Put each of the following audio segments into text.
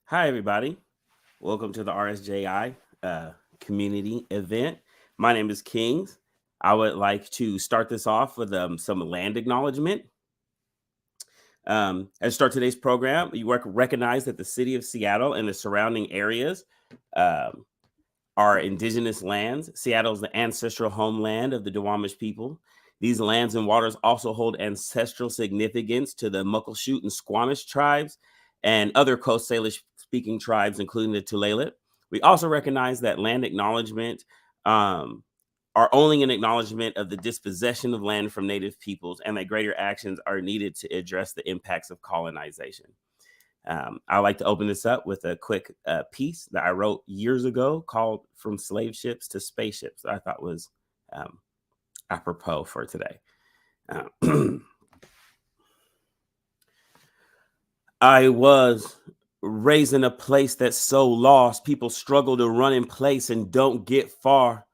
Hi, everybody. Welcome to the RSJI community event. My name is Kings. I would like to start this off with some land acknowledgement. As start today's program, recognize that the city of Seattle and the surrounding areas um, are indigenous lands. Seattle is the ancestral homeland of the Duwamish people. These lands and waters also hold ancestral significance to the Muckleshoot and Squamish tribes and other Coast Salish speaking tribes, including the Tulalip. We also recognize that land acknowledgement um, are only an acknowledgement of the dispossession of land from Native peoples, and that greater actions are needed to address the impacts of colonization. I like to open this up with a quick piece that I wrote years ago called From Slave Ships to Spaceships that I thought was apropos for today. I was raised in a place that's so lost. People struggle to run in place and don't get far.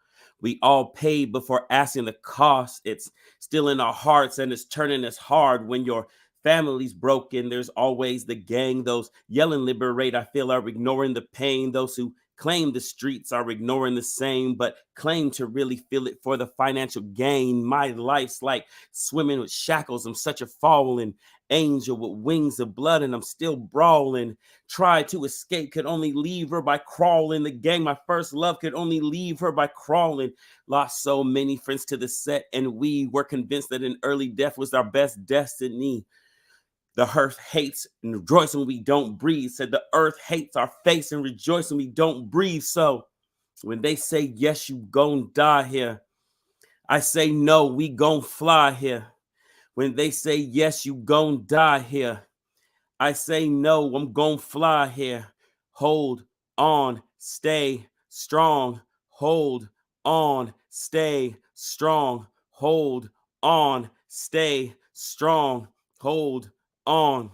We all pay before asking the cost. It's still in our hearts and it's turning us hard. When your family's broken, there's always the gang. Those yelling liberate, I feel, are ignoring the pain. Those who claim the streets are ignoring the same, but claim to really feel it for the financial gain. My life's like swimming with shackles. I'm such a fallen angel with wings of blood, and I'm still brawling. Tried to escape, could only leave her by crawling. The gang, my first love, could only leave her by crawling. Lost so many friends to the set, and we were convinced that an early death was our best destiny. The earth hates and rejoices when we don't breathe. Said the earth hates our face and rejoices when we don't breathe. So when they say yes, you gon' die here, I say no, we gon' fly here. When they say yes, you gon' die here, I say no, I'm gon' fly here. Hold on, stay strong. Hold on, stay strong. Hold on, stay strong. Hold on.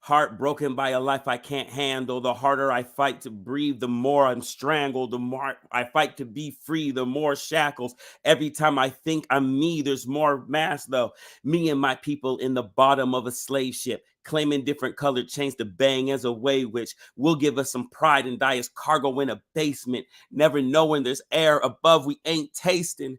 Heartbroken by a life I can't handle. The harder I fight to breathe, the more I'm strangled. The more I fight to be free, the more shackles. Every time I think I'm me, there's more mass though. Me and my people in the bottom of a slave ship, claiming different colored chains to bang as a way, which will give us some pride and die as cargo in a basement. Never knowing there's air above we ain't tasting.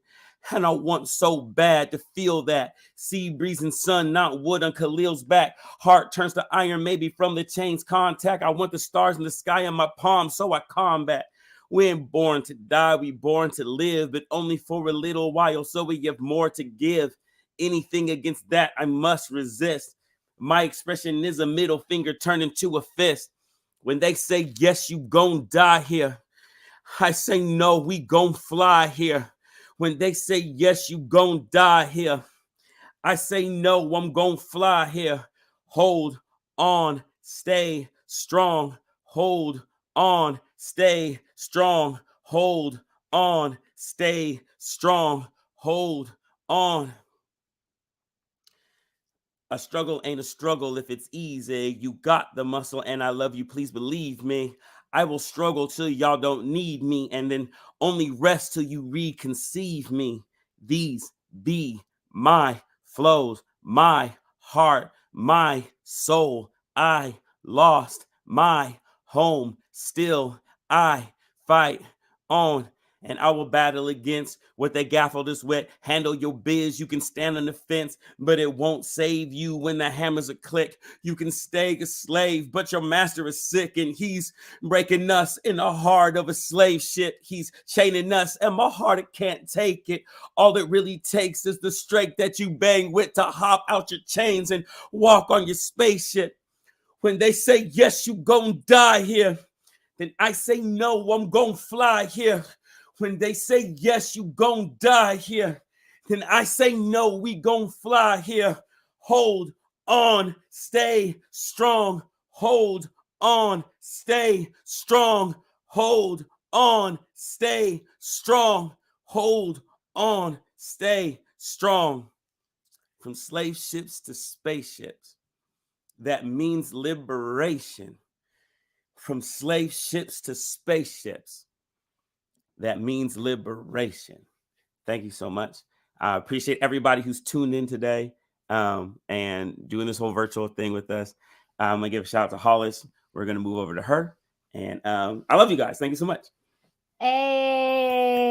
And I want so bad to feel that sea breezing sun, not wood on Khalil's back. Heart turns to iron, maybe from the chain's contact. I want the stars in the sky in my palm, so I combat. We ain't born to die, we born to live, but only for a little while, so we have more to give. Anything against that, I must resist. My expression is a middle finger turned into a fist. When they say yes, you gon' die here, I say no, we gon' fly here. When they say yes, you gon' die here, I say no, I'm gon' fly here. Hold on, stay strong. Hold on, stay strong. Hold on, stay strong. Hold on. A struggle ain't a struggle if it's easy. You got the muscle and I love you, please believe me. I will struggle till y'all don't need me and then only rest till you reconceive me. These be my flows, my heart, my soul. I lost my home. Still, I fight on. And I will battle against what they gaffled us with. Handle your biz. You can stand on the fence, but it won't save you when the hammers are clicked. You can stay a slave, but your master is sick and he's breaking us in the heart of a slave ship. He's chaining us and my heart, it can't take it. All it really takes is the strength that you bang with to hop out your chains and walk on your spaceship. When they say yes, you gon' die here, then I say no, I'm gon' fly here. When they say yes, you gon' die here, then I say no, we gon' fly here. Hold on, stay strong. Hold on, stay strong. Hold on, stay strong. Hold on, stay strong. From slave ships to spaceships, that means liberation. From slave ships to spaceships, that means liberation. Thank you so much. I appreciate everybody who's tuned in today and doing this whole virtual thing with us. I'm going to give a shout out to Hollis. we're going to move over to her. And I love you guys. Thank you so much. Hey,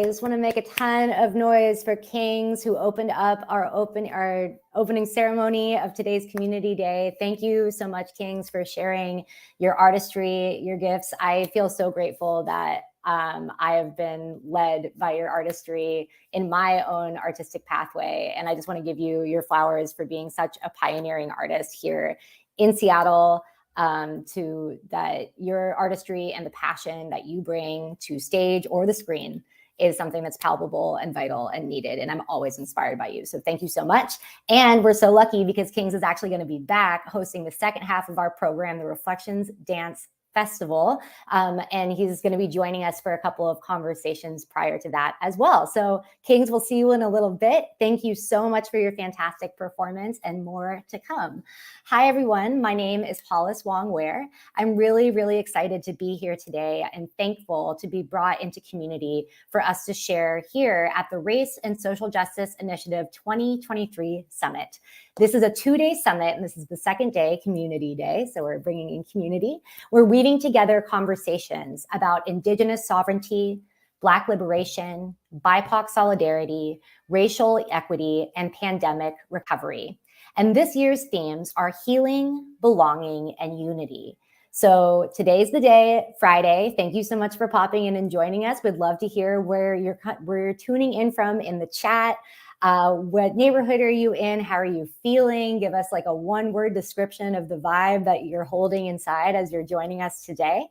just want to make a ton of noise for Kings who opened up our opening ceremony of today's Community Day. Thank you so much, Kings, for sharing your artistry, your gifts. I feel so grateful that I have been led by your artistry in my own artistic pathway. And I just want to give you your flowers for being such a pioneering artist here in Seattle. To that your artistry and the passion that you bring to stage or the screen is something that's palpable and vital and needed. And I'm always inspired by you. So thank you so much. And we're so lucky because Kings is actually going to be back hosting the second half of our program, the Reflections Dance Festival. And he's going to be joining us for a couple of conversations prior to that as well. So Kings, we'll see you in a little bit. Thank you so much for your fantastic performance and more to come. Hi, everyone. My name is Hollis Wong-Ware. I'm really, really excited to be here today and thankful to be brought into community for us to share here at the Race and Social Justice Initiative 2023 Summit. This is a 2-day summit, and this is the second day, Community Day. So we're bringing in community. We're weaving together conversations about Indigenous sovereignty, Black liberation, BIPOC solidarity, racial equity, and pandemic recovery. And this year's themes are healing, belonging, and unity. So today's the day, Friday. Thank you so much for popping in and joining us. We'd love to hear where you're tuning in from in the chat. What neighborhood are you in? How are you feeling? Give us like a one-word description of the vibe that you're holding inside as you're joining us today.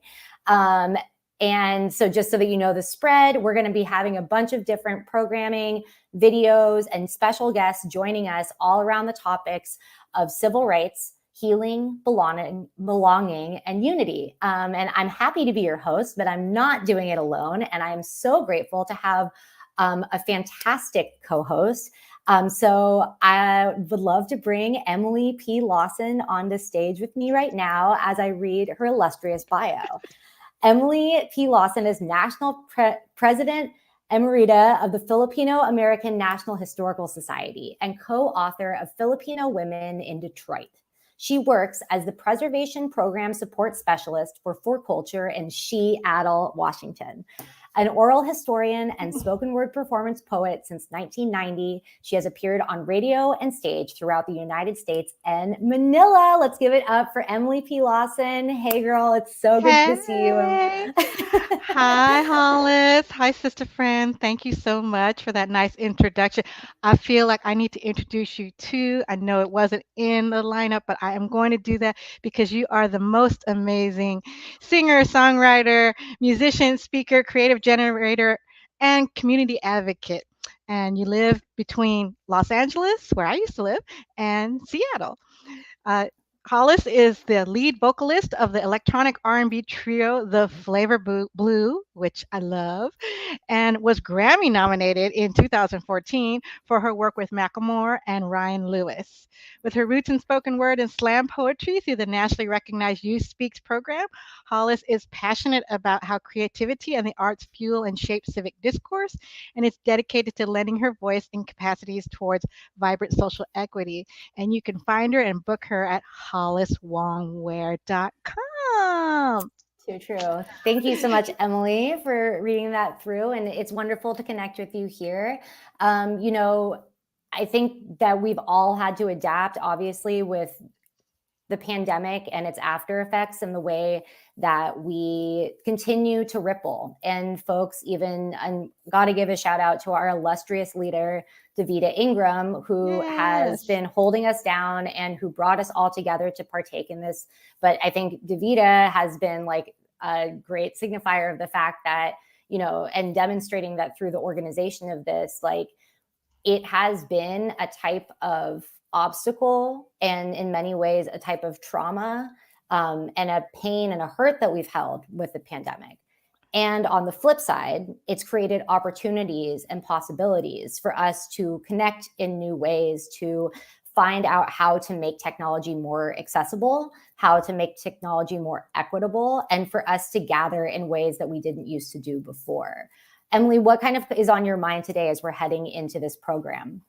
And so just so that you know the spread, we're going to be having a bunch of different programming, videos, and special guests joining us all around the topics of civil rights, healing, belonging, and unity. And I'm happy to be your host, but I'm not doing it alone. And I'm so grateful to have a fantastic co-host. So I would love to bring Emily P. Lawson on the stage with me right now as I read her illustrious bio. Emily P. Lawson is National President Emerita of the Filipino American National Historical Society and co-author of Filipino Women in Detroit. She works as the Preservation Program Support Specialist for Culture in Seattle, Washington. An oral historian and spoken word performance poet since 1990, she has appeared on radio and stage throughout the United States and Manila. Let's give it up for Emily P. Lawson. Hey, girl, it's so good to see you. Hi, Hollis. Hi, sister friend. Thank you so much for that nice introduction. I feel like I need to introduce you too. I know it wasn't in the lineup, but I am going to do that because you are the most amazing singer, songwriter, musician, speaker, creative generator, and community advocate. And you live between Los Angeles, where I used to live, and Seattle. Hollis is the lead vocalist of the electronic R&B trio The Flavor Blue, which I love, and was Grammy nominated in 2014 for her work with Macklemore and Ryan Lewis. With her roots in spoken word and slam poetry through the nationally recognized Youth Speaks program, Hollis is passionate about how creativity and the arts fuel and shape civic discourse, and is dedicated to lending her voice and capacities towards vibrant social equity. And you can find her and book her at holliswongware.com. Too true. Thank you so much, Emily, for reading that through. And it's wonderful to connect with you here. I think that we've all had to adapt, obviously, with the pandemic and its after effects and the way that we continue to ripple. And folks, even, I'm got to give a shout out to our illustrious leader, Davida Ingram, who has been holding us down and who brought us all together to partake in this. But I think Davida has been like a great signifier of the fact that, and demonstrating that through the organization of this, like it has been a type of obstacle and in many ways a type of trauma and a pain and a hurt that we've held with the pandemic. And on the flip side, it's created opportunities and possibilities for us to connect in new ways, to find out how to make technology more accessible, how to make technology more equitable, and for us to gather in ways that we didn't used to do before. Emily, what kind of is on your mind today as we're heading into this program?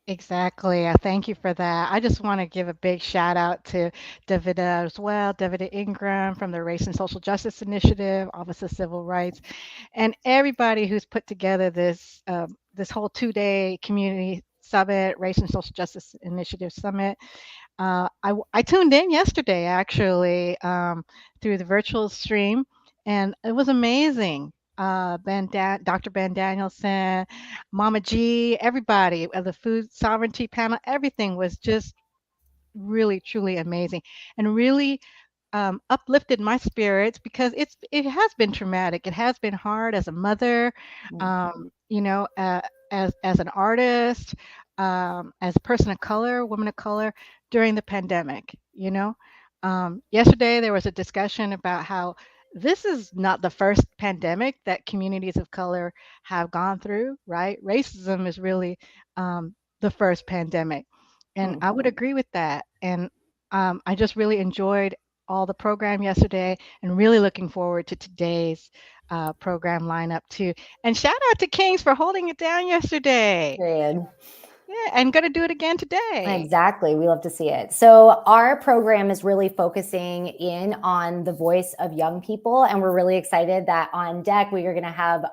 Exactly. Thank you for that. I just want to give a big shout out to Davida as well, Davida Ingram from the Race and Social Justice Initiative, Office of Civil Rights, and everybody who's put together this whole 2-day community summit, Race and Social Justice Initiative Summit. I tuned in yesterday actually through the virtual stream, and it was amazing. Dr. Ben Danielson, Mama G, everybody, the food sovereignty panel, everything was just really truly amazing and really uplifted my spirits because it has been traumatic. It has been hard as a mother, you know, as an artist, as a person of color, woman of color during the pandemic. You know, yesterday there was a discussion about how this is not the first pandemic that communities of color have gone through. Right, racism is really the first pandemic, and I would agree with that. And I just really enjoyed all the program yesterday and really looking forward to today's program lineup too. And shout out to Kings for holding it down yesterday. Period. Yeah, and going to do it again today. Exactly. We love to see it. So our program is really focusing in on the voice of young people. And we're really excited that on deck, we are going to have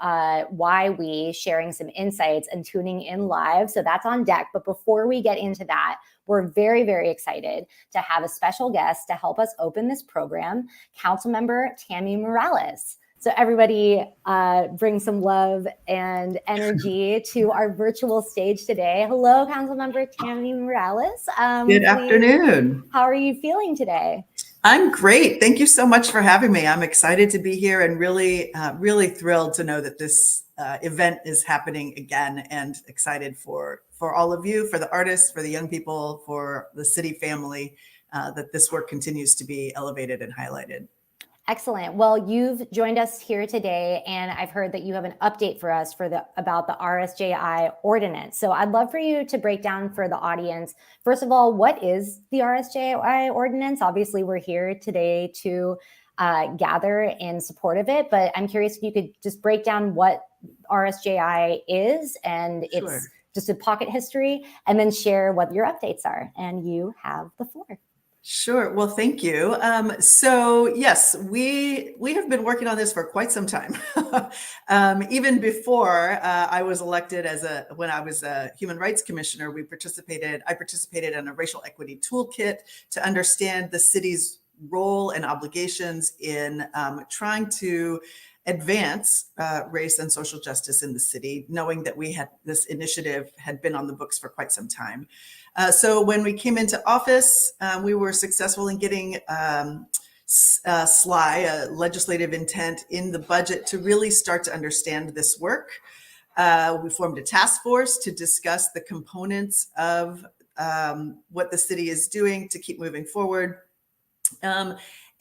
Why We sharing some insights and tuning in live. So that's on deck. But before we get into that, we're very, very excited to have a special guest to help us open this program, Councilmember Tammy Morales. So everybody bring some love and energy to our virtual stage today. Hello, Councilmember Tammy Morales. Good afternoon. How are you feeling today? I'm great. Thank you so much for having me. I'm excited to be here and really, really thrilled to know that this event is happening again, and excited for all of you, for the artists, for the young people, for the city family, that this work continues to be elevated and highlighted. Excellent. Well, you've joined us here today, and I've heard that you have an update for us about the RSJI ordinance. So I'd love for you to break down for the audience, first of all, what is the RSJI ordinance? Obviously, we're here today to gather in support of it, but I'm curious if you could just break down what RSJI is and its just a pocket history, and then share what your updates are. And you have the floor. Sure. Well, thank you. So yes, we have been working on this for quite some time. Even before I was elected when I was a human rights commissioner, I participated in a racial equity toolkit to understand the city's role and obligations in trying to advance race and social justice in the city, knowing that this initiative had been on the books for quite some time. So when we came into office, we were successful in getting SLI, legislative intent, in the budget to really start to understand this work. We formed a task force to discuss the components of what the city is doing to keep moving forward.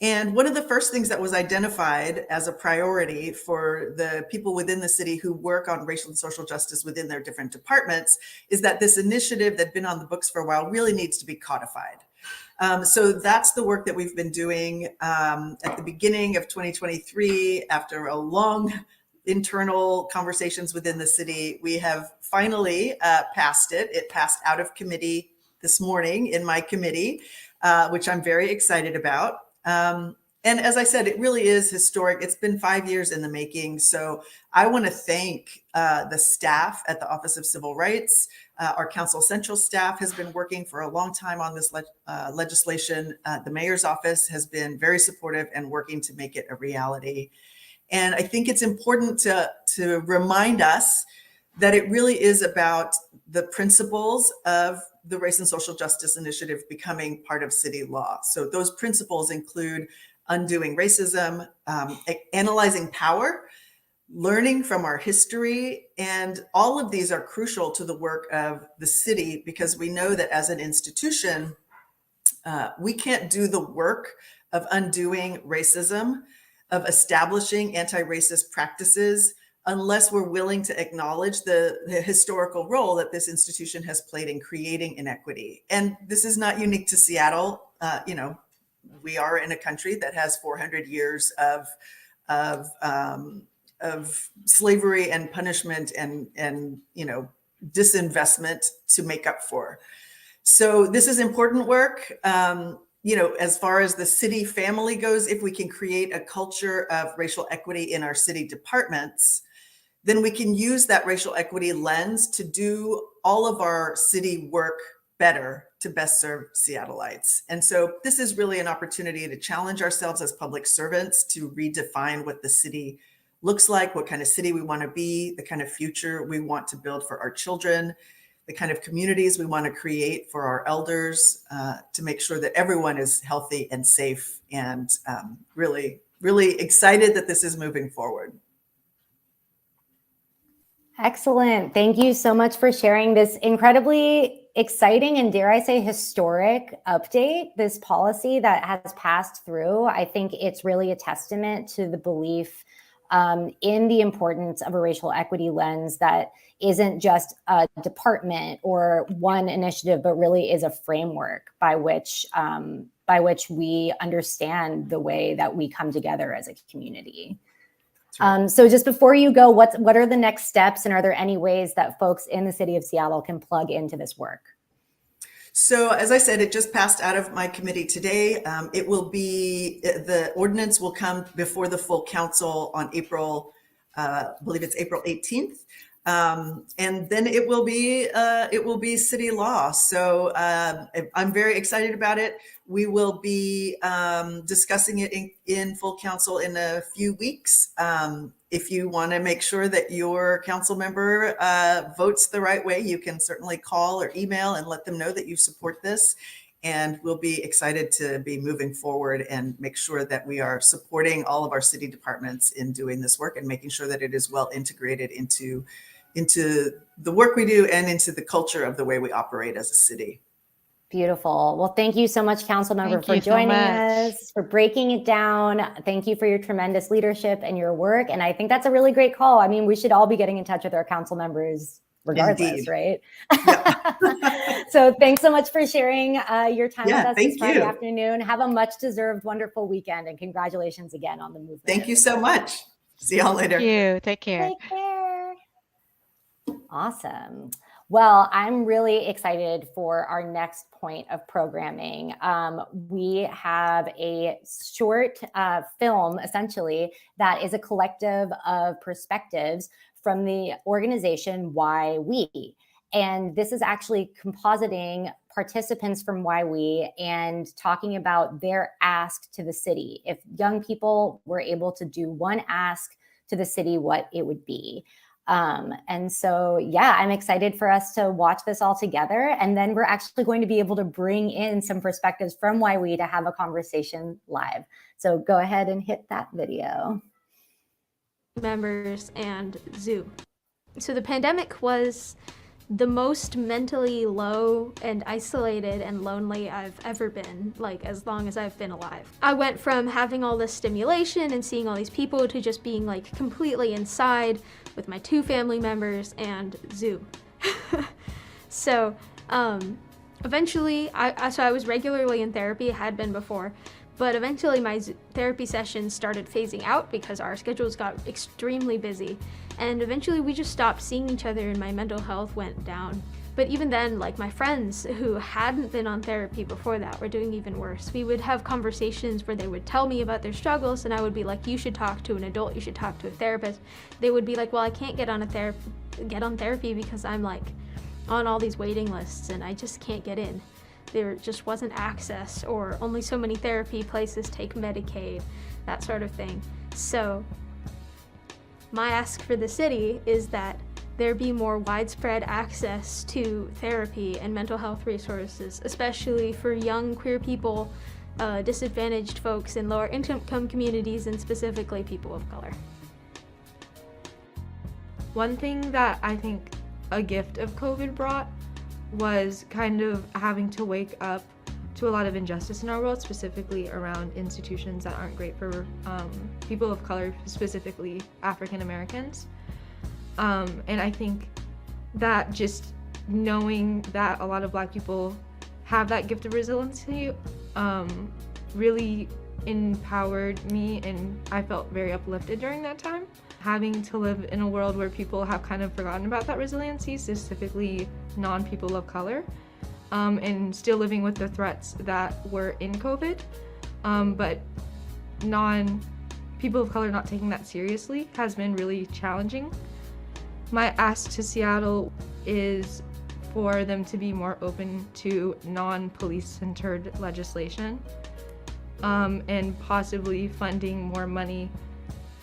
And one of the first things that was identified as a priority for the people within the city who work on racial and social justice within their different departments is that this initiative that's been on the books for a while really needs to be codified. So that's the work that we've been doing at the beginning of 2023. After a long internal conversations within the city, we have finally passed it. It passed out of committee this morning in my committee, which I'm very excited about. And as I said, it really is historic. It's been 5 years in the making. So I want to thank the staff at the Office of Civil Rights. Our Council Central staff has been working for a long time on this legislation. The mayor's office has been very supportive and working to make it a reality. And I think it's important to remind us that it really is about the principles of the Race and Social Justice Initiative becoming part of city law. So those principles include undoing racism, analyzing power, learning from our history, and all of these are crucial to the work of the city, because we know that as an institution, we can't do the work of undoing racism, of establishing anti-racist practices, unless we're willing to acknowledge the historical role that this institution has played in creating inequity. And this is not unique to Seattle. We are in a country that has 400 years of slavery and punishment and disinvestment to make up for. So this is important work. As far as the city family goes, if we can create a culture of racial equity in our city departments, then we can use that racial equity lens to do all of our city work better to best serve Seattleites. And so this is really an opportunity to challenge ourselves as public servants to redefine what the city looks like, what kind of city we want to be, the kind of future we want to build for our children, the kind of communities we want to create for our elders, to make sure that everyone is healthy and safe, and really, really excited that this is moving forward. Excellent. Thank you so much for sharing this incredibly exciting and, dare I say, historic update, this policy that has passed through. I think it's really a testament to the belief in the importance of a racial equity lens that isn't just a department or one initiative, but really is a framework by which we understand the way that we come together as a community. Right. So just before you go, what are the next steps, and are there any ways that folks in the city of Seattle can plug into this work? So as I said, it just passed out of my committee today. The ordinance will come before the full council on I believe it's April 18th. And then it will be city law. So I'm very excited about it. We will be discussing it in full council in a few weeks. If you want to make sure that your council member votes the right way, you can certainly call or email and let them know that you support this. And we'll be excited to be moving forward and make sure that we are supporting all of our city departments in doing this work and making sure that it is well integrated into the work we do and into the culture of the way we operate as a city. Beautiful. Well, thank you so much, Councilmember, for joining us, for breaking it down. Thank you for your tremendous leadership and your work. And I think that's a really great call. I mean, we should all be getting in touch with our council members regardless, Indeed. Right? Yeah. So thanks so much for sharing your time with us this Thank Friday you. afternoon. Have a much deserved, wonderful weekend, and congratulations again on the movement. Thank you so much. See y'all later. Thank you. Take care. Take care. Awesome. Well, I'm really excited for our next point of programming. We have a short film, essentially, that is a collective of perspectives from the organization Why We. And this is actually compositing participants from Why We and talking about their ask to the city. If young people were able to do one ask to the city, what it would be. And so, yeah, I'm excited for us to watch this all together. And then we're actually going to be able to bring in some perspectives from Why We to have a conversation live. So go ahead and hit that video. Members and Zoom. So the pandemic was the most mentally low and isolated and lonely I've ever been, like as long as I've been alive. I went from having all this stimulation and seeing all these people to just being like completely inside with my 2 family members and Zoom. So eventually, I was regularly in therapy, had been before, but eventually my therapy sessions started phasing out because our schedules got extremely busy. And eventually we just stopped seeing each other and my mental health went down. But even then, like my friends who hadn't been on therapy before that were doing even worse. We would have conversations where they would tell me about their struggles and I would be like, you should talk to an adult, you should talk to a therapist. They would be like, well, I can't get on therapy because I'm like on all these waiting lists and I just can't get in. There just wasn't access, or only so many therapy places take Medicaid, that sort of thing. So my ask for the city is that there be more widespread access to therapy and mental health resources, especially for young queer people, disadvantaged folks in lower income communities, and specifically people of color. One thing that I think a gift of COVID brought was kind of having to wake up to a lot of injustice in our world, specifically around institutions that aren't great for people of color, specifically African Americans. And I think that just knowing that a lot of Black people have that gift of resiliency really empowered me, and I felt very uplifted during that time. having to live in a world where people have kind of forgotten about that resiliency, specifically non-people of color, and still living with the threats that were in COVID, but people of color not taking that seriously has been really challenging. My ask to Seattle is for them to be more open to non-police centered legislation, and possibly funding more money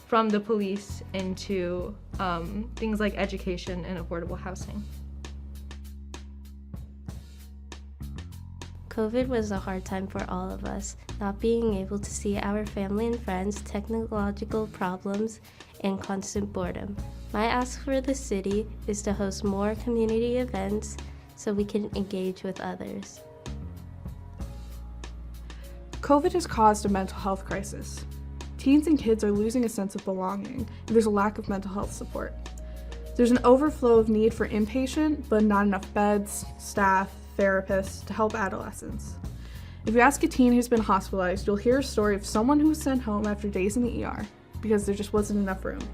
from the police into things like education and affordable housing. COVID was a hard time for all of us, not being able to see our family and friends, technological problems, and constant boredom. My ask for the city is to host more community events so we can engage with others. COVID has caused a mental health crisis. Teens and kids are losing a sense of belonging, and there's a lack of mental health support. There's an overflow of need for inpatient, but not enough beds, staff, therapists to help adolescents. If you ask a teen who's been hospitalized, you'll hear a story of someone who was sent home after days in the ER because there just wasn't enough room.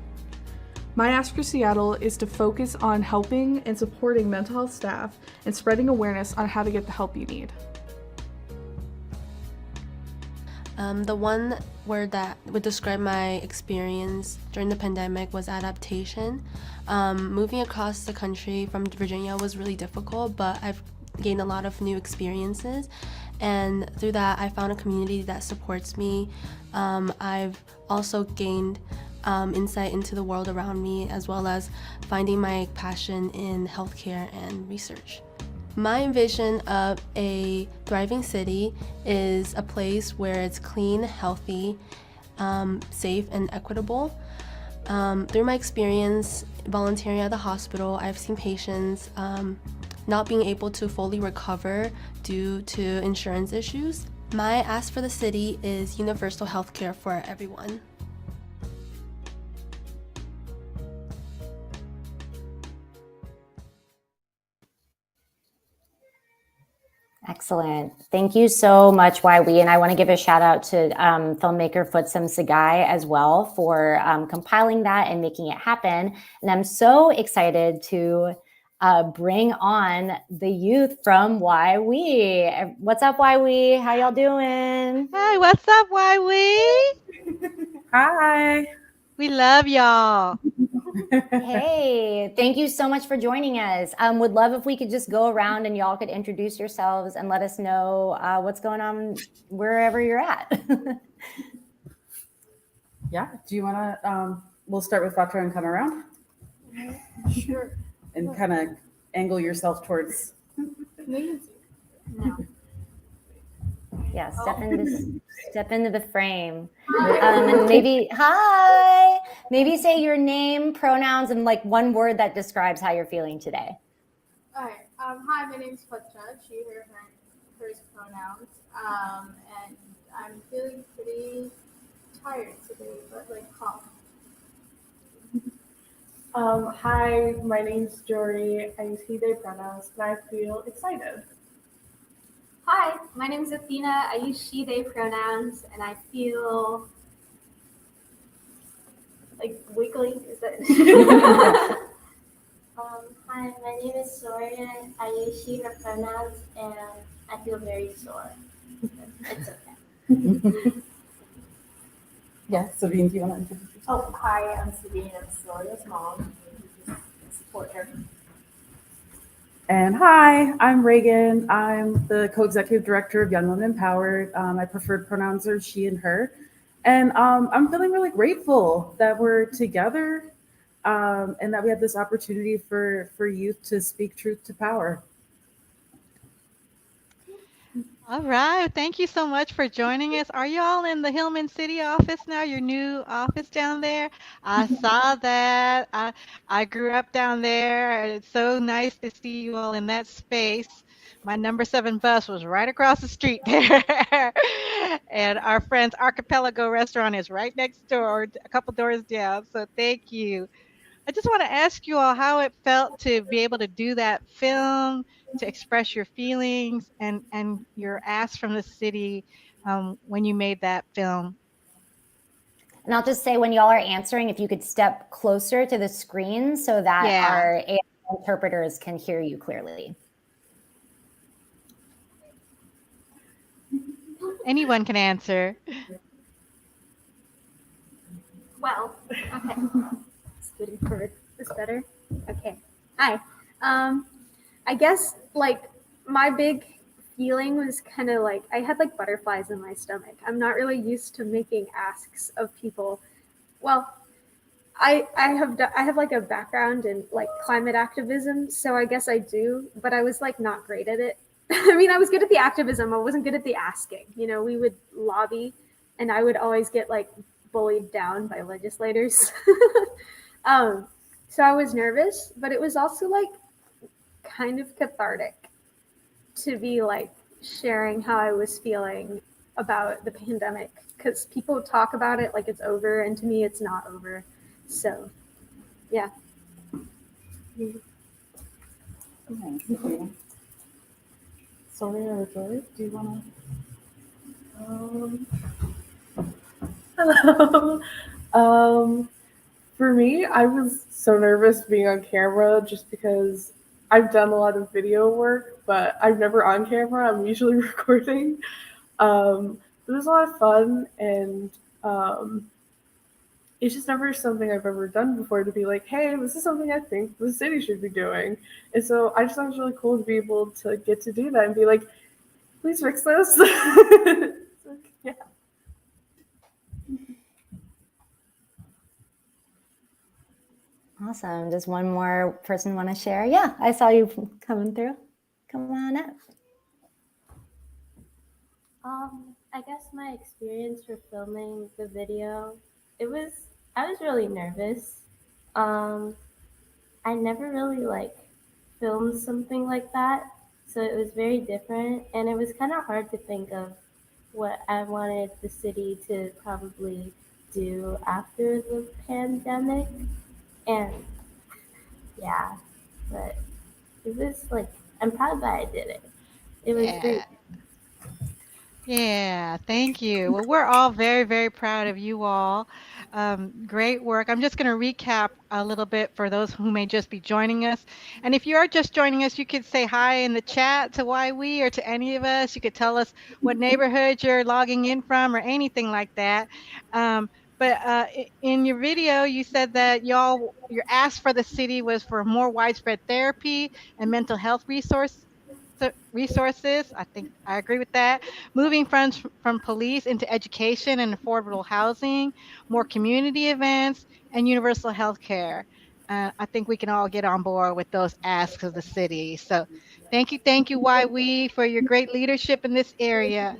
My ask for Seattle is to focus on helping and supporting mental health staff and spreading awareness on how to get the help you need. The one word that would describe my experience during the pandemic was adaptation. Moving across the country from Virginia was really difficult, but I've gained a lot of new experiences, and through that I found a community that supports me. I've also gained insight into the world around me, as well as finding my passion in healthcare and research. My vision of a thriving city is a place where it's clean, healthy, safe, and equitable. Through my experience volunteering at the hospital, I've seen patients not being able to fully recover due to insurance issues. My ask for the city is universal healthcare for everyone. Excellent. Thank you so much, YW. And I want to give a shout out to filmmaker Futsum Sagai as well for compiling that and making it happen. And I'm so excited to bring on the youth from YW. What's up, YW? How y'all doing? Hi, what's up, YW? Hi. We love y'all. Hey, thank you so much for joining us. Would love if we could just go around and y'all could introduce yourselves and let us know what's going on wherever you're at. Yeah. Do you want to, we'll start with Batra and come around? Sure. And kind of angle yourself towards. No. Yeah, step into the frame. And maybe say your name, pronouns, and like one word that describes how you're feeling today. All right. Hi, my name's Patra, she, her, hers pronouns. And I'm feeling pretty tired today, but like calm. Hi, my name's Jory. I use he, they pronouns, and I feel excited. Hi, my name's Athena. I use she, they pronouns, and I feel like wiggling. Is that? Hi, my name is Soria. I use she, her pronouns, and I feel very sore. It's okay. Yeah, Sabine, do you want to introduce yourself? Oh, hi, I'm Sabine. I'm Soria's mom. Support her. And hi, I'm Reagan. I'm the co-executive director of Young Women Empowered. My preferred pronouns are she and her. And I'm feeling really grateful that we're together and that we have this opportunity for youth to speak truth to power. All right. Thank you so much for joining us. Are you all in the Hillman City office now, your new office down there? I saw that. I grew up down there. It's so nice to see you all in that space. My number 7 bus was right across the street there. And our friend's Archipelago restaurant is right next door, a couple doors down. So thank you. I just want to ask you all how it felt to be able to do that film, to express your feelings and your ask from the city when you made that film. And I'll just say, when y'all are answering, if you could step closer to the screen so that our AI interpreters can hear you clearly. Anyone can answer. Well, okay. Just waiting for this better. Okay. Hi. I guess like my big feeling was kind of like I had like butterflies in my stomach. I'm not really used to making asks of people. Well, I have like a background in like climate activism, so I guess I do, but I was like not great at it. I mean, I was good at the activism. I wasn't good at the asking. You know, we would lobby, and I would always get like bullied down by legislators. So I was nervous, but it was also like kind of cathartic to be like sharing how I was feeling about the pandemic, because people talk about it like it's over, and to me it's not over. So yeah. Sorry, or George, do you want to? Hello. For me, I was so nervous being on camera just because I've done a lot of video work, but I'm never on camera. I'm usually recording. It was a lot of fun, and it's just never something I've ever done before to be like, hey, this is something I think the city should be doing. And so I just thought it was really cool to be able to get to do that and be like, please fix this. Yeah. Awesome. Does one more person want to share? Yeah, I saw you coming through. Come on up. I guess my experience for filming the video, I was really nervous. I never really like filmed something like that, so it was very different, and it was kind of hard to think of what I wanted the city to probably do after the pandemic. And yeah, but it was like, I'm proud that I did it. It was great. Yeah, thank you. Well, we're all very, very proud of you all. Great work. I'm just going to recap a little bit for those who may just be joining us. And if you are just joining us, you could say hi in the chat to Why We or to any of us. You could tell us what neighborhood you're logging in from or anything like that. But in your video, you said that your ask for the city was for more widespread therapy and mental health resources. I think I agree with that. Moving funds from police into education and affordable housing, more community events, and universal health care. I think we can all get on board with those asks of the city. So thank you, Why We, for your great leadership in this area.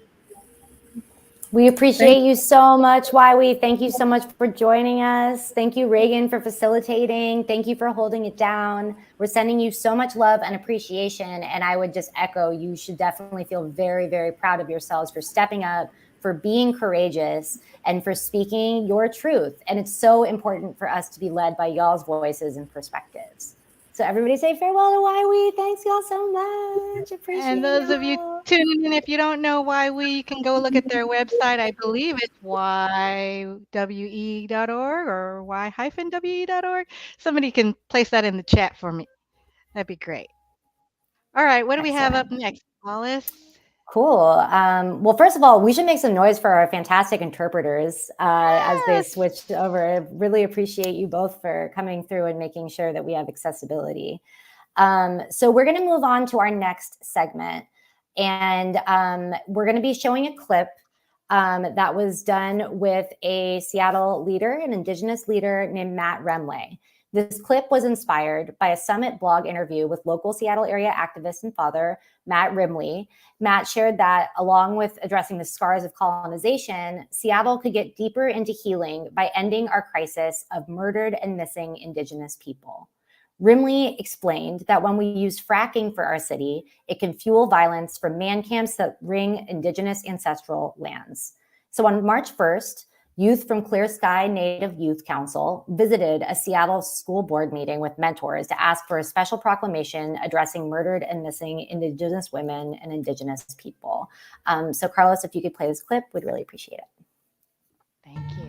We appreciate you so much, Why We. Thank you so much for joining us. Thank you, Reagan, for facilitating. Thank you for holding it down. We're sending you so much love and appreciation. And I would just echo, you should definitely feel very, very proud of yourselves for stepping up, for being courageous, and for speaking your truth. And it's so important for us to be led by y'all's voices and perspectives. So everybody say farewell to Why We. Thanks y'all so much. Appreciate it. And those of you tuning in, if you don't know Why We, you can go look at their website. I believe it's ywe.org or y-we.org. Somebody can place that in the chat for me. That'd be great. All right, what do we have up next, Alice? Cool. Well, first of all, we should make some noise for our fantastic interpreters as they switched over. Really appreciate you both for coming through and making sure that we have accessibility. So we're going to move on to our next segment. And we're going to be showing a clip that was done with a Seattle leader, an Indigenous leader named Matt Remley. This clip was inspired by a Summit blog interview with local Seattle area activist and father, Matt Remley. Matt shared that along with addressing the scars of colonization, Seattle could get deeper into healing by ending our crisis of murdered and missing Indigenous people. Remley explained that when we use fracking for our city, it can fuel violence from man camps that ring Indigenous ancestral lands. So on March 1st, youth from Clear Sky Native Youth Council visited a Seattle school board meeting with mentors to ask for a special proclamation addressing murdered and missing Indigenous women and Indigenous people. So Carlos, if you could play this clip, we'd really appreciate it. Thank you.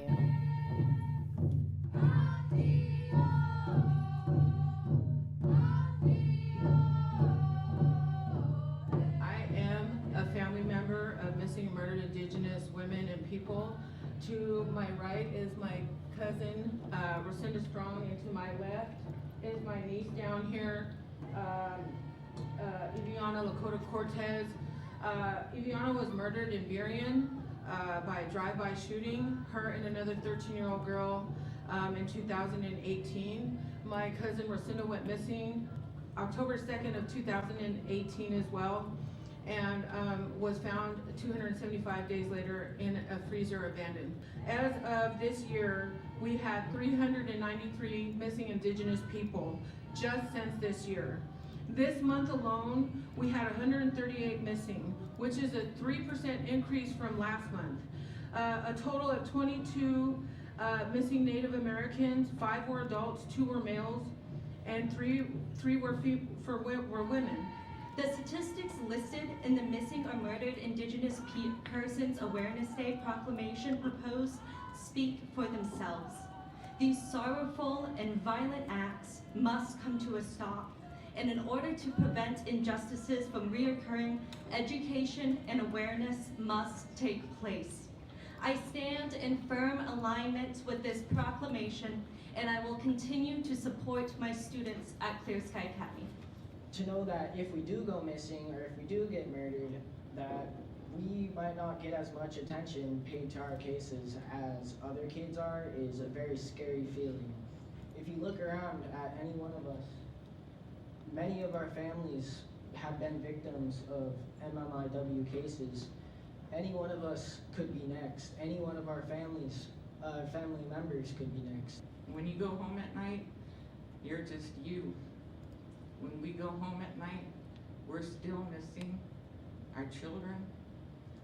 missing and murdered Indigenous women and people. To my right is my cousin, Rocinda Strong, and to my left is my niece down here, Iviana Lakota Cortez. Iviana was murdered in Burien by a drive-by shooting, her and another 13-year-old girl in 2018. My cousin Rocinda went missing October 2nd of 2018 as well, and was found 275 days later in a freezer abandoned. As of this year, we had 393 missing Indigenous people just since this year. This month alone, we had 138 missing, which is a 3% increase from last month. A total of 22 missing Native Americans, 5 were adults, 2 were males, and 3 were women. The statistics listed in the Missing or Murdered Indigenous Persons Awareness Day proclamation proposed speak for themselves. These sorrowful and violent acts must come to a stop, and in order to prevent injustices from reoccurring, education and awareness must take place. I stand in firm alignment with this proclamation, and I will continue to support my students at Clear Sky Academy. To know that if we do go missing or if we do get murdered, that we might not get as much attention paid to our cases as other kids are is a very scary feeling. If you look around at any one of us, many of our families have been victims of MMIW cases. Any one of us could be next. Any one of our family members could be next. When you go home at night, you're just you. When we go home at night, we're still missing our children,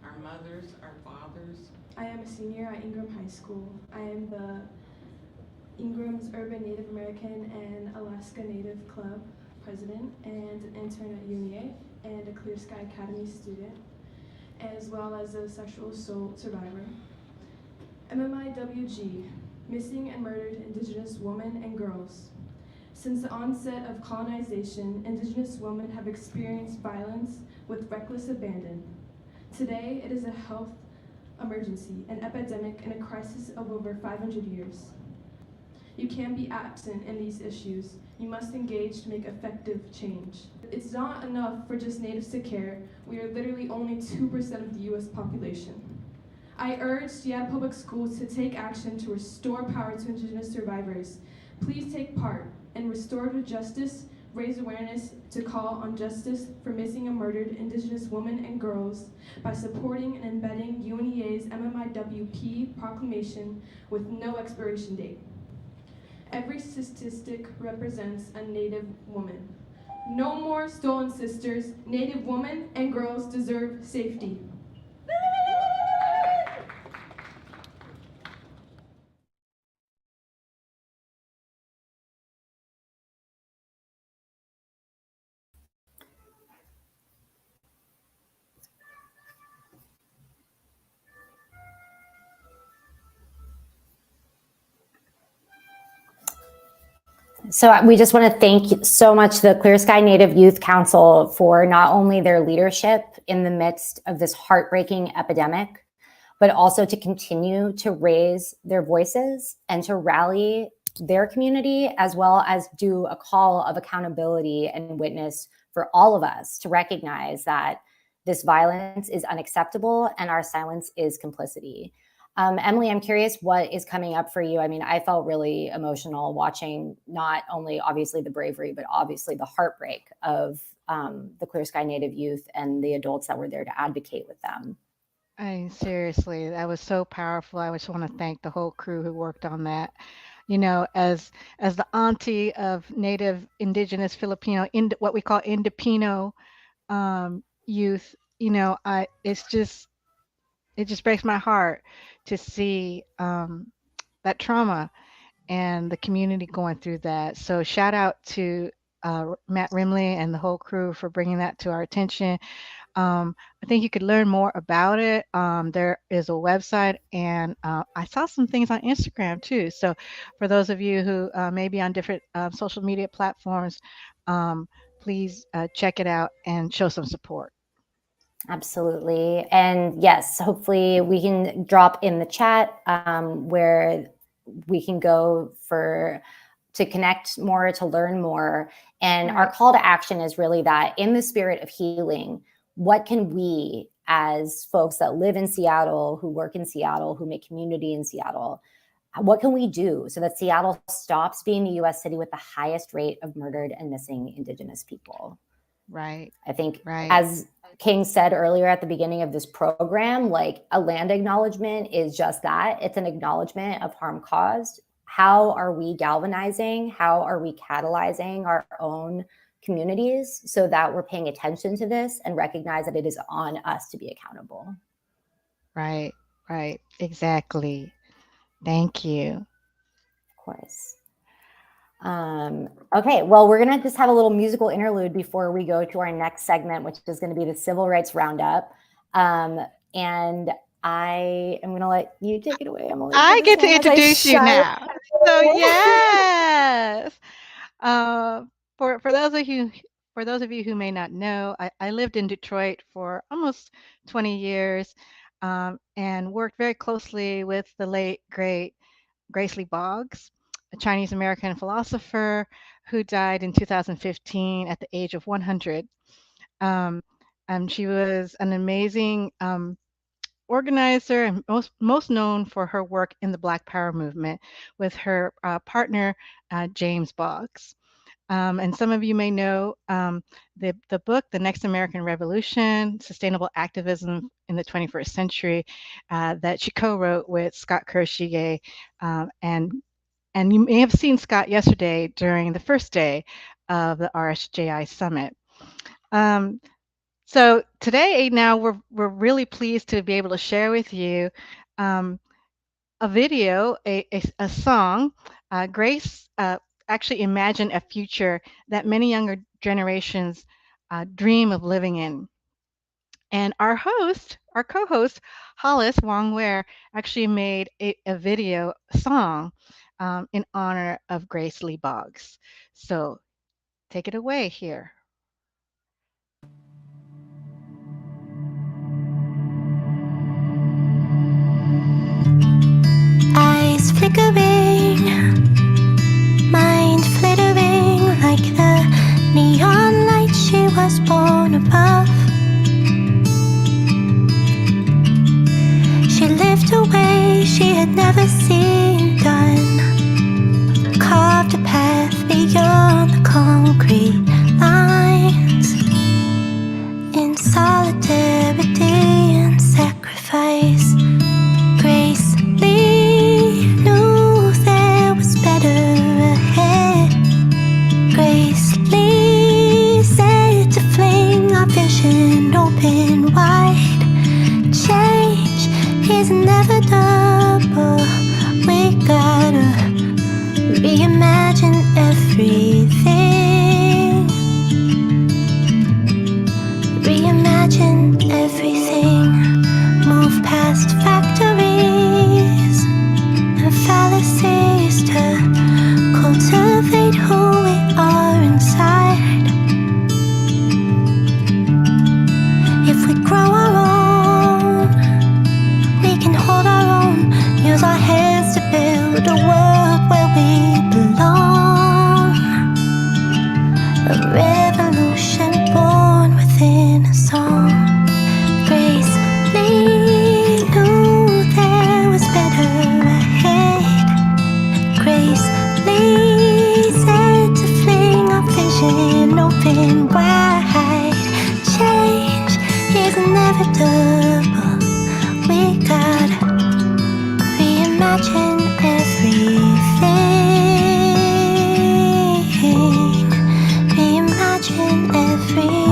our mothers, our fathers. I am a senior at Ingram High School. I am the Ingram's Urban Native American and Alaska Native Club president and an intern at UNEA and a Clear Sky Academy student, as well as a sexual assault survivor. MMIWG, Missing and Murdered Indigenous Women and Girls. Since the onset of colonization, Indigenous women have experienced violence with reckless abandon. Today, it is a health emergency, an epidemic, and a crisis of over 500 years. You can't be absent in these issues. You must engage to make effective change. It's not enough for just natives to care. We are literally only 2% of the US population. I urge Seattle Public Schools to take action to restore power to Indigenous survivors. Please take part in restorative justice, raise awareness to call on justice for missing and murdered Indigenous women and girls by supporting and embedding UNEA's MMIWP proclamation with no expiration date. Every statistic represents a Native woman. No more stolen sisters. Native women and girls deserve safety. So we just want to thank so much the Clear Sky Native Youth Council for not only their leadership in the midst of this heartbreaking epidemic, but also to continue to raise their voices and to rally their community, as well as do a call of accountability and witness for all of us to recognize that this violence is unacceptable and our silence is complicity. Emily, I'm curious what is coming up for you. I mean, I felt really emotional watching not only obviously the bravery, but obviously the heartbreak of the Clear Sky Native youth and the adults that were there to advocate with them. I mean, seriously, that was so powerful. I just want to thank the whole crew who worked on that. You know, as the auntie of Native, Indigenous, Filipino, what we call Indopino youth, you know, it just breaks my heart to see that trauma and the community going through that. So shout out to Matt Rimley and the whole crew for bringing that to our attention. I think you could learn more about it. There is a website, and I saw some things on Instagram too. So for those of you who may be on different social media platforms, please check it out and show some support. Absolutely. And yes, hopefully we can drop in the chat where we can go to connect more, to learn more. And our call to action is really that, in the spirit of healing, what can we, as folks that live in Seattle, who work in Seattle, who make community in Seattle, what can we do so that Seattle stops being the US city with the highest rate of murdered and missing Indigenous people? Right. I think, as King said earlier at the beginning of this program, like, a land acknowledgement is just that. It's an acknowledgement of harm caused. How are we galvanizing? How are we catalyzing our own communities so that we're paying attention to this and recognize that it is on us to be accountable? Right, right, exactly. Thank you. Of course. Okay, well, we're gonna just have a little musical interlude before we go to our next segment, which is going to be the Civil Rights Roundup. And I am gonna let you take it away, Emily. I get to introduce you now. So yes, for those of you who may not know, I lived in Detroit for almost 20 years and worked very closely with the late great Grace Lee Boggs, a Chinese American philosopher who died in 2015 at the age of 100. She was an amazing organizer and most known for her work in the Black Power movement with her partner, James Boggs. And some of you may know the book, The Next American Revolution, Sustainable Activism in the 21st Century, that she co-wrote with Scott Kurshige. And you may have seen Scott yesterday during the first day of the RSJI Summit. So today, now we're really pleased to be able to share with you a video, a song. Grace actually imagined a future that many younger generations dream of living in. And our co-host, Hollis Wong Ware, actually made a video song in honor of Grace Lee Boggs. So take it away here. Eyes flickering, mind flittering like the neon light she was born above. She lived a way she had never seen done, carved a path beyond the concrete lines, in solidarity and sacrifice. Grace Lee knew there was better ahead. Grace Lee said to fling our vision open wide. Change is inevitable. We gotta reimagine everything. Reimagine everything. Move past factories and fallacies to cultivate who we are inside. If we grow our own, we can hold our own. Use our hands to build a world where we belong. A revolution born within a song. Grace Lee knew there was better ahead. Grace Lee said to fling our vision open wide. Change is inevitable. We gotta reimagine everything. Reimagine everything.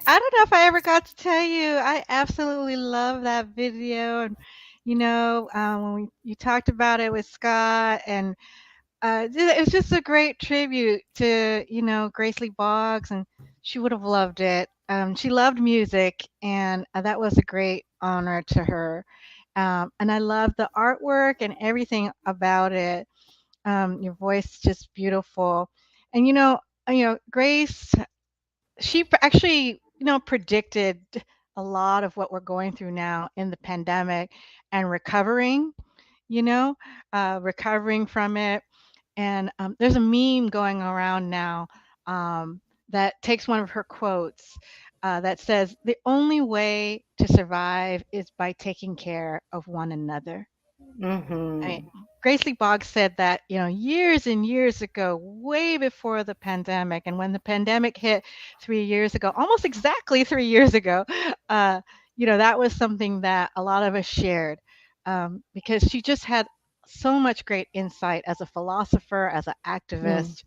I don't know if I ever got to tell you, I absolutely love that video. And, when you talked about it with Scott, and it was just a great tribute to, Grace Lee Boggs, and she would have loved it. She loved music, and that was a great honor to her. And I love the artwork and everything about it. Your voice just beautiful. And Grace, she actually, predicted a lot of what we're going through now in the pandemic and recovering from it. And there's a meme going around now that takes one of her quotes that says, "The only way to survive is by taking care of one another." I mean, Grace Lee Boggs said that, years and years ago, way before the pandemic. And when the pandemic hit 3 years ago, almost exactly 3 years ago, that was something that a lot of us shared because she just had so much great insight as a philosopher, as an activist.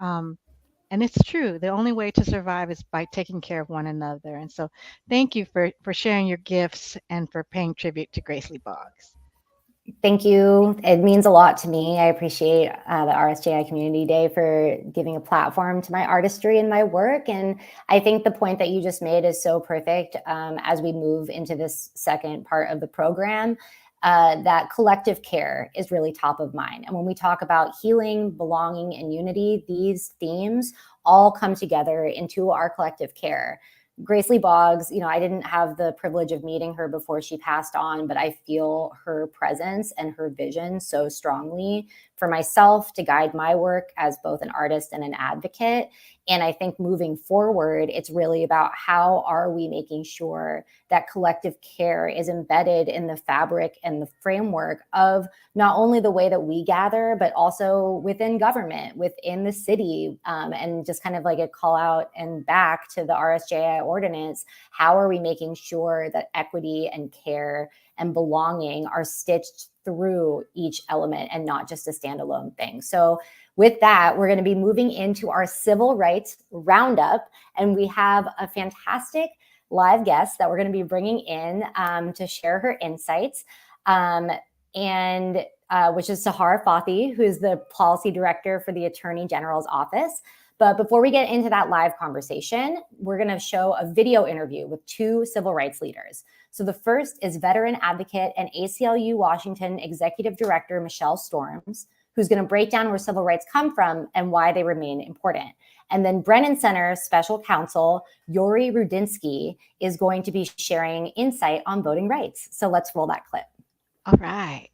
And it's true. The only way to survive is by taking care of one another. And so thank you for sharing your gifts and for paying tribute to Grace Lee Boggs. Thank you. It means a lot to me. I appreciate the RSJI Community Day for giving a platform to my artistry and my work. And I think the point that you just made is so perfect as we move into this second part of the program, that collective care is really top of mind. And when we talk about healing, belonging, and unity, these themes all come together into our collective care. Grace Lee Boggs, I didn't have the privilege of meeting her before she passed on, but I feel her presence and her vision so strongly for myself to guide my work as both an artist and an advocate. And I think moving forward, it's really about how are we making sure that collective care is embedded in the fabric and the framework of not only the way that we gather, but also within government, within the city, and just kind of like a call out and back to the RSJI ordinance. How are we making sure that equity and care and belonging are stitched through each element and not just a standalone thing? So with that, we're going to be moving into our civil rights roundup, and we have a fantastic live guest that we're going to be bringing in to share her insights, which is Sahara Fathi, who is the policy director for the Attorney General's office. But before we get into that live conversation, we're going to show a video interview with two civil rights leaders. So the first is veteran advocate and ACLU Washington Executive Director Michelle Storms, who's going to break down where civil rights come from and why they remain important. And then Brennan Center Special Counsel Yuri Rudinsky is going to be sharing insight on voting rights. So let's roll that clip. All right.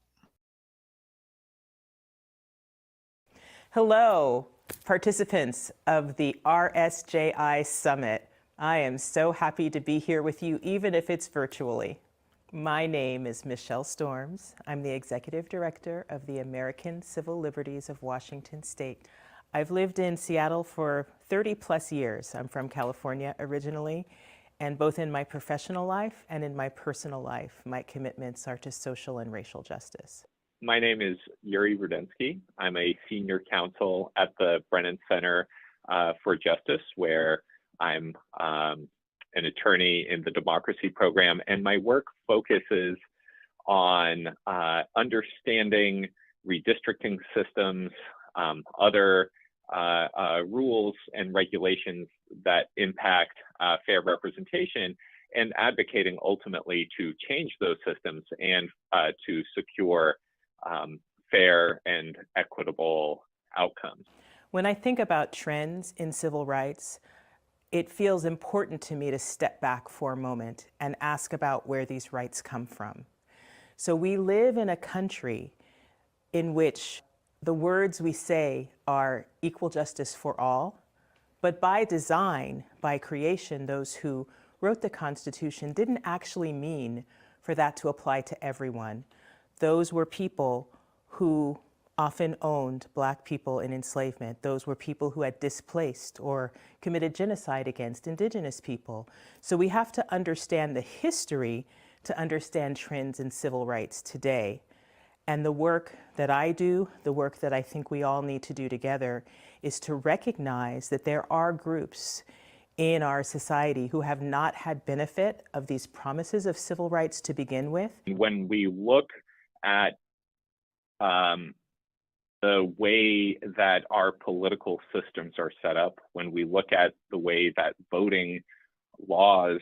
Hello, participants of the RSJI Summit. I am so happy to be here with you, even if it's virtually. My name is Michelle Storms. I'm the Executive Director of the American Civil Liberties of Washington State. I've lived in Seattle for 30 plus years. I'm from California originally, and both in my professional life and in my personal life, my commitments are to social and racial justice. My name is Yuri Rudinsky. I'm a senior counsel at the Brennan Center for Justice, where I'm an attorney in the democracy program, and my work focuses on understanding redistricting systems, other rules and regulations that impact fair representation, and advocating ultimately to change those systems and to secure fair and equitable outcomes. When I think about trends in civil rights, it feels important to me to step back for a moment and ask about where these rights come from. So we live in a country in which the words we say are equal justice for all, but by design, by creation, those who wrote the Constitution didn't actually mean for that to apply to everyone. Those were people who often owned Black people in enslavement. Those were people who had displaced or committed genocide against Indigenous people. So we have to understand the history to understand trends in civil rights today. And the work that I do, the work that I think we all need to do together, is to recognize that there are groups in our society who have not had benefit of these promises of civil rights to begin with. When we look at the way that our political systems are set up, when we look at the way that voting laws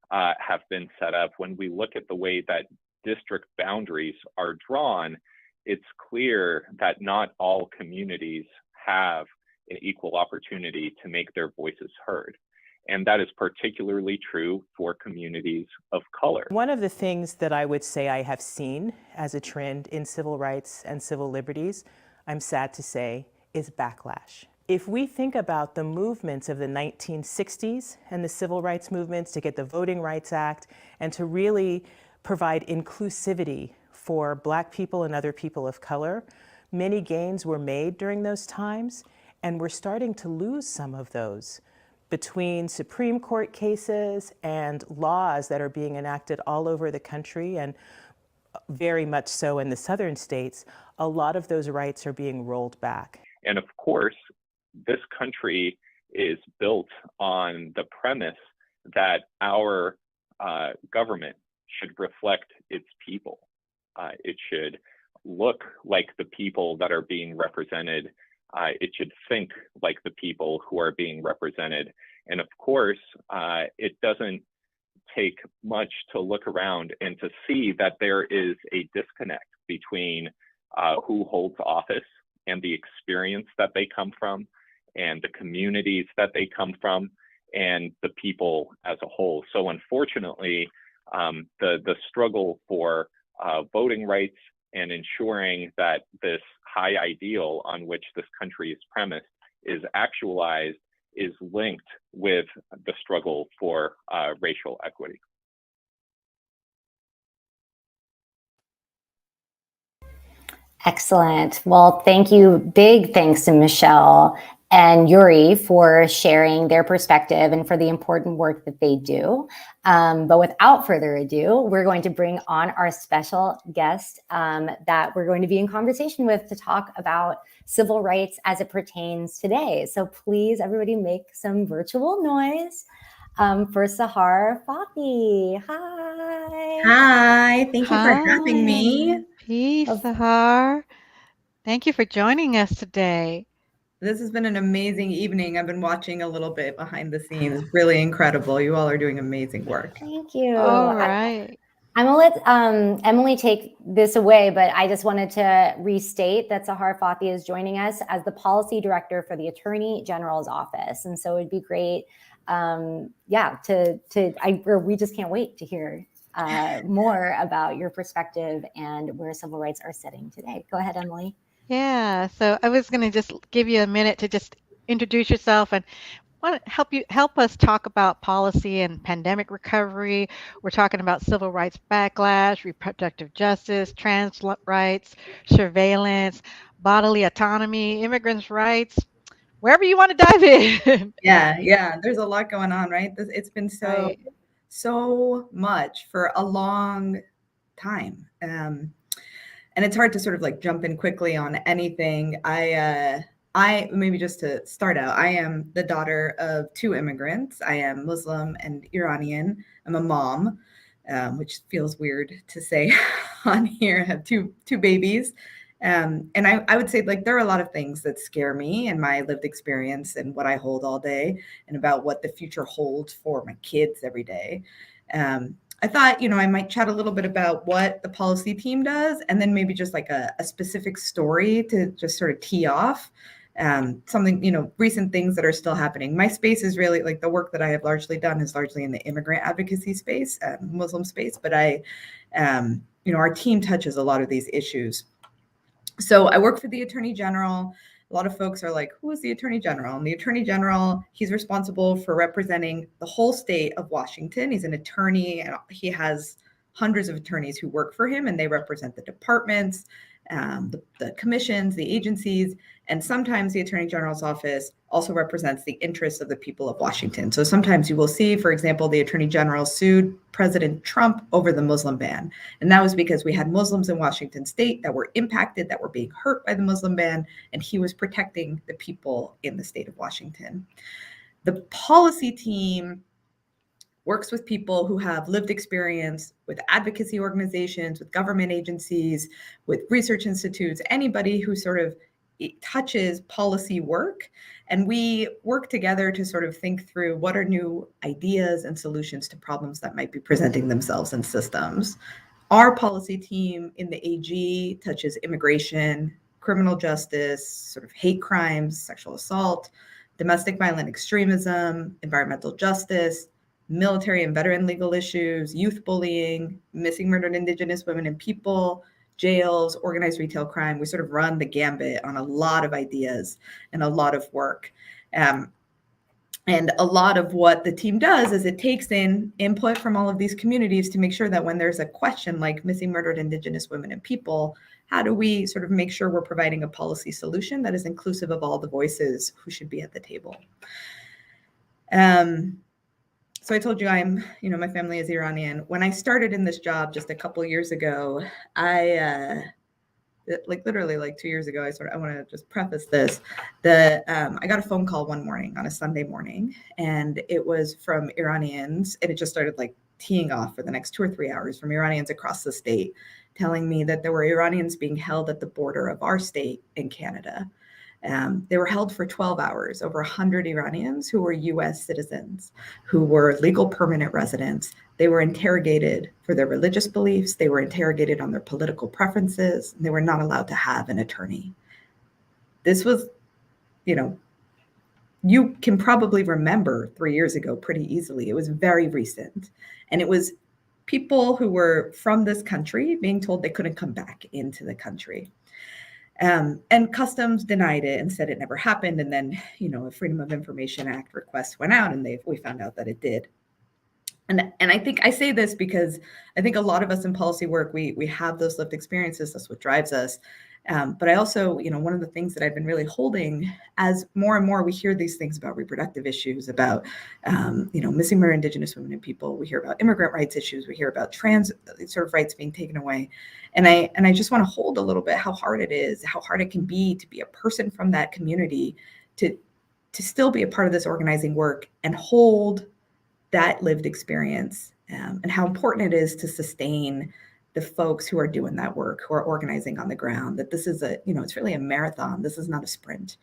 have been set up, when we look at the way that district boundaries are drawn, it's clear that not all communities have an equal opportunity to make their voices heard. And that is particularly true for communities of color. One of the things that I would say I have seen as a trend in civil rights and civil liberties, I'm sad to say, is backlash. If we think about the movements of the 1960s and the civil rights movements to get the Voting Rights Act and to really provide inclusivity for Black people and other people of color, many gains were made during those times, and we're starting to lose some of those between Supreme Court cases and laws that are being enacted all over the country, and very much so in the southern states. A lot of those rights are being rolled back. And of course, this country is built on the premise that our government should reflect its people. It should look like the people that are being represented. It should think like the people who are being represented. And of course, it doesn't take much to look around and to see that there is a disconnect between who holds office and the experience that they come from, and the communities that they come from, and the people as a whole. So unfortunately, the struggle for voting rights and ensuring that this high ideal on which this country is premised is actualized is linked with the struggle for racial equity. Excellent. Well, thank you. Big thanks to Michelle and Yuri for sharing their perspective and for the important work that they do. But without further ado, we're going to bring on our special guest that we're going to be in conversation with to talk about civil rights as it pertains today. So please, everybody, make some virtual noise for Sahar Fathi. Hi. Hi. Thank you for having me. Peace, Sahar. Thank you for joining us today. This has been an amazing evening. I've been watching a little bit behind the scenes. Really incredible. You all are doing amazing work. Thank you. All right. I'm gonna let Emily take this away, but I just wanted to restate that Sahar Fathi is joining us as the policy director for the Attorney General's office, and so it'd be great, we just can't wait to hear more about your perspective and where civil rights are sitting today. Go ahead, Emily. Yeah, so I was going to just give you a minute to just introduce yourself and want to help us talk about policy and pandemic recovery. We're talking about civil rights backlash, reproductive justice, trans rights, surveillance, bodily autonomy, immigrants' rights, wherever you want to dive in. Yeah. There's a lot going on, right? It's been so much for a long time. And it's hard to sort of like jump in quickly on anything. I maybe just to start out, I am the daughter of two immigrants. I am Muslim and Iranian. I'm a mom, which feels weird to say on here. I have two babies. And I would say like there are a lot of things that scare me and my lived experience and what I hold all day and about what the future holds for my kids every day. I thought, I might chat a little bit about what the policy team does, and then maybe just like a specific story to just sort of tee off something, recent things that are still happening. My space is really like the work that I have largely done is largely in the immigrant advocacy space, Muslim space, but our team touches a lot of these issues. So I work for the Attorney General. A lot of folks are like, who is the Attorney General? And the Attorney General, he's responsible for representing the whole state of Washington. He's an attorney, and he has hundreds of attorneys who work for him, and they represent the departments, the commissions, the agencies, and sometimes the Attorney General's office also represents the interests of the people of Washington. So sometimes you will see, for example, the Attorney General sued President Trump over the Muslim ban. And that was because we had Muslims in Washington state that were impacted, that were being hurt by the Muslim ban, and he was protecting the people in the state of Washington. The policy team works with people who have lived experience with advocacy organizations, with government agencies, with research institutes, anybody who sort of touches policy work. And we work together to sort of think through what are new ideas and solutions to problems that might be presenting themselves in systems. Our policy team in the AG touches immigration, criminal justice, sort of hate crimes, sexual assault, domestic violent extremism, environmental justice, military and veteran legal issues, youth bullying, missing, murdered Indigenous women and people, jails, organized retail crime. We sort of run the gambit on a lot of ideas and a lot of work. And a lot of what the team does is it takes in input from all of these communities to make sure that when there's a question like missing, murdered Indigenous women and people, how do we sort of make sure we're providing a policy solution that is inclusive of all the voices who should be at the table? So I told you my family is Iranian. When I started in this job just a couple of years ago, literally 2 years ago, I want to just preface this. I got a phone call one morning on a Sunday morning, and it was from Iranians, and it just started teeing off for the next 2 or 3 hours from Iranians across the state, telling me that there were Iranians being held at the border of our state and Canada. They were held for 12 hours, over 100 Iranians who were US citizens, who were legal permanent residents. They were interrogated for their religious beliefs. They were interrogated on their political preferences. And they were not allowed to have an attorney. This was, you can probably remember 3 years ago pretty easily. It was very recent. And it was people who were from this country being told they couldn't come back into the country. And Customs denied it and said it never happened. And then, a Freedom of Information Act request went out, and we found out that it did. And I think I say this because I think a lot of us in policy work, we have those lived experiences. That's what drives us. But I also, one of the things that I've been really holding as more and more we hear these things about reproductive issues, about, missing, murdered Indigenous women and people. We hear about immigrant rights issues. We hear about trans sort of rights being taken away. And I just want to hold a little bit how hard it is, how hard it can be to be a person from that community, to still be a part of this organizing work and hold that lived experience, and how important it is to sustain the folks who are doing that work, who are organizing on the ground, that this is it's really a marathon. This is not a sprint.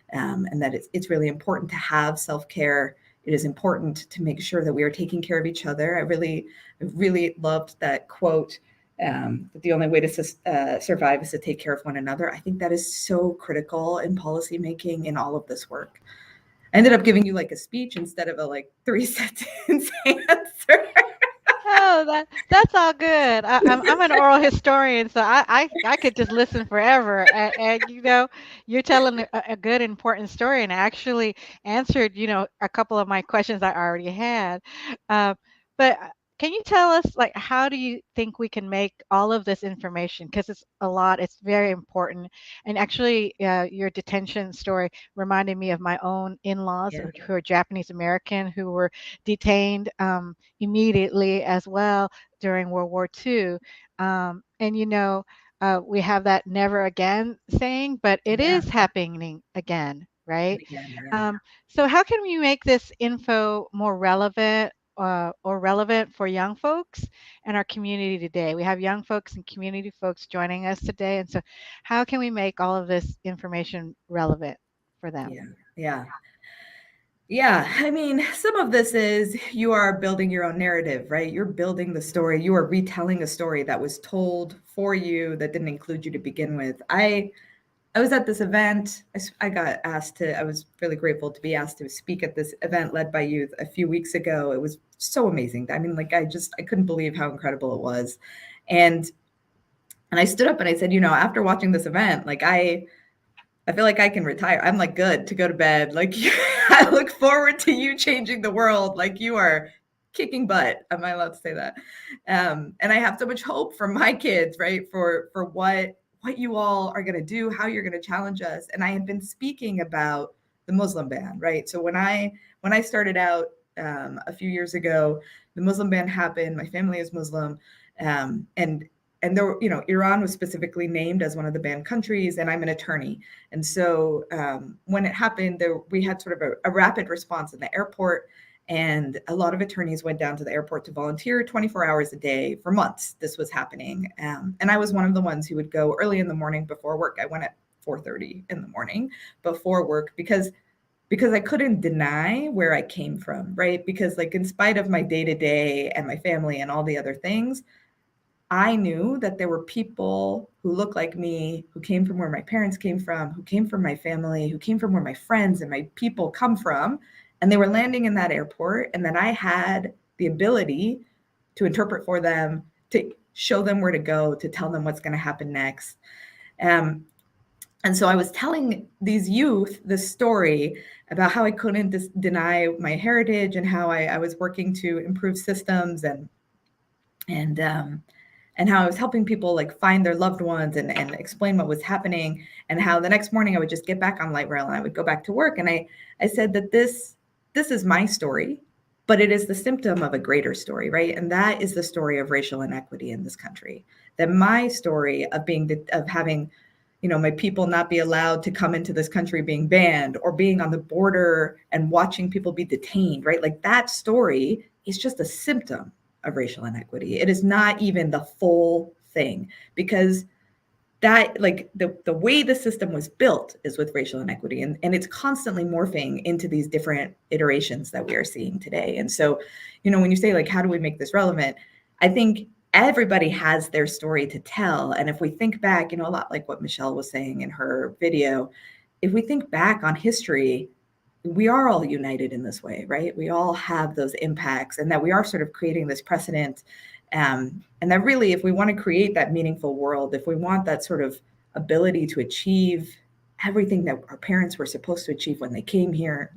And that it's really important to have self-care. It is important to make sure that we are taking care of each other. I really loved that quote, that the only way to survive is to take care of one another. I think that is so critical in policymaking in all of this work. I ended up giving you a speech instead of a 3-sentence answer. Oh, that's all good. I'm an oral historian, so I could just listen forever. And you're telling a good, important story, and actually answered, a couple of my questions I already had. But can you tell us, how do you think we can make all of this information? Because it's a lot. It's very important. And actually, your detention story reminded me of my own in-laws who are Japanese American, who were detained immediately as well during World War II. And we have that never again saying, but it is happening again, right? So how can we make this info more relevant or relevant for young folks in our community today? We have young folks and community folks joining us today. And so how can we make all of this information relevant for them? Yeah. I mean, some of this is you are building your own narrative, right? You're building the story. You are retelling a story that was told for you that didn't include you to begin with. I was at this event. I got asked I was really grateful to be asked to speak at this event led by youth a few weeks ago. It was so amazing. I mean, I couldn't believe how incredible it was. And I stood up and I said, after watching this event, I feel like I can retire. I'm good to go to bed. I look forward to you changing the world. You are kicking butt. Am I allowed to say that? And I have so much hope for my kids, right? For what you all are going to do, how you're going to challenge us. And I had been speaking about the Muslim ban, right? So when I started out a few years ago, the Muslim ban happened. My family is Muslim. And and there, Iran was specifically named as one of the banned countries, and I'm an attorney. And so when it happened, we had sort of a rapid response in the airport, and a lot of attorneys went down to the airport to volunteer 24 hours a day for months. This was happening. And I was one of the ones who would go early in the morning before work. I went at 4:30 in the morning before work because I couldn't deny where I came from, right? Because like in spite of my day-to-day and my family and all the other things, I knew that there were people who looked like me, who came from where my parents came from, who came from my family, who came from where my friends and my people come from, and they were landing in that airport, and that I had the ability to interpret for them, to show them where to go, to tell them what's going to happen next. And so I was telling these youth this story about how I couldn't deny my heritage, and how I was working to improve systems, and how I was helping people like find their loved ones and explain what was happening, and how the next morning I would just get back on light rail and I would go back to work. And I said that this is my story, but it is the symptom of a greater story, right? And that is the story of racial inequity in this country. That my story of having, my people not be allowed to come into this country, being banned, or being on the border and watching people be detained, right? Like that story is just a symptom of racial inequity. It is not even the full thing, because that, like the way the system was built is with racial inequity, and it's constantly morphing into these different iterations that we are seeing today. And so, when you say like, how do we make this relevant? I think everybody has their story to tell. And if we think back, a lot like what Michelle was saying in her video, if we think back on history, we are all united in this way, right? We all have those impacts, and that we are sort of creating this precedent. And that really, if we want to create that meaningful world, if we want that sort of ability to achieve everything that our parents were supposed to achieve when they came here,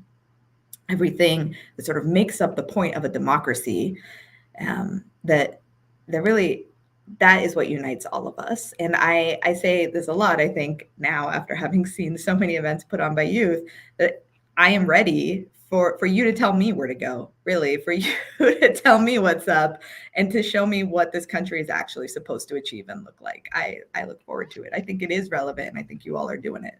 everything that sort of makes up the point of a democracy, that really, that is what unites all of us. And I say this a lot, I think now, after having seen so many events put on by youth, that I am ready for you to tell me where to go, really, for you to tell me what's up, and to show me what this country is actually supposed to achieve and look like. I look forward to it. I think it is relevant, and I think you all are doing it.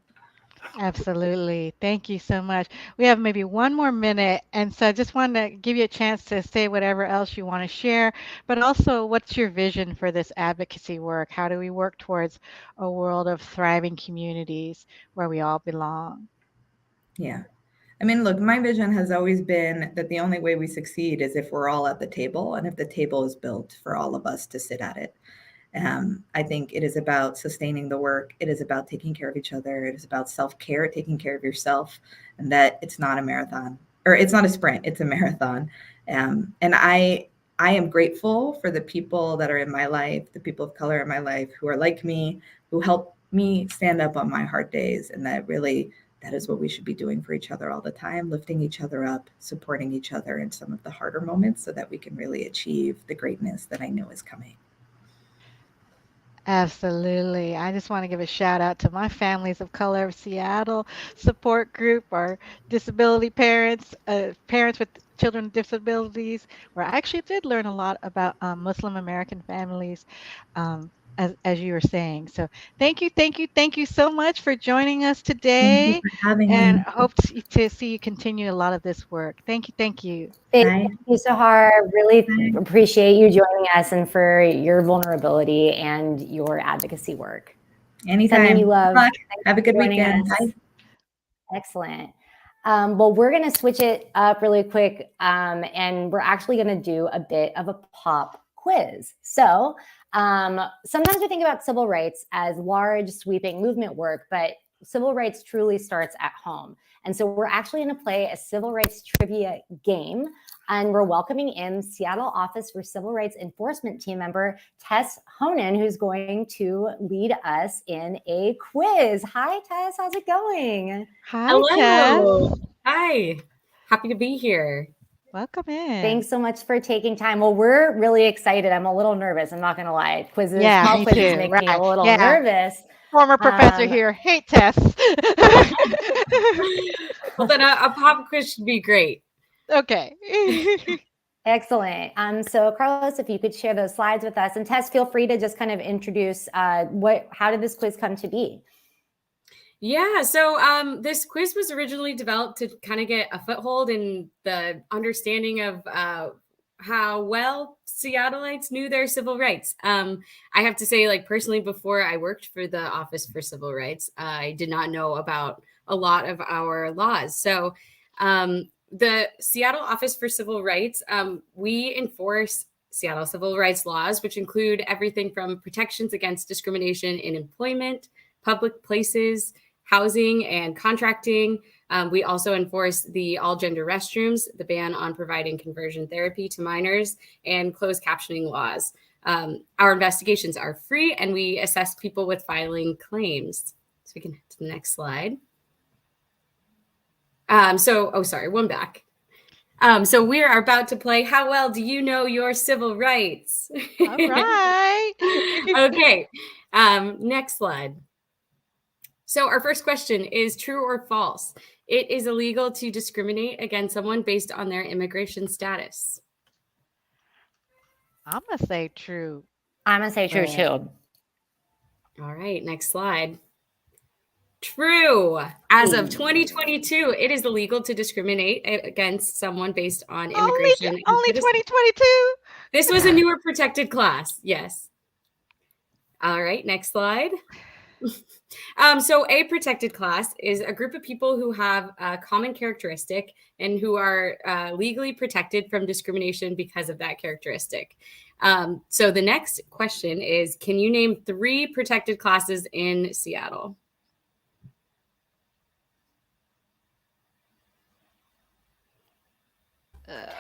Absolutely. Thank you so much. We have maybe one more minute, and so I just wanted to give you a chance to say whatever else you want to share, but also what's your vision for this advocacy work? How do we work towards a world of thriving communities where we all belong? Yeah. I mean, look, my vision has always been that the only way we succeed is if we're all at the table, and if the table is built for all of us to sit at it. I think it is about sustaining the work. It is about taking care of each other. It is about self-care, taking care of yourself, and that it's not a marathon, or it's not a sprint, it's a marathon. And I am grateful for the people that are in my life, the people of color in my life who are like me, who help me stand up on my hard days, and that really, that is what we should be doing for each other all the time, lifting each other up, supporting each other in some of the harder moments, so that we can really achieve the greatness that I know is coming. Absolutely. I just want to give a shout out to my Families of Color of Seattle support group, our disability parents, parents with children with disabilities, where I actually did learn a lot about Muslim American families, as you were saying. So thank you so much for joining us today. Thank you for having and me. hope to see you continue a lot of this work. Thank you. Thank you, Sahar. Really appreciate you joining us, and for your vulnerability and your advocacy work. Anytime. Sending you love. Have a good weekend. Bye. Excellent. Well, we're going to switch it up really quick, and we're actually going to do a bit of a pop quiz. So sometimes we think about civil rights as large, sweeping movement work, but civil rights truly starts at home. And so we're actually going to play a civil rights trivia game, and we're welcoming in Seattle Office for Civil Rights Enforcement team member Tess Honan, who's going to lead us in a quiz. Hi, Tess. How's it going? Hi, Hello. Tess. Hi. Happy to be here. Welcome in. Thanks so much for taking time. Well, we're really excited. I'm a little nervous. I'm not going to lie. Quizzes, Yeah, small me quizzes too. make Right. me a little Yeah. nervous. Former professor here. Hey, Tess. Well, then a pop quiz should be great. Okay. Excellent. So Carlos, if you could share those slides with us, and Tess, feel free to just kind of introduce how did this quiz come to be? Yeah, so this quiz was originally developed to kind of get a foothold in the understanding of how well Seattleites knew their civil rights. I have to say, like personally, before I worked for the Office for Civil Rights, I did not know about a lot of our laws. So the Seattle Office for Civil Rights, we enforce Seattle civil rights laws, which include everything from protections against discrimination in employment, public places, housing, and contracting. We also enforce the all gender restrooms, the ban on providing conversion therapy to minors, and closed captioning laws. Our investigations are free, and we assess people with filing claims. So we can hit to the next slide. One back. So we are about to play How Well Do You Know Your Civil Rights? All right. Okay, next slide. So our first question is true or false? It is illegal to discriminate against someone based on their immigration status. I'm going to say true. I'm going to say true too. All right, next slide. True. As of 2022, it is illegal to discriminate against someone based on immigration. Only 2022? This was a newer protected class. Yes. All right, next slide. So a protected class is a group of people who have a common characteristic and who are legally protected from discrimination because of that characteristic. So the next question is, can you name 3 protected classes in Seattle?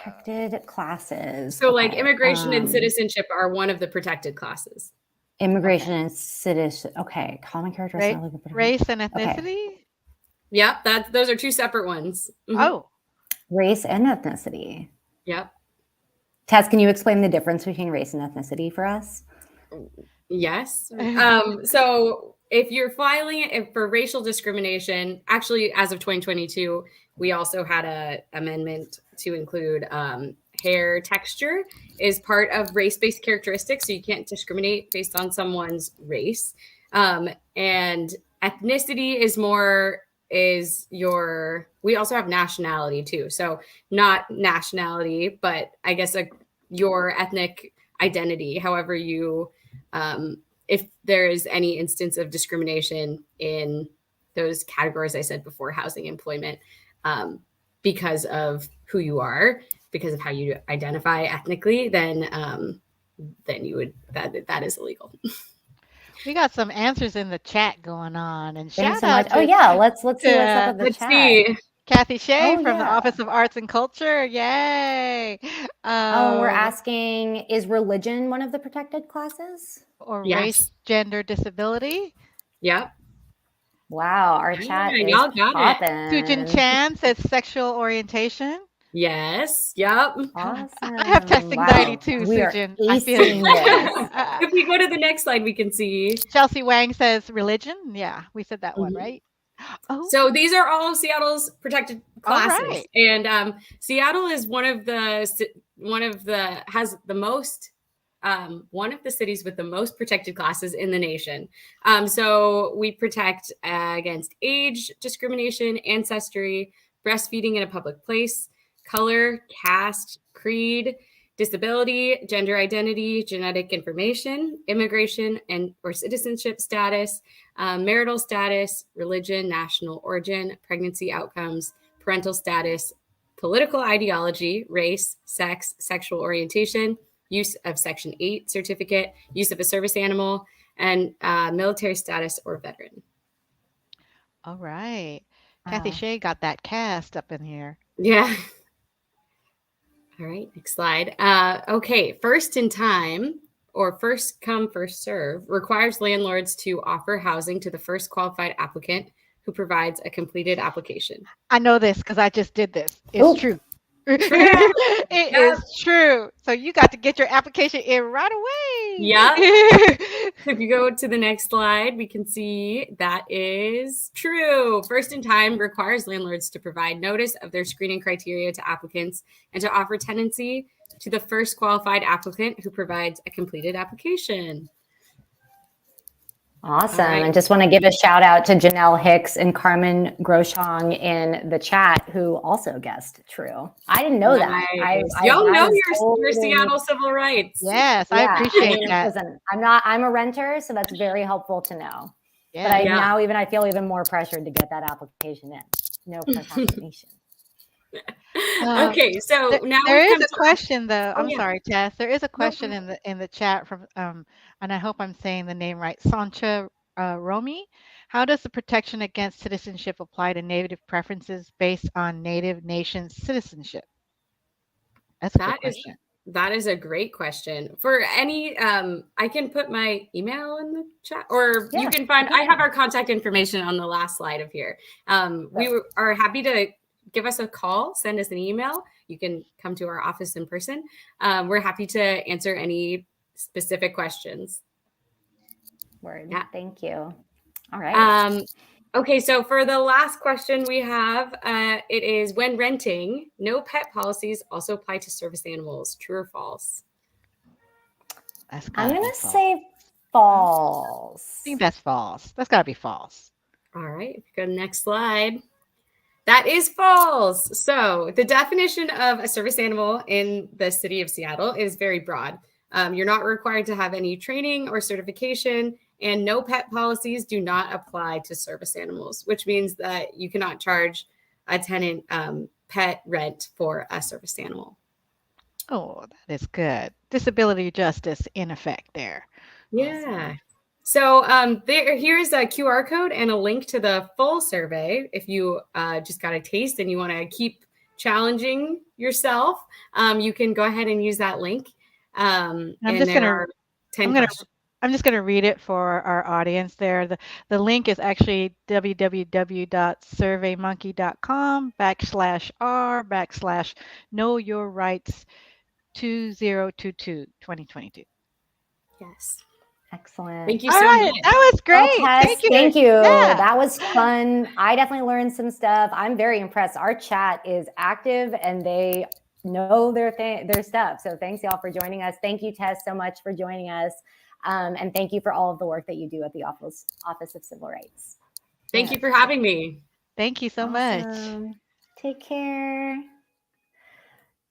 Protected classes. So like immigration and citizenship are one of the protected classes. Immigration and citizenship. Okay. Common characteristics. Race and ethnicity? Okay. Yep. Those are 2 separate ones. Mm-hmm. Oh. Race and ethnicity. Yep. Tess, can you explain the difference between race and ethnicity for us? Yes. So if you're filing it for racial discrimination, actually, as of 2022, we also had an amendment to include hair texture is part of race-based characteristics. So you can't discriminate based on someone's race. And ethnicity we also have nationality too. So not nationality, but I guess your ethnic identity, however you, if there is any instance of discrimination in those categories I said before, housing, employment, because of who you are, because of how you identify ethnically, then you would, that is illegal. We got some answers in the chat going on, and Thanks shout so out much. Oh yeah, let's see what's up in the chat. See. Kathy Shea from the Office of Arts and Culture. Yay! We're asking, is religion one of the protected classes? Or Yes. race, gender, disability? Yep. Wow, our chat is y'all got popping. Sujin Chan says sexual orientation. Yes. Yep. Awesome. I have test anxiety too, We are Sujin. acing this. If we go to the next slide, we can see. Chelsea Wang says religion. Yeah, we said that one, right? Oh. So these are all of Seattle's protected classes, right. and Seattle is one of the cities with the most protected classes in the nation. So we protect against age discrimination, ancestry, breastfeeding in a public place, color, caste, creed, disability, gender identity, genetic information, immigration and or citizenship status, marital status, religion, national origin, pregnancy outcomes, parental status, political ideology, race, sex, sexual orientation, use of Section 8 certificate, use of a service animal, and military status or veteran. All right. Kathy Shea got that cast up in here. Yeah. All right, next slide. Okay, first in time or first come, first serve requires landlords to offer housing to the first qualified applicant who provides a completed application. I know this because I just did this. It's true. It is true. So you got to get your application in right away. Yeah. If you go to the next slide, we can see that is true. First in time requires landlords to provide notice of their screening criteria to applicants and to offer tenancy to the first qualified applicant who provides a completed application. Awesome. All right. And just want to give a shout out to Janelle Hicks and Carmen Groshong in the chat who also guessed true. I didn't know that. Y'all know was your Seattle civil rights. Yes, I appreciate that. Listen, I'm a renter, so that's very helpful to know. Yeah. But I feel even more pressured to get that application in. No procrastination. Okay, so now there is a question though. I'm yeah. sorry, Tess. There is a question in the chat from and I hope I'm saying the name right. Sancha Romy. How does the protection against citizenship apply to Native preferences based on Native nation citizenship? That's a good question. That is a great question. For any, I can put my email in the chat, or you can find. I have our contact information on the last slide of here. We are happy to give us a call, send us an email. You can come to our office in person. We're happy to answer any specific questions. Word. Yeah. Thank you. All right. Okay, so for the last question we have, it is when renting, no pet policies also apply to service animals. True or false? I'm going to say false. I think that's false. That's got to be false. All right, if you go to the next slide. That is false. So the definition of a service animal in the city of Seattle is very broad. You're not required to have any training or certification, and no pet policies do not apply to service animals, which means that you cannot charge a tenant pet rent for a service animal. Oh, that is good. Disability justice in effect there. Yeah. Awesome. So here's a QR code and a link to the full survey. If you just got a taste and you want to keep challenging yourself, you can go ahead and use that link. I'm just going to read it for our audience there. The link is actually www.surveymonkey.com/r/know-your-rights-2022. Yes. Excellent. Thank you so much. That was great. Thank you. Yeah. That was fun. I definitely learned some stuff. I'm very impressed. Our chat is active and they know their stuff. So thanks y'all for joining us. Thank you, Tess, so much for joining us. And thank you for all of the work that you do at the Office of Civil Rights. Thank you for having me. Thank you so much. Take care.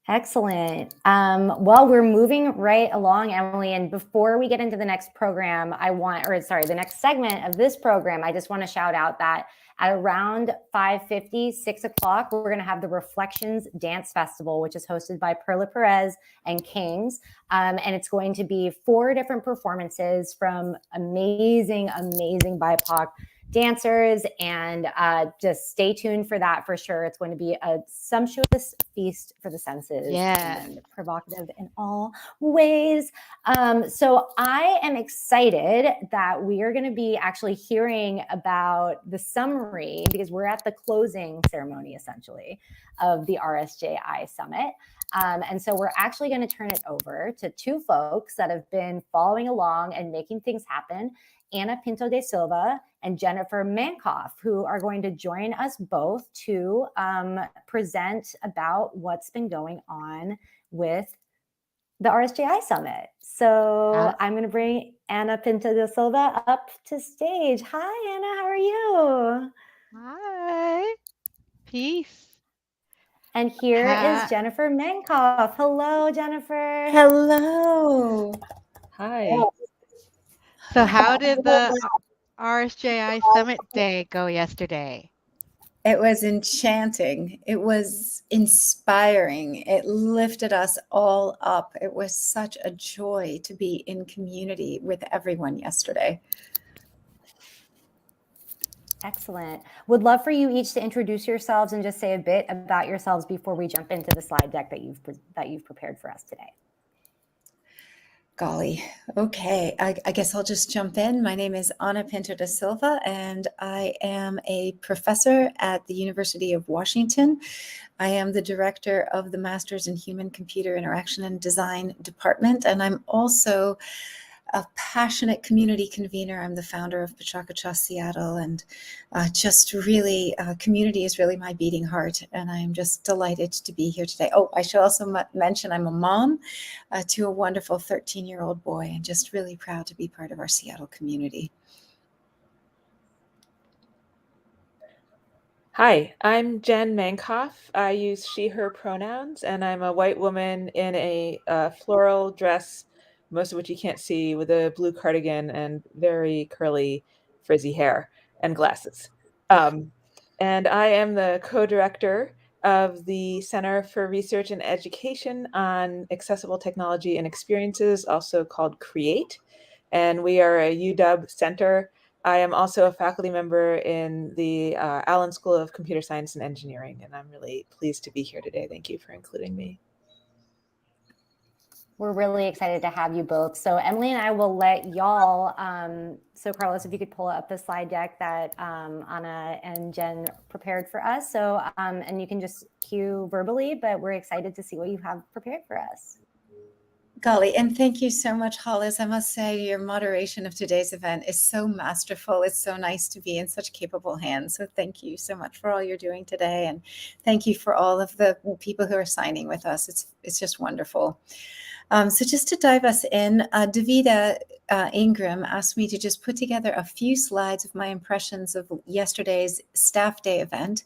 Excellent. Well, we're moving right along, Emily. And before we get into the next program, the next segment of this program, I just want to shout out that at around 5:50, 6 o'clock, we're going to have the Reflections Dance Festival, which is hosted by Perla Perez and Kings. And it's going to be 4 different performances from amazing BIPOC dancers, and just stay tuned for that for sure. It's going to be a sumptuous feast for the senses. Yeah. And provocative in all ways. So I am excited that we are going to be actually hearing about the summary, because we're at the closing ceremony essentially of the RSJI Summit. And so we're actually going to turn it over to 2 folks that have been following along and making things happen, Ana Pinto de Silva and Jennifer Mankoff, who are going to join us both to present about what's been going on with the RSJI Summit. So I'm going to bring Ana Pinto de Silva up to stage. Hi, Ana, how are you? Hi. Peace. And here is Jennifer Mankoff. Hello, Jennifer. Hello. Hi. So how did the RSJI Summit Day go yesterday? It was enchanting. It was inspiring. It lifted us all up. It was such a joy to be in community with everyone yesterday. Excellent. Would love for you each to introduce yourselves and just say a bit about yourselves before we jump into the slide deck that you've prepared for us today. Golly. Okay. I guess I'll just jump in. My name is Ana Pinto de Silva, and I am a professor at the University of Washington. I am the director of the Masters in Human-Computer Interaction and Design department, and I'm also a passionate community convener. I'm the founder of Pachakacha Seattle, and just really, community is really my beating heart, and I'm just delighted to be here today. Oh, I should also mention I'm a mom to a wonderful 13-year-old boy, and just really proud to be part of our Seattle community. Hi, I'm Jen Mankoff. I use she, her pronouns, and I'm a white woman in a floral dress, most of which you can't see, with a blue cardigan and very curly, frizzy hair and glasses. And I am the co-director of the Center for Research and Education on Accessible Technology and Experiences, also called CREATE. And we are a UW center. I am also a faculty member in the Allen School of Computer Science and Engineering, and I'm really pleased to be here today. Thank you for including me. We're really excited to have you both. So Emily and I will let y'all, so Carlos, if you could pull up the slide deck that Anna and Jen prepared for us. So, and you can just cue verbally, but we're excited to see what you have prepared for us. Golly, and thank you so much, Hollis. I must say your moderation of today's event is so masterful. It's so nice to be in such capable hands. So thank you so much for all you're doing today. And thank you for all of the people who are signing with us. It's just wonderful. So just to dive us in, Davida Ingram asked me to just put together a few slides of my impressions of yesterday's staff day event.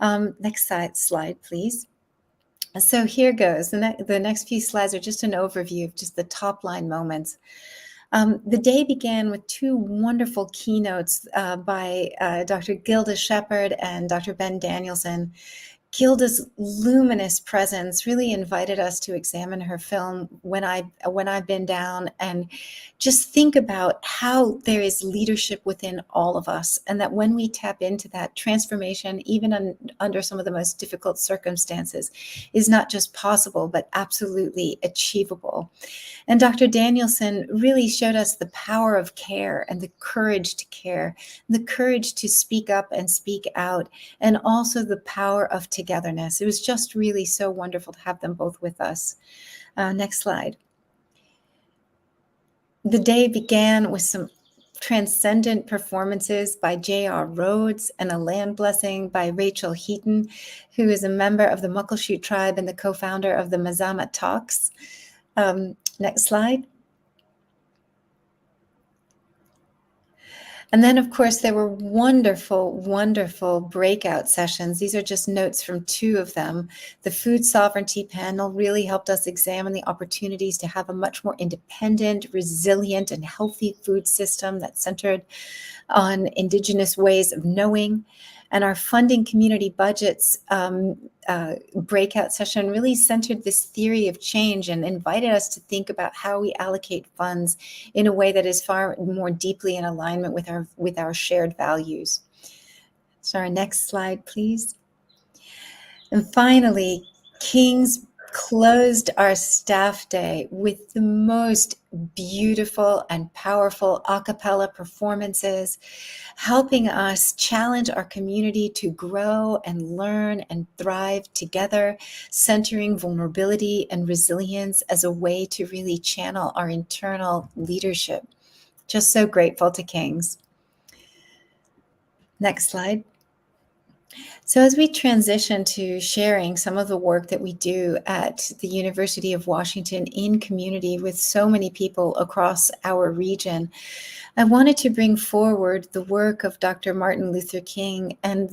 Next slide, please. So here goes. The next few slides are just an overview of just the top line moments. The day began with two wonderful keynotes by Dr. Gilda Shepard and Dr. Ben Danielson. Gilda's luminous presence really invited us to examine her film When I've Been Down, and just think about how there is leadership within all of us, and that when we tap into that, transformation, even under some of the most difficult circumstances, is not just possible, but absolutely achievable. And Dr. Danielson really showed us the power of care and the courage to care, the courage to speak up and speak out, and also the power of togetherness. It was just really so wonderful to have them both with us. Next slide. The day began with some transcendent performances by J.R. Rhodes and a land blessing by Rachel Heaton, who is a member of the Muckleshoot tribe and the co-founder of the Mazama Talks. Next slide. And then, of course, there were wonderful, wonderful breakout sessions. These are just notes from two of them. The food sovereignty panel really helped us examine the opportunities to have a much more independent, resilient, and healthy food system that's centered on Indigenous ways of knowing. And our funding community budgets breakout session really centered this theory of change and invited us to think about how we allocate funds in a way that is far more deeply in alignment with our shared values. So our next slide, please. And finally, King's closed our staff day with the most beautiful and powerful a cappella performances, helping us challenge our community to grow and learn and thrive together, centering vulnerability and resilience as a way to really channel our internal leadership. Just so grateful to Kings. Next slide. So as we transition to sharing some of the work that we do at the University of Washington in community with so many people across our region, I wanted to bring forward the work of Dr. Martin Luther King and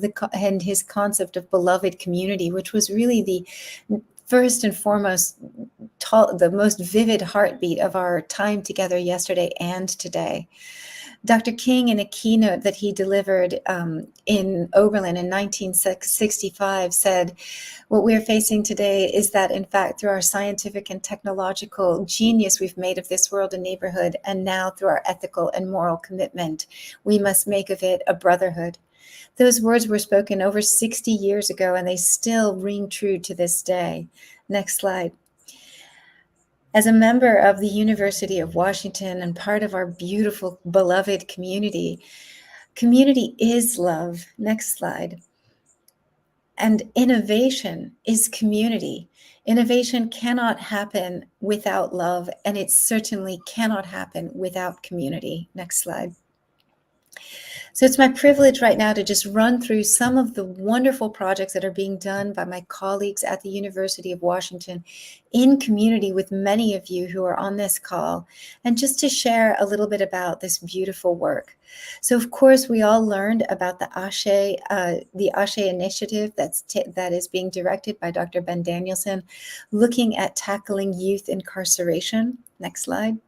his concept of beloved community, which was really the first and foremost, the most vivid heartbeat of our time together yesterday and today. Dr. King, in a keynote that he delivered in Oberlin in 1965, said, "What we're facing today is that, in fact, through our scientific and technological genius, we've made of this world a neighborhood, and now through our ethical and moral commitment, we must make of it a brotherhood." Those words were spoken over 60 years ago, and they still ring true to this day. Next slide. As a member of the University of Washington and part of our beautiful, beloved community, community is love. Next slide. And innovation is community. Innovation cannot happen without love, and it certainly cannot happen without community. Next slide. So it's my privilege right now to just run through some of the wonderful projects that are being done by my colleagues at the University of Washington in community with many of you who are on this call, and just to share a little bit about this beautiful work. So of course, we all learned about the ASHE initiative that is being directed by Dr. Ben Danielson, looking at tackling youth incarceration. Next slide.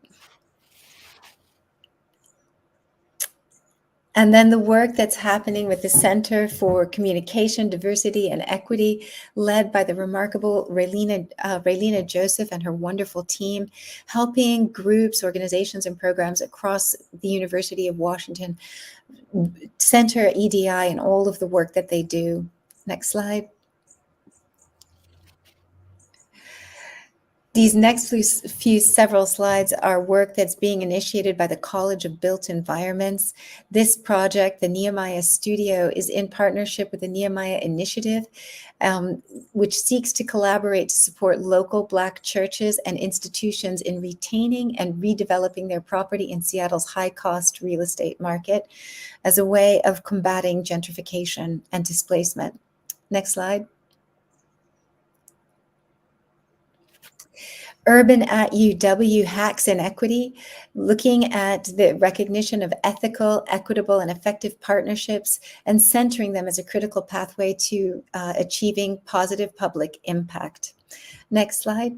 And then the work that's happening with the Center for Communication, Diversity, and Equity, led by the remarkable Raylina Joseph and her wonderful team, helping groups, organizations, and programs across the University of Washington center EDI and all of the work that they do. Next slide. These next several slides are work that's being initiated by the College of Built Environments. This project, the Nehemiah Studio, is in partnership with the Nehemiah Initiative, which seeks to collaborate to support local Black churches and institutions in retaining and redeveloping their property in Seattle's high-cost real estate market as a way of combating gentrification and displacement. Next slide. Urban at UW Hacks in Equity, looking at the recognition of ethical, equitable, and effective partnerships and centering them as a critical pathway to achieving positive public impact. Next slide.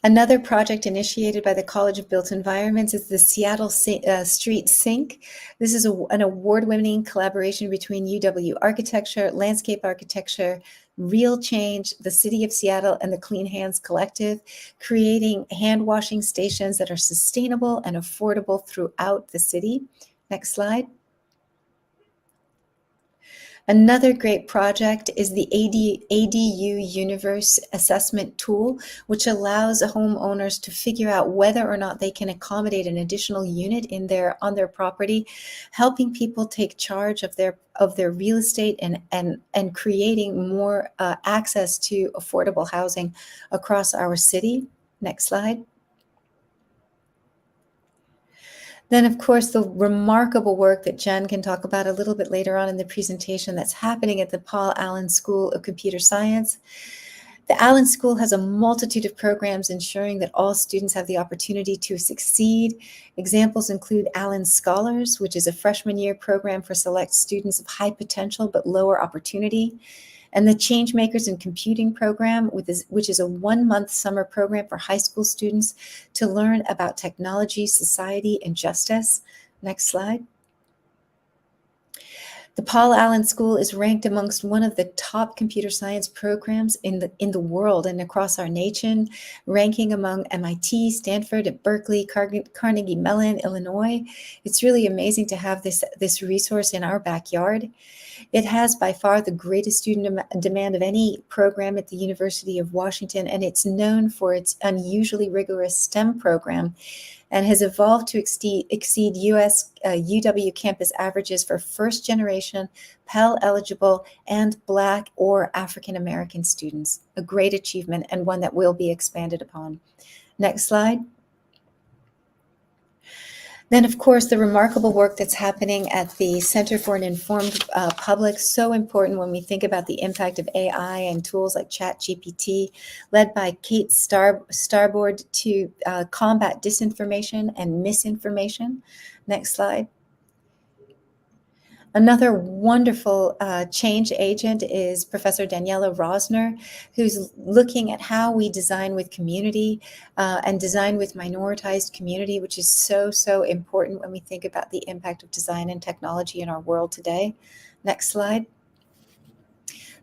Another project initiated by the College of Built Environments is the Seattle Street Sink. This is an award-winning collaboration between UW Architecture, Landscape Architecture, Real Change, the City of Seattle, and the Clean Hands Collective, creating hand washing stations that are sustainable and affordable throughout the city. Next slide. Another great project is the ADU Universe assessment tool, which allows homeowners to figure out whether or not they can accommodate an additional unit on their property, helping people take charge of their real estate and creating more access to affordable housing across our city. Next slide. Then, of course, the remarkable work that Jen can talk about a little bit later on in the presentation that's happening at the Paul Allen School of Computer Science. The Allen School has a multitude of programs ensuring that all students have the opportunity to succeed. Examples include Allen Scholars, which is a freshman year program for select students of high potential but lower opportunity, and the Changemakers in Computing program, which is a 1-month summer program for high school students to learn about technology, society, and justice. Next slide. The Paul Allen School is ranked amongst one of the top computer science programs in the world and across our nation, ranking among MIT, Stanford, and Berkeley, Carnegie Mellon, Illinois. It's really amazing to have this resource in our backyard. It has by far the greatest student demand of any program at the University of Washington, and it's known for its unusually rigorous STEM program and has evolved to exceed UW campus averages for first-generation, Pell-eligible, and Black or African-American students. A great achievement and one that will be expanded upon. Next slide. Then, of course, the remarkable work that's happening at the Center for an Informed Public, so important when we think about the impact of AI and tools like ChatGPT, led by Kate Starboard to combat disinformation and misinformation. Next slide. Another wonderful change agent is Professor Daniela Rosner, who's looking at how we design with community and design with minoritized community, which is so, so important when we think about the impact of design and technology in our world today. Next slide.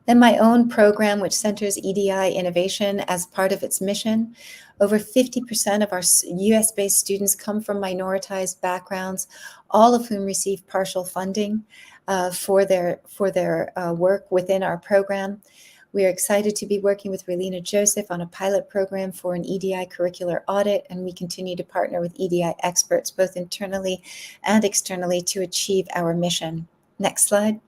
Then my own program, which centers EDI innovation as part of its mission. Over 50% of our US-based students come from minoritized backgrounds, all of whom receive partial funding for their work within our program. We are excited to be working with Raylina Joseph on a pilot program for an EDI curricular audit, and we continue to partner with EDI experts, both internally and externally, to achieve our mission. Next slide.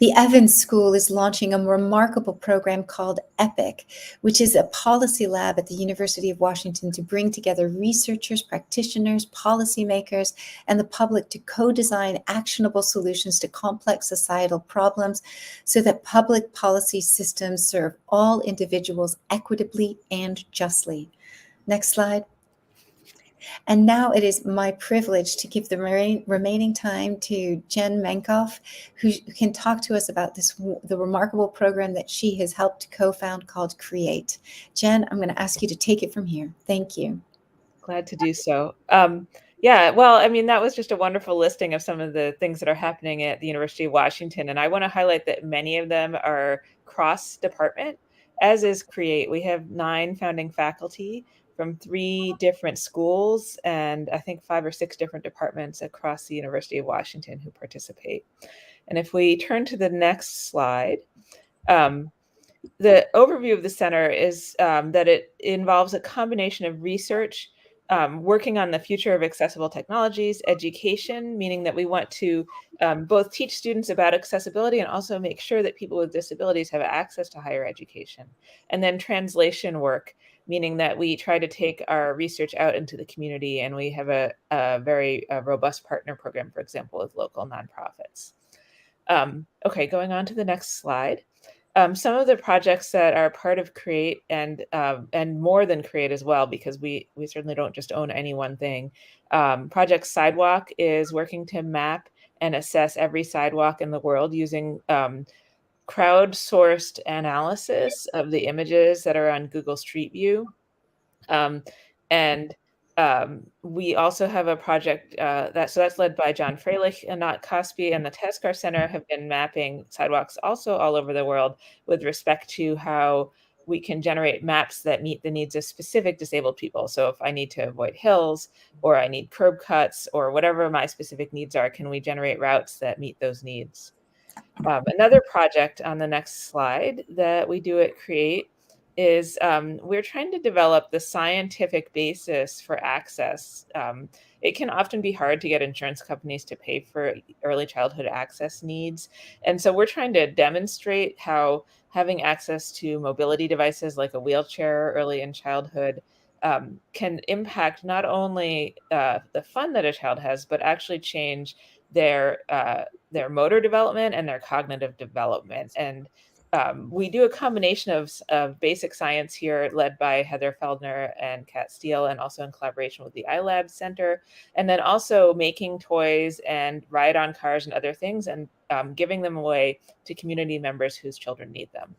The Evans School is launching a remarkable program called EPIC, which is a policy lab at the University of Washington to bring together researchers, practitioners, policymakers, and the public to co-design actionable solutions to complex societal problems so that public policy systems serve all individuals equitably and justly. Next slide. And now it is my privilege to give the remaining time to Jen Menkoff, who can talk to us about the remarkable program that she has helped co-found called CREATE. Jen, I'm going to ask you to take it from here. Thank you. Glad to do so. Yeah, well, I mean, that was just a wonderful listing of some of the things that are happening at the University of Washington. And I want to highlight that many of them are cross-department, as is CREATE. We have 9 founding faculty from 3 different schools and I think 5 or 6 different departments across the University of Washington who participate. And if we turn to the next slide, the overview of the center is that it involves a combination of research, working on the future of accessible technologies, education, meaning that we want to both teach students about accessibility and also make sure that people with disabilities have access to higher education. And then translation work, meaning that we try to take our research out into the community, and we have a very robust partner program, for example, with local nonprofits. Okay, going on to the next slide. Some of the projects that are part of CREATE and more than CREATE as well, because we certainly don't just own any one thing. Project Sidewalk is working to map and assess every sidewalk in the world using crowdsourced analysis of the images that are on Google Street View. We also have a project that's led by John Freilich and Anat Kaspi, and the Teskar Center have been mapping sidewalks also all over the world with respect to how we can generate maps that meet the needs of specific disabled people. So if I need to avoid hills or I need curb cuts or whatever my specific needs are, can we generate routes that meet those needs? Another project on the next slide that we do at CREATE is we're trying to develop the scientific basis for access. It can often be hard to get insurance companies to pay for early childhood access needs. And so we're trying to demonstrate how having access to mobility devices like a wheelchair early in childhood can impact not only the fun that a child has, but actually change their motor development and their cognitive development. And we do a combination of basic science here, led by Heather Feldner and Kat Steele, and also in collaboration with the iLab Center, and then also making toys and ride-on cars and other things, and giving them away to community members whose children need them.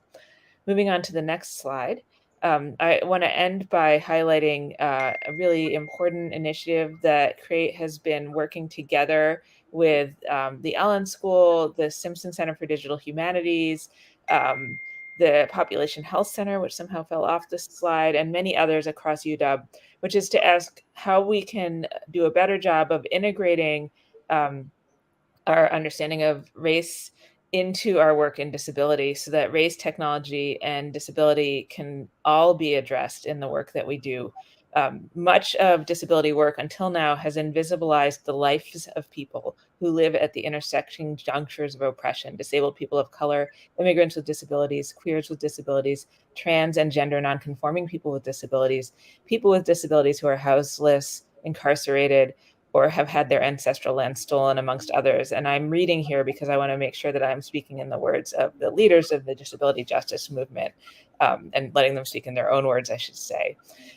Moving on to the next slide. I want to end by highlighting a really important initiative that CREATE has been working together with the Ellen School, the Simpson Center for Digital Humanities, the Population Health Center, which somehow fell off this slide, and many others across UW, which is to ask how we can do a better job of integrating our understanding of race into our work in disability so that race, technology, and disability can all be addressed in the work that we do. Much of disability work until now has invisibilized the lives of people who live at the intersecting junctures of oppression: disabled people of color, immigrants with disabilities, queers with disabilities, trans and gender nonconforming people with disabilities who are houseless, incarcerated, or have had their ancestral land stolen, amongst others. And I'm reading here because I want to make sure that I'm speaking in the words of the leaders of the disability justice movement, and letting them speak in their own words, I should say.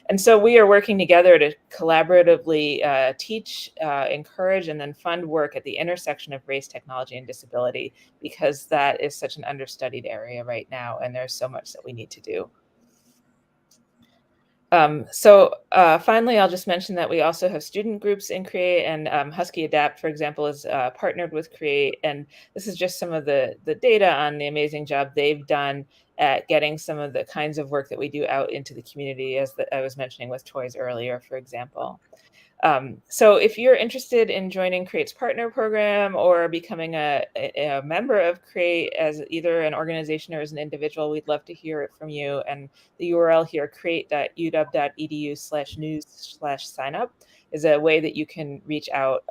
And so we are working together to collaboratively teach, encourage, and then fund work at the intersection of race, technology, and disability, because that is such an understudied area right now, and there's so much that we need to do. Finally, I'll just mention that we also have student groups in CREATE, and Husky Adapt, for example, is partnered with CREATE. And this is just some of the data on the amazing job they've done at getting some of the kinds of work that we do out into the community, as I was mentioning with toys earlier, for example. So if you're interested in joining CREATE's partner program or becoming a member of CREATE as either an organization or as an individual, we'd love to hear it from you. And the URL here, create.uw.edu/news/signup, is a way that you can reach out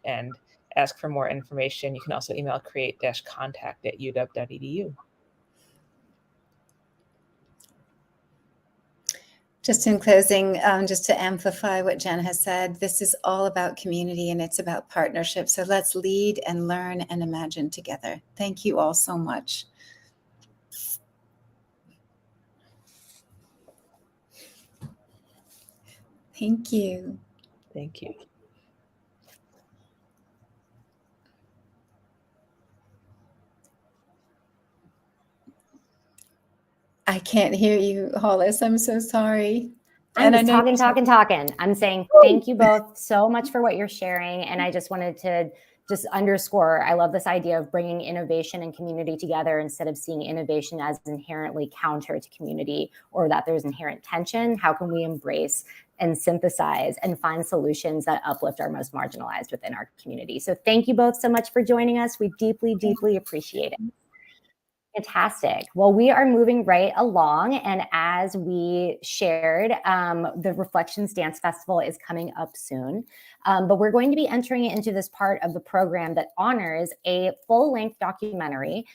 and ask for more information, you can also email create-contact@uw.edu. Just in closing, just to amplify what Jen has said, this is all about community and it's about partnership. So let's lead and learn and imagine together. Thank you all so much. Thank you. Thank you. I can't hear you, Hollis. I'm so sorry. I'm And I just know talking. I'm saying thank you both so much for what you're sharing. And I just wanted to just underscore, I love this idea of bringing innovation and community together instead of seeing innovation as inherently counter to community or that there's inherent tension. How can we embrace and synthesize and find solutions that uplift our most marginalized within our community? So thank you both so much for joining us. We deeply, deeply appreciate it. Fantastic. Well, we are moving right along. And as we shared, the Reflections Dance Festival is coming up soon. But we're going to be entering into this part of the program that honors a full-length documentary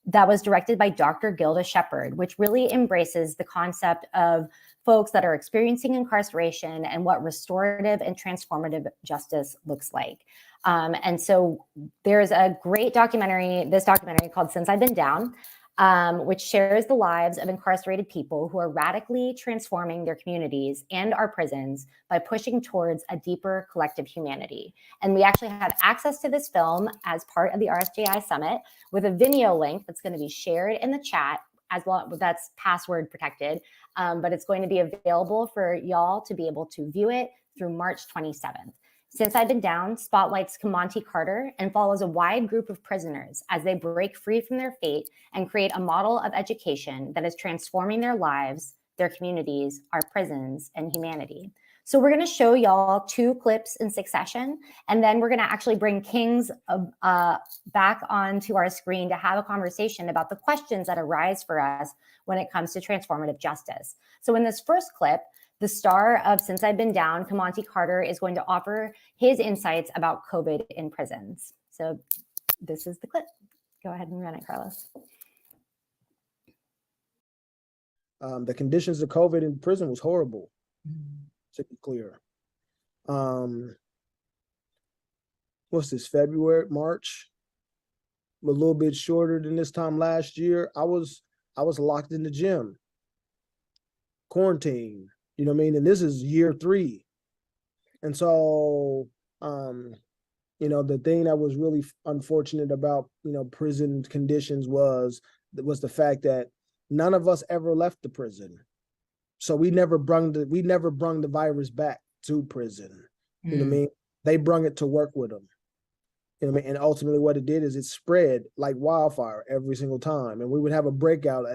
that was directed by Dr. Gilda Shepherd, which really embraces the concept of folks that are experiencing incarceration and what restorative and transformative justice looks like. And so there's a great documentary, this documentary called Since I've Been Down, which shares the lives of incarcerated people who are radically transforming their communities and our prisons by pushing towards a deeper collective humanity. And we actually have access to this film as part of the RSJI Summit with a Vimeo link that's going to be shared in the chat, as well. That's password protected, but it's going to be available for y'all to be able to view it through March 27th. Since I've Been Down spotlights Kamonte Carter and follows a wide group of prisoners as they break free from their fate and create a model of education that is transforming their lives, their communities, our prisons, and humanity. So we're going to show y'all 2 clips in succession, and then we're going to actually bring Kings back onto our screen to have a conversation about the questions that arise for us when it comes to transformative justice. So in this first clip, the star of Since I've Been Down, Kamonte Carter, is going to offer his insights about COVID in prisons. So this is the clip. Go ahead and run it, Carlos. The conditions of COVID in prison was horrible, to be clear. What's this, February, March? A little bit shorter than this time last year. I was locked in the gym, quarantined. You know what I mean? And this is year 3. And so, you know, the thing that was really unfortunate about, you know, prison conditions was the fact that none of us ever left the prison. So we never brung the virus back to prison. You know what I mean? They brung it to work with them. You know what I mean? And ultimately what it did is it spread like wildfire every single time. And we would have a breakout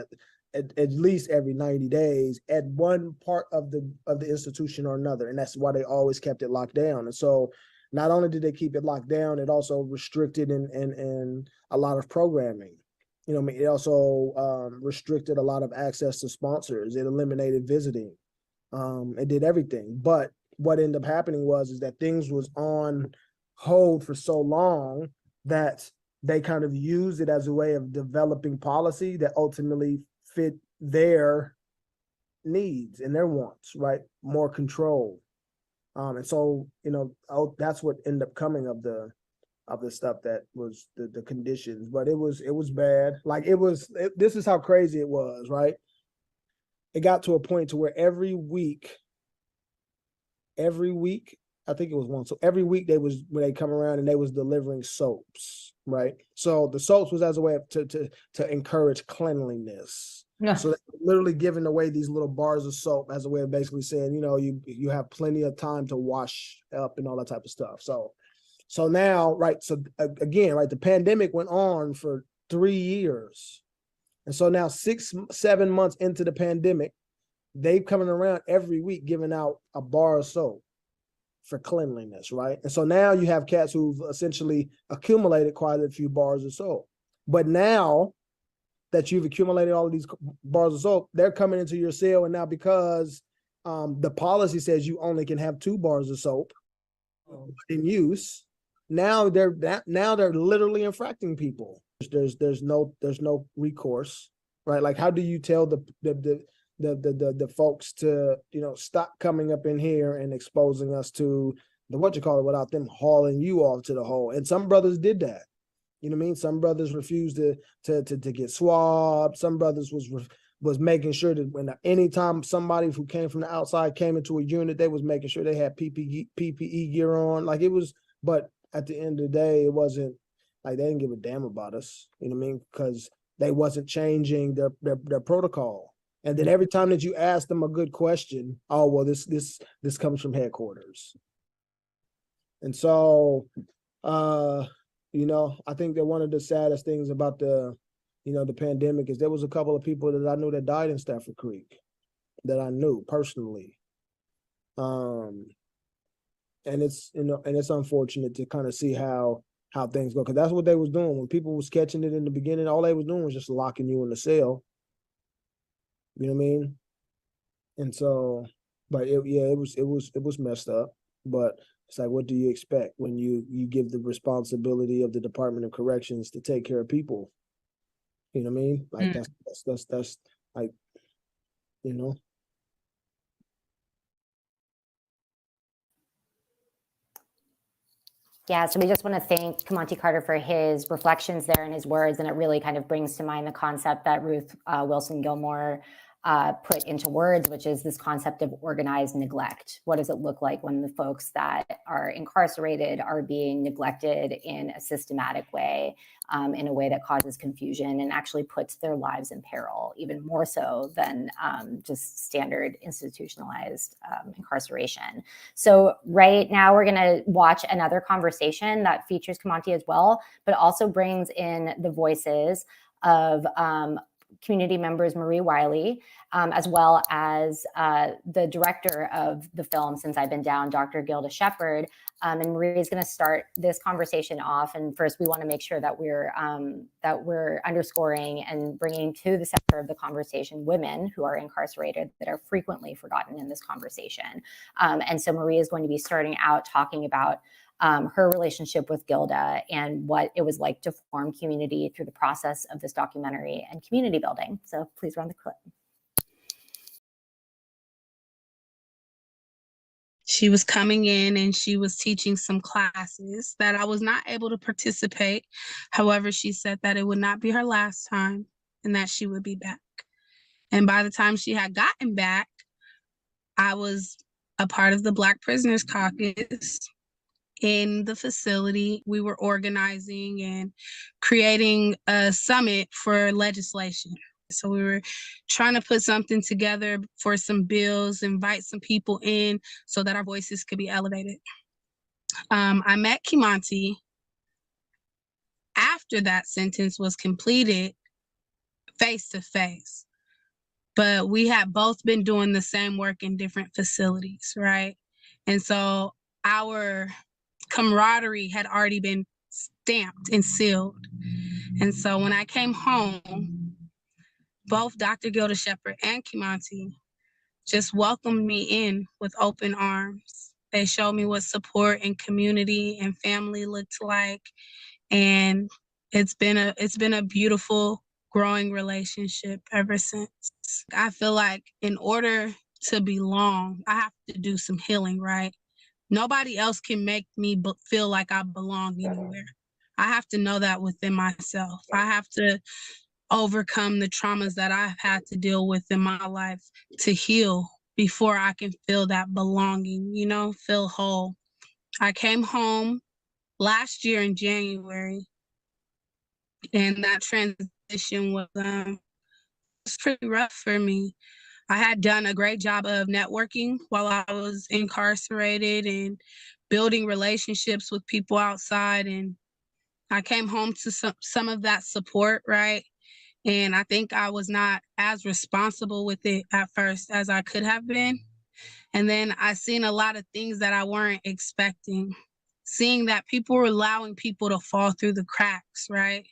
at least every 90 days at one part of the institution or another. And that's why they always kept it locked down. And so not only did they keep it locked down, it also restricted and a lot of programming. You know what I mean? It also restricted a lot of access to sponsors. It eliminated visiting. It did everything. But what ended up happening is that things was on hold for so long that they kind of used it as a way of developing policy that ultimately fit their needs and their wants, right? More control. And so, you know, that's what ended up coming of the stuff that was the conditions. But it was bad. Like this is how crazy it was, right? It got to a point to where every week, I think it was one. So every week when they come around and they was delivering soaps, right? So the soaps was as a way of to encourage cleanliness. Yeah. So they're literally giving away these little bars of soap as a way of basically saying, you know, you have plenty of time to wash up and all that type of stuff. So now, right, so again, right, the pandemic went on for 3 years. And so now 6-7 months into the pandemic, they've coming around every week giving out a bar of soap for cleanliness, right? And so now you have cats who've essentially accumulated quite a few bars of soap. But now that you've accumulated all of these bars of soap, they're coming into your cell, and now because the policy says you only can have 2 bars of soap in use, now they're literally infracting people. There's no recourse, right? Like, how do you tell the folks to, you know, stop coming up in here and exposing us to the without them hauling you off to the hole? And some brothers did that. You know what I mean? Some brothers refused to get swabbed. Some brothers was making sure that when anytime somebody who came from the outside came into a unit, they was making sure they had PPE gear on. Like, it was, but at the end of the day, it wasn't like they didn't give a damn about us. You know what I mean? Because they wasn't changing their protocol. And then every time that you ask them a good question, oh, well, this comes from headquarters. And so, you know, I think that one of the saddest things about the pandemic is there was a couple of people that I knew that died in Stafford Creek that I knew personally. And it's, you know, and it's unfortunate to kind of see how things go, because that's what they was doing. When people was catching it in the beginning, all they was doing was just locking you in the cell. You know what I mean? And so, but it was messed up. But it's like, what do you expect when you give the responsibility of the Department of Corrections to take care of people? You know what I mean? Like, that's like, you know. Yeah, so we just want to thank Kamonte Carter for his reflections there and his words, and it really kind of brings to mind the concept that Ruth Wilson Gilmore put into words, which is this concept of organized neglect. What does it look like when the folks that are incarcerated are being neglected in a systematic way, in a way that causes confusion and actually puts their lives in peril, even more so than just standard institutionalized incarceration. So right now we're going to watch another conversation that features Kamonte as well, but also brings in the voices of community members Marie Wiley, as well as the director of the film, Since I've Been Down, Dr. Gilda Shepherd. And Marie is going to start this conversation off. And first, we want to make sure that we're underscoring and bringing to the center of the conversation women who are incarcerated that are frequently forgotten in this conversation. And so Marie is going to be starting out talking about her relationship with Gilda and what it was like to form community through the process of this documentary and community building. So please run the clip. She was coming in and she was teaching some classes that I was not able to participate. However, she said that it would not be her last time and that she would be back. And by the time she had gotten back, I was a part of the Black Prisoners Caucus in the facility. We were organizing and creating a summit for legislation. So we were trying to put something together for some bills, invite some people in so that our voices could be elevated. I met Kamonte after that sentence was completed, face to face. But we had both been doing the same work in different facilities, right? And so our camaraderie had already been stamped and sealed. And so when I came home, both Dr. Gilda Shepherd and Kamonte just welcomed me in with open arms. They showed me what support and community and family looked like. And it's been a beautiful, growing relationship ever since. I feel like in order to belong, I have to do some healing, right? Nobody else can make me feel like I belong anywhere. I have to know that within myself. I have to overcome the traumas that I've had to deal with in my life to heal before I can feel that belonging, you know, feel whole. I came home last year in January, and that transition was pretty rough for me. I had done a great job of networking while I was incarcerated and building relationships with people outside. And I came home to some of that support, right? And I think I was not as responsible with it at first as I could have been. And then I seen a lot of things that I weren't expecting, seeing that people were allowing people to fall through the cracks, right?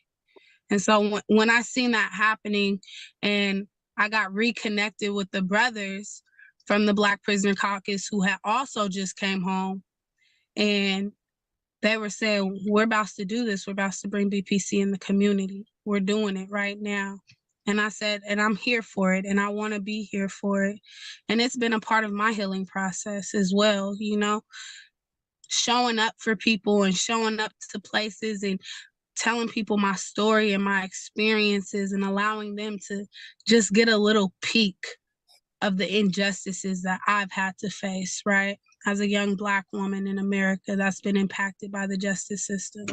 And so when I seen that happening and I got reconnected with the brothers from the Black Prisoner Caucus who had also just came home, and they were saying, we're about to do this. We're about to bring BPC in the community. We're doing it right now. And I said, and I'm here for it, and I want to be here for it. And it's been a part of my healing process as well, you know, showing up for people and showing up to places and telling people my story and my experiences and allowing them to just get a little peek of the injustices that I've had to face, right? As a young Black woman in America that's been impacted by the justice system.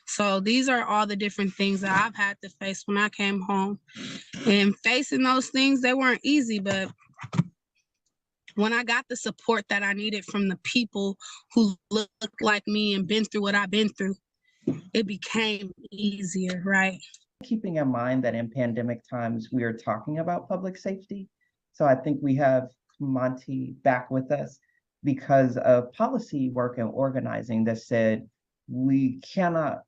So these are all the different things that I've had to face when I came home. And facing those things, they weren't easy, but when I got the support that I needed from the people who looked like me and been through what I've been through, it became easier, right? Keeping in mind that in pandemic times, we are talking about public safety. So I think we have Monty back with us because of policy work and organizing that said we cannot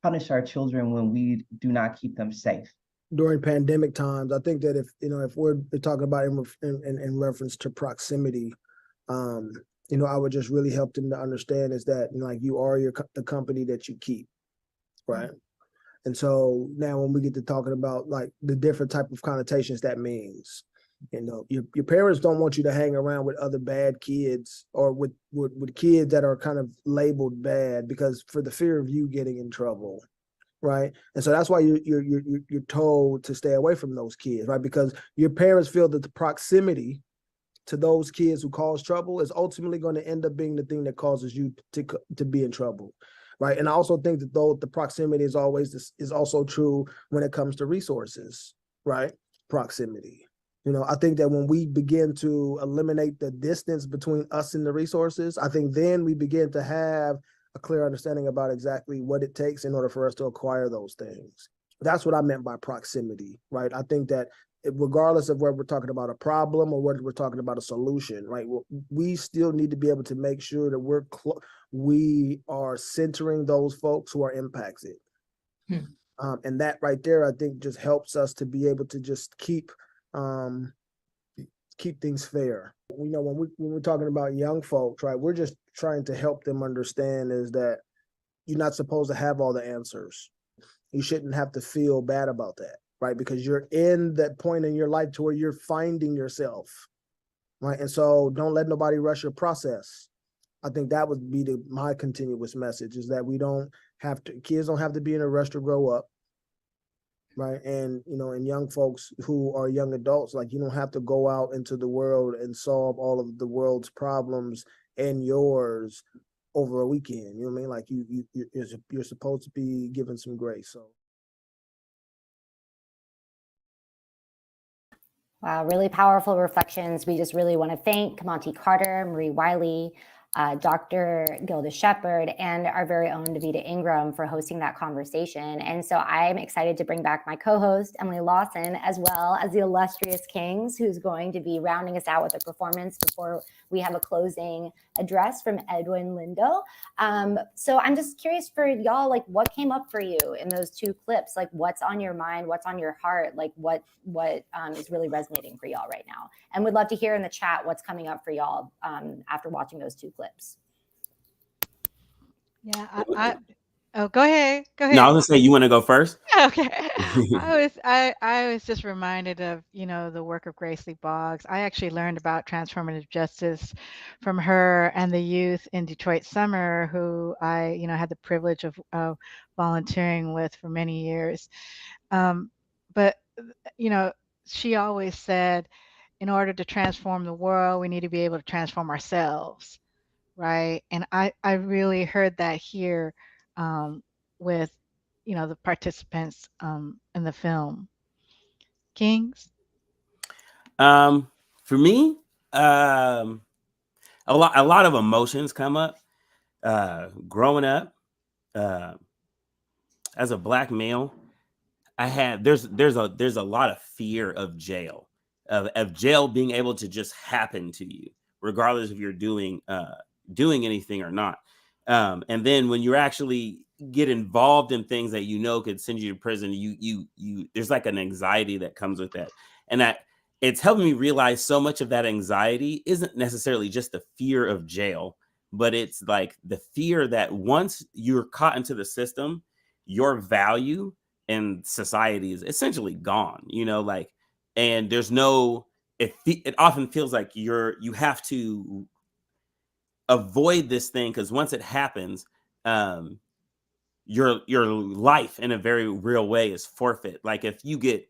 punish our children when we do not keep them safe. During pandemic times, I think that if we're talking about in reference to proximity, I would just really help them to understand is that you are the company that you keep, right? And so now when we get to talking about like the different type of connotations that means, your parents don't want you to hang around with other bad kids or with kids that are kind of labeled bad because for the fear of you getting in trouble, right? And so that's why you're told to stay away from those kids, right? Because your parents feel that the proximity to those kids who cause trouble is ultimately going to end up being the thing that causes you to be in trouble, right? And I also think that though the proximity is also true when it comes to resources, right? Proximity. I think that when we begin to eliminate the distance between us and the resources, I think then we begin to have a clear understanding about exactly what it takes in order for us to acquire those things. That's what I meant by proximity, right? I think that regardless of whether we're talking about a problem or whether we're talking about a solution, right? We still need to be able to make sure that we are centering those folks who are impacted. And that right there, I think just helps us to be able to just keep things fair. When we're talking about young folks, right, we're just trying to help them understand is that you're not supposed to have all the answers. You shouldn't have to feel bad about that, right? Because you're in that point in your life to where you're finding yourself, right? And so don't let nobody rush your process. I think that would be my continuous message is that kids don't have to be in a rush to grow up. Right. And, and young folks who are young adults, like you don't have to go out into the world and solve all of the world's problems and yours over a weekend. You know what I mean? Like you're supposed to be given some grace. So. Wow, really powerful reflections. We just really want to thank Monty Carter, Marie Wiley, Dr. Gilda Shepherd, and our very own Davida Ingram for hosting that conversation. And so I'm excited to bring back my co-host, Emily Lawson, as well as the illustrious Kings, who's going to be rounding us out with a performance before we have a closing address from Edwin Lindo. So I'm just curious for y'all, like what came up for you in those two clips? Like what's on your mind? What's on your heart? Like what is really resonating for y'all right now? And would love to hear in the chat what's coming up for y'all after watching those two clips. Yeah, go ahead. No, I was gonna say, you want to go first? Okay. I was just reminded of, the work of Grace Lee Boggs. I actually learned about transformative justice from her and the youth in Detroit Summer, who I, had the privilege of volunteering with for many years. But, she always said, in order to transform the world, we need to be able to transform ourselves, right? And I really heard that here with, the participants in the film. Kings? For me, a lot of emotions come up. Growing up as a Black male, there's a lot of fear of jail, of jail being able to just happen to you, regardless if you're doing anything or not. And then when you actually get involved in things that could send you to prison, you there's like an anxiety that comes with that, and that it's helping me realize so much of that anxiety isn't necessarily just the fear of jail, but it's like the fear that once you're caught into the system, your value in society is essentially gone, you know, like, and there's no, it often feels like you have to avoid this thing, because once it happens, your life in a very real way is forfeit. Like if you get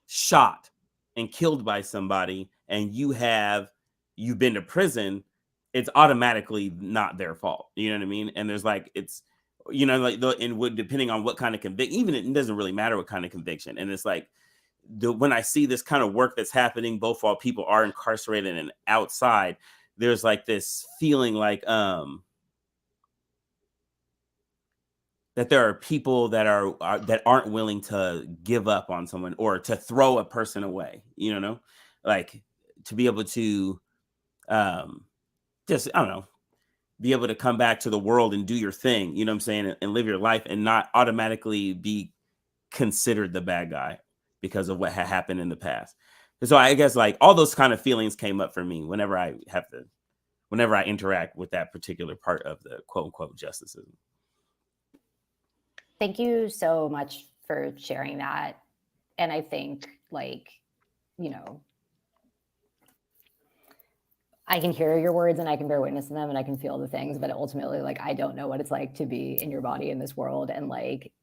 shot and killed by somebody and you've been to prison, it's automatically not their fault. You know what I mean? And there's like, it's, you know, like depending on what kind of conviction, even it doesn't really matter what kind of conviction. And it's like, when I see this kind of work that's happening, both while people are incarcerated and outside, there's like this feeling like, that there are people that aren't willing to give up on someone or to throw a person away, you know, like to be able to, just, I don't know, be able to come back to the world and do your thing, you know what I'm saying? And live your life and not automatically be considered the bad guy because of what had happened in the past. And so I guess like all those kind of feelings came up for me whenever I interact with that particular part of the quote unquote justice system. Thank you so much for sharing that. And I think, like, you know, I can hear your words and I can bear witness to them and I can feel the things, but ultimately, like, I don't know what it's like to be in your body in this world, and like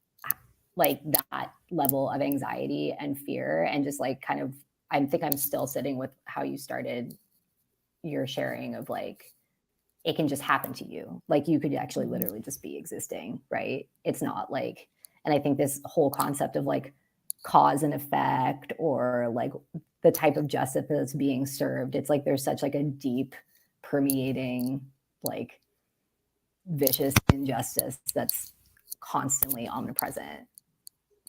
that level of anxiety and fear, and just like kind of, I think I'm still sitting with how you started your sharing of like, it can just happen to you. Like you could actually literally just be existing, right? It's not like, and I think this whole concept of like cause and effect, or like the type of justice that's being served, it's like there's such like a deep permeating, like vicious injustice that's constantly omnipresent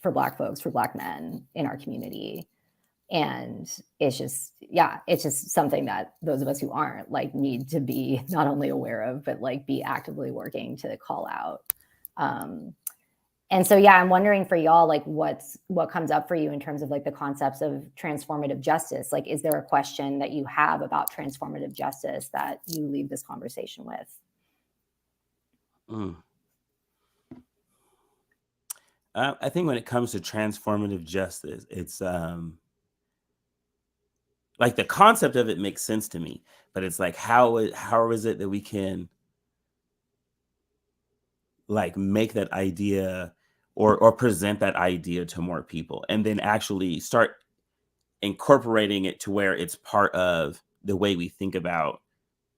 for Black folks, for Black men in our community. And it's just, yeah, it's just something that those of us who aren't like need to be not only aware of, but like be actively working to call out. And so, yeah, I'm wondering for y'all, like what comes up for you in terms of like the concepts of transformative justice? Like, is there a question that you have about transformative justice that you leave this conversation with? I think when it comes to transformative justice, it's like the concept of it makes sense to me, but it's like, how is it that we can like make that idea or present that idea to more people, and then actually start incorporating it to where it's part of the way we think about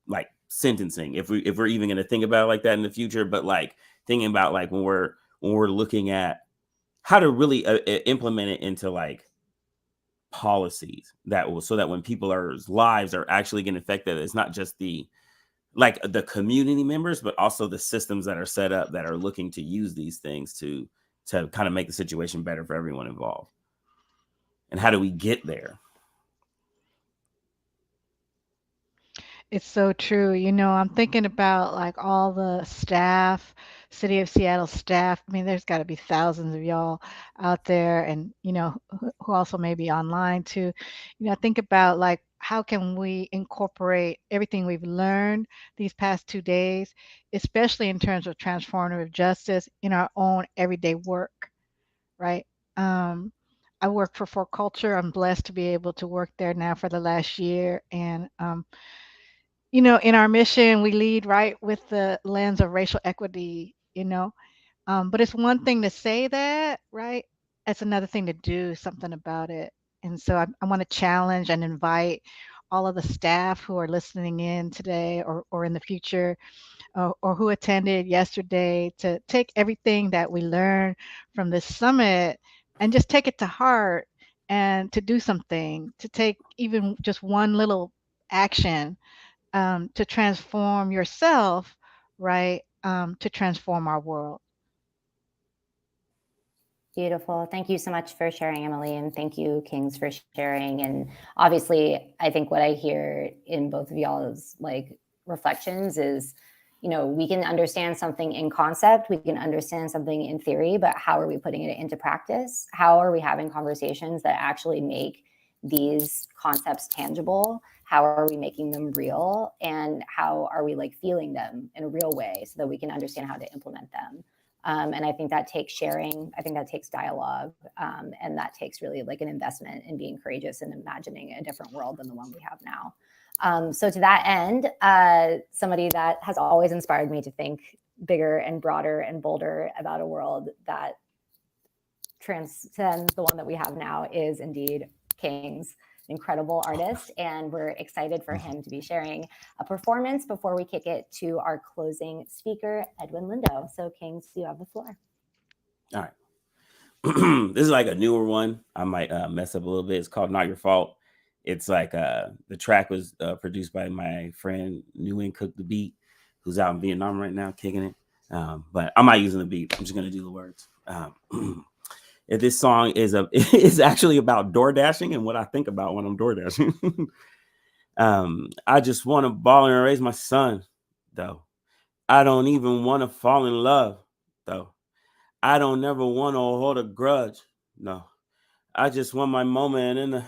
like sentencing, if we're even going to think about it like that in the future, but like thinking about like when we're looking at how to really implement it into like policies that will, so that when people's lives are actually getting affected, it's not just the community members, but also the systems that are set up that are looking to use these things to kind of make the situation better for everyone involved. And how do we get there? It's so true. You know, I'm thinking about like all the staff, City of Seattle staff. I mean, there's got to be thousands of y'all out there, and you know, who also may be online too. You know, think about like, how can we incorporate everything we've learned these past 2 days, especially in terms of transformative justice in our own everyday work, right? I work for For Culture. I'm blessed to be able to work there now for the last year, and you know, in our mission, we lead right with the lens of racial equity, you know. But it's one thing to say that, right? It's another thing to do something about it. And so I want to challenge and invite all of the staff who are listening in today or in the future, or who attended yesterday, to take everything that we learned from this summit and just take it to heart, and to do something, to take even just one little action to transform yourself, right? To transform our world. Beautiful. Thank you so much for sharing, Emily, and thank you, Kings, for sharing. And obviously, I think what I hear in both of y'all's like reflections is, you know, we can understand something in concept, we can understand something in theory, but how are we putting it into practice? How are we having conversations that actually make these concepts tangible? How are we making them real? And how are we like feeling them in a real way so that we can understand how to implement them? And I think that takes sharing. I think that takes dialogue. And that takes really like an investment in being courageous and imagining a different world than the one we have now. So to that end, somebody that has always inspired me to think bigger and broader and bolder about a world that transcends the one that we have now is indeed King's, incredible artist, and we're excited for him to be sharing a performance before we kick it to our closing speaker, Edwin Lindo. So Kings, you have the floor. All right. This is like a newer one. I might mess up a little bit. It's called Not Your Fault. It's like the track was produced by my friend Nguyen Cook the Beat, who's out in Vietnam right now kicking it. But I'm not using the beat. I'm just going to do the words. This song is actually about door dashing and what I think about when I'm door dashing. I just want to ball and raise my son, though. I don't even want to fall in love, though. I don't ever want to hold a grudge, no. I just want my moment in the,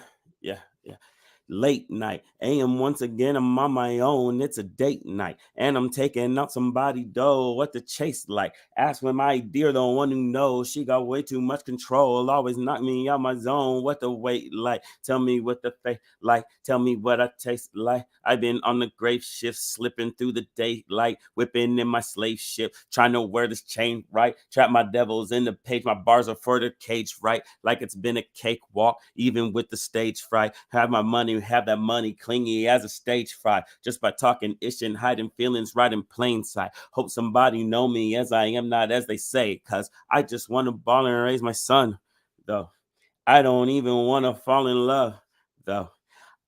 late night. AM once again, I'm on my own. It's a date night. And I'm taking out somebody dough. What the chase like? Ask when my dear, the one who knows. She got way too much control. Always knock me out my zone. What the wait like? Tell me what the fate like. Tell me what I taste like. I've been on the grave shift, slipping through the daylight, whipping in my slave ship, trying to wear this chain right. Trap my devils in the page. My bars are for the cage right. Like it's been a cakewalk, even with the stage fright. Have my money, have that money clingy as a stage fright. Just by talking ish and hiding feelings right in plain sight. Hope somebody know me as I am, not as they say. Cause I just want to ball and raise my son, though. I don't even want to fall in love, though.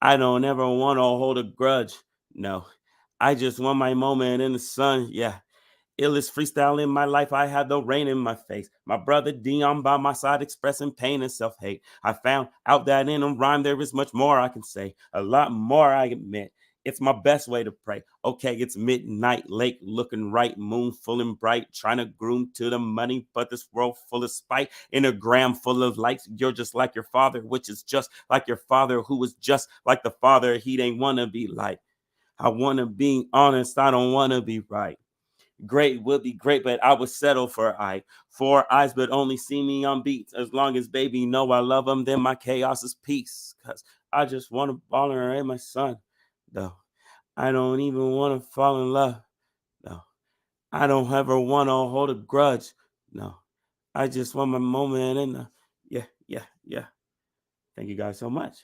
I don't ever want to hold a grudge, no. I just want my moment in the sun, yeah. Illest freestyle in my life, I had the rain in my face. My brother Dion by my side expressing pain and self-hate. I found out that in a rhyme there is much more I can say. A lot more I admit. It's my best way to pray. Okay, it's midnight, lake looking right, moon full and bright, trying to groom to the money, but this world full of spite. In a gram full of lights, you're just like your father, which is just like your father, who was just like the father he didn't want to be like. I want to be honest, I don't want to be right. Great would be great, but I would settle for four eyes, but only see me on beats. As long as baby know I love him, then my chaos is peace. Cause I just want to ball and raise my son, though. I don't even want to fall in love, no. I don't ever want to hold a grudge, no. I just want my moment in the, yeah. Thank you guys so much.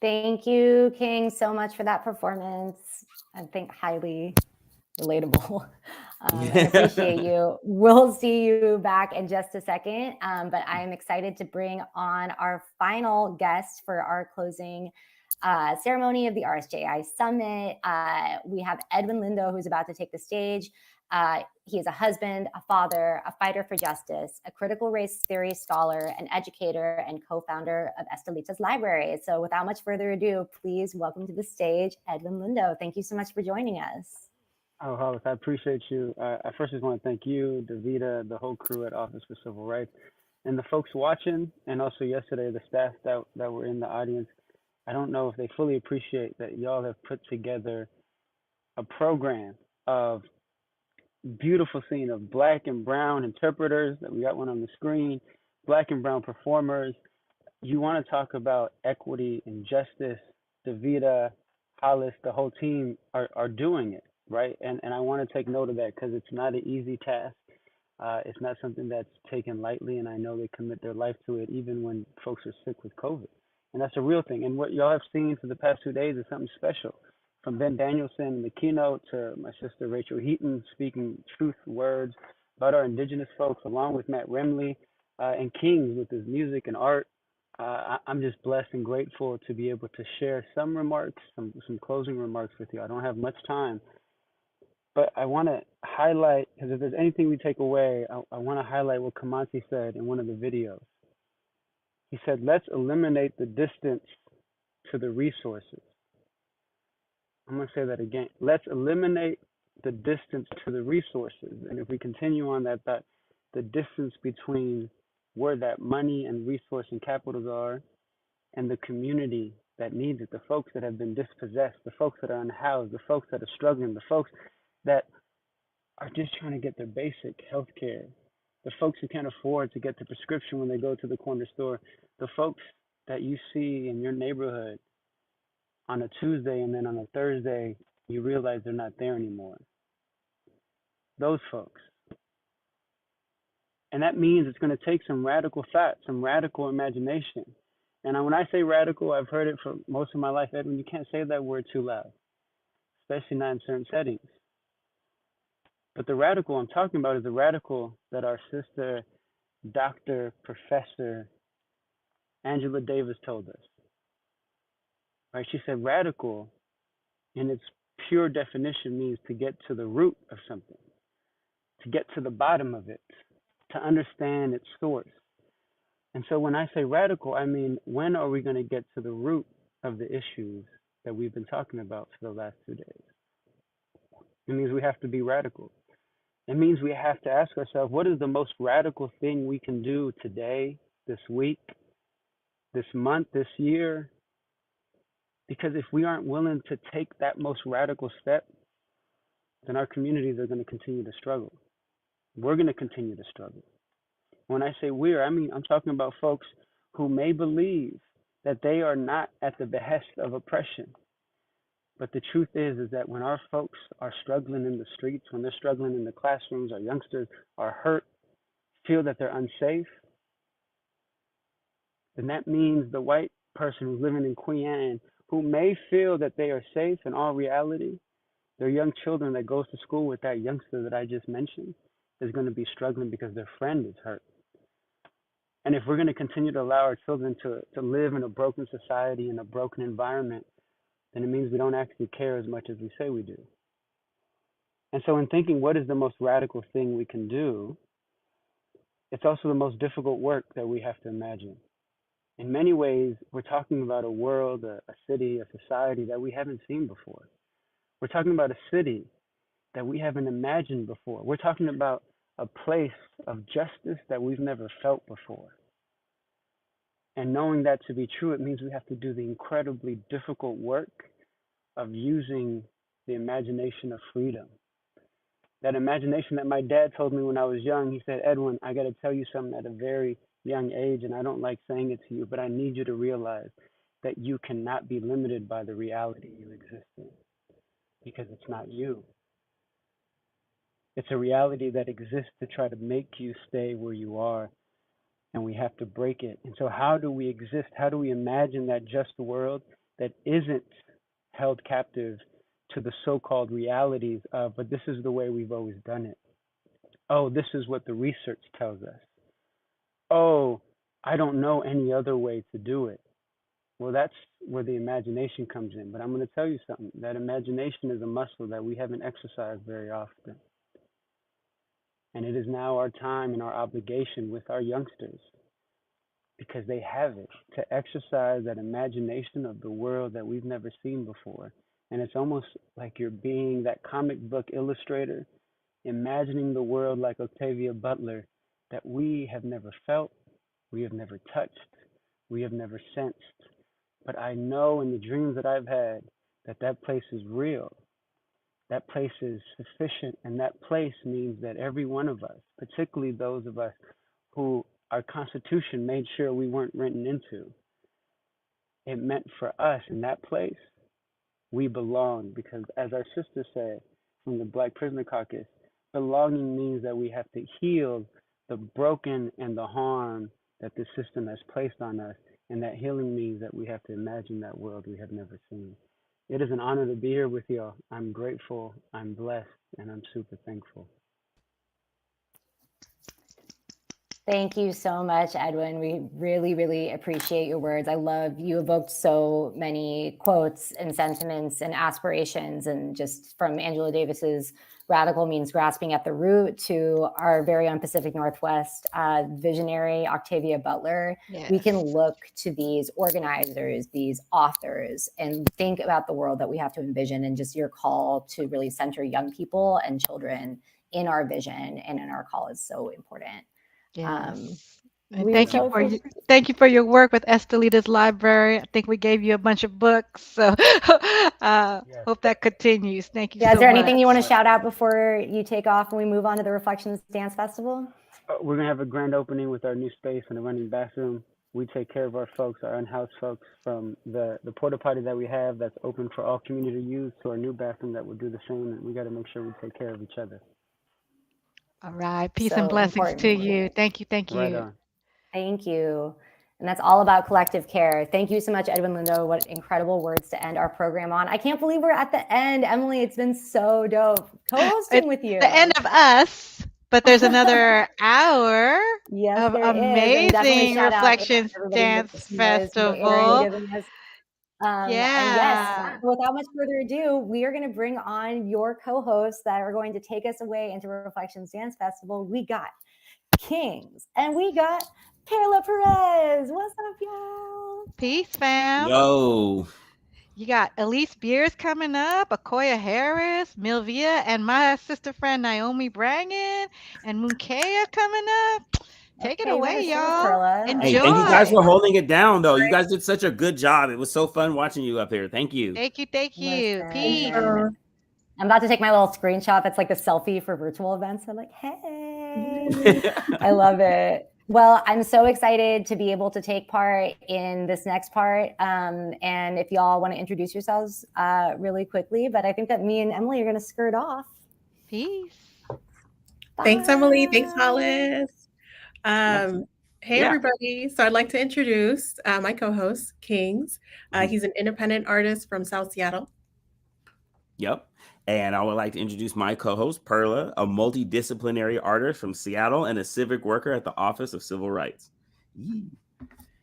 Thank you, King, so much for that performance. I think highly relatable. And appreciate you. We'll see you back in just a second. But I am excited to bring on our final guest for our closing ceremony of the RSJI Summit. We have Edwin Lindo, who's about to take the stage. He is a husband, a father, a fighter for justice, a critical race theory scholar, an educator, and co-founder of Estelita's Library. So without much further ado, please welcome to the stage, Edwin Lindo. Thank you so much for joining us. Oh, Hollis, I appreciate you. I first just want to thank you, Davida, the whole crew at Office for Civil Rights, and the folks watching, and also yesterday, the staff that were in the audience. I don't know if they fully appreciate that y'all have put together a program of beautiful scene of Black and brown interpreters, that we got one on the screen, Black and brown performers. You want to talk about equity and justice. Davida, Hollis, the whole team are doing it, right? And I want to take note of that because it's not an easy task. It's not something that's taken lightly, and I know they commit their life to it even when folks are sick with COVID. And that's a real thing. And what y'all have seen for the past 2 days is something special. From Ben Danielson in the keynote to my sister Rachel Heaton speaking truth words about our indigenous folks, along with Matt Remley and Kings with his music and art. I'm just blessed and grateful to be able to share some remarks, some closing remarks with you. I don't have much time, but I want to highlight, because if there's anything we take away, I want to highlight what Kamanti said in one of the videos. He said, let's eliminate the distance to the resources. I'm going to say that again. Let's eliminate the distance to the resources. And if we continue on that the distance between where that money and resource and capitals are, and the community that needs it, the folks that have been dispossessed, the folks that are unhoused, the folks that are struggling, the folks that are just trying to get their basic health care, the folks who can't afford to get the prescription when they go to the corner store, the folks that you see in your neighborhood on a Tuesday and then on a Thursday, you realize they're not there anymore. Those folks. And that means it's going to take some radical thought, some radical imagination. And when I say radical, I've heard it for most of my life, Edwin, you can't say that word too loud, especially not in certain settings. But the radical I'm talking about is the radical that our sister, Dr. Professor Angela Davis told us. Right? She said radical in its pure definition means to get to the root of something, to get to the bottom of it, to understand its source. And so when I say radical, I mean, when are we going to get to the root of the issues that we've been talking about for the last 2 days? It means we have to be radical. It means we have to ask ourselves, what is the most radical thing we can do today, this week, this month, this year? Because if we aren't willing to take that most radical step, then our communities are going to continue to struggle. We're going to continue to struggle. When I say we're, I mean, I'm talking about folks who may believe that they are not at the behest of oppression. But the truth is that when our folks are struggling in the streets, when they're struggling in the classrooms, our youngsters are hurt, feel that they're unsafe, then that means the white person who's living in Queen Anne, who may feel that they are safe in all reality, their young children that goes to school with that youngster that I just mentioned is going to be struggling because their friend is hurt. And if we're going to continue to allow our children to live in a broken society, in a broken environment, then it means we don't actually care as much as we say we do. And so in thinking what is the most radical thing we can do, it's also the most difficult work that we have to imagine. In many ways, we're talking about a world, a city, a society that we haven't seen before. We're talking about a city that we haven't imagined before. We're talking about a place of justice that we've never felt before. And knowing that to be true, it means we have to do the incredibly difficult work of using the imagination of freedom. That imagination that my dad told me when I was young, he said, Edwin, I got to tell you something at a very young age, and I don't like saying it to you, but I need you to realize that you cannot be limited by the reality you exist in, because it's not you. It's a reality that exists to try to make you stay where you are, and we have to break it. And so how do we exist? How do we imagine that just world that isn't held captive to the so-called realities of, but this is the way we've always done it. Oh, this is what the research tells us. Oh, I don't know any other way to do it. Well, that's where the imagination comes in. But I'm going to tell you something. That imagination is a muscle that we haven't exercised very often. And it is now our time and our obligation with our youngsters, because they have it, to exercise that imagination of the world that we've never seen before. And it's almost like you're being that comic book illustrator, imagining the world like Octavia Butler, that we have never felt, we have never touched, we have never sensed. But I know in the dreams that I've had that that place is real. That place is sufficient, and that place means that every one of us, particularly those of us who our Constitution made sure we weren't written into, it meant for us in that place, we belong. Because as our sister said from the Black Prisoner Caucus, belonging means that we have to heal the broken and the harm that the system has placed on us, and that healing means that we have to imagine that world we have never seen. It is an honor to be here with y'all. I'm grateful, I'm blessed, and I'm super thankful. Thank you so much, Edwin. We really, really appreciate your words. I love, you evoked so many quotes and sentiments and aspirations, and just from Angela Davis's radical means grasping at the root to our very own Pacific Northwest visionary Octavia Butler. Yes. We can look to these organizers, these authors, and think about the world that we have to envision, and just your call to really center young people and children in our vision and in our call is so important. Yes. And We thank you so for thank you for your work with Estelita's library. I think we gave you a bunch of books, so hope that continues. Thank you Yeah, is so there much. anything you want to shout out before you take off and we move on to the Reflections Dance Festival? We're gonna have a grand opening with our new space and a running bathroom. We take care of our folks, our unhoused folks, from the porta potty that we have that's open for all community use to our new bathroom that will do the same. And we got to make sure we take care of each other. All right. Peace So and blessings to important. you. Thank you. Thank you. Right on. Thank you. And that's all about collective care. Thank you so much, Edwin Lindo. What incredible words to end our program on. I can't believe we're at the end. Emily, it's been so dope co-hosting with you. The end of us, but there's another hour Yes, of there is. And definitely amazing shout out Reflections everybody Dance from the area Festival. giving us. And yes, Yeah. without much further ado, we are going to bring on your co-hosts that are going to take us away into Reflections Dance Festival. We got Kings and we got Perla Perez. What's up, y'all? Peace, fam. Yo. You got Elise Beers coming up, Akoya Harris, Milvia, and my sister friend Naomi Brangan, and Munkea coming up. Take it Okay, you better away, sing us, y'all. Perla. Enjoy. Hey, thank you guys for holding it down, though. You guys did such a good job. It was so fun watching you up here. Thank you. Thank you. Thank you. Listen, Peace. I'm about to take my little screenshot. That's like a selfie for virtual events. I'm like, hey, I love it. Well, I'm so excited to be able to take part in this next part. And if y'all want to introduce yourselves really quickly, but I think that me and Emily are going to skirt off. Peace. Thanks, Emily. Thanks, Hollis. Hey, Yeah. everybody. So I'd like to introduce my co-host, Kings. He's an independent artist from South Seattle. Yep. And I would like to introduce my co-host, Perla, a multidisciplinary artist from Seattle and a civic worker at the Office of Civil Rights. Yee.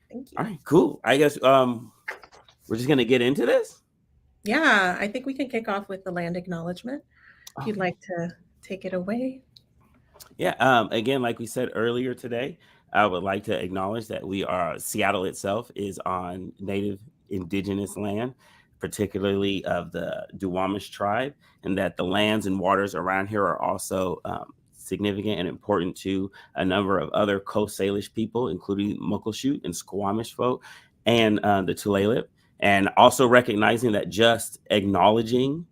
Thank you. All right, cool. I guess we're just going to get into this. Yeah, I think we can kick off with the land acknowledgement. If you'd like to take it away. Yeah. Again, like we said earlier today, I would like to acknowledge that Seattle itself is on Native Indigenous land, particularly of the Duwamish tribe, and that the lands and waters around here are also significant and important to a number of other Coast Salish people, including Muckleshoot and Squamish folk, and the Tulalip, and also recognizing that just acknowledging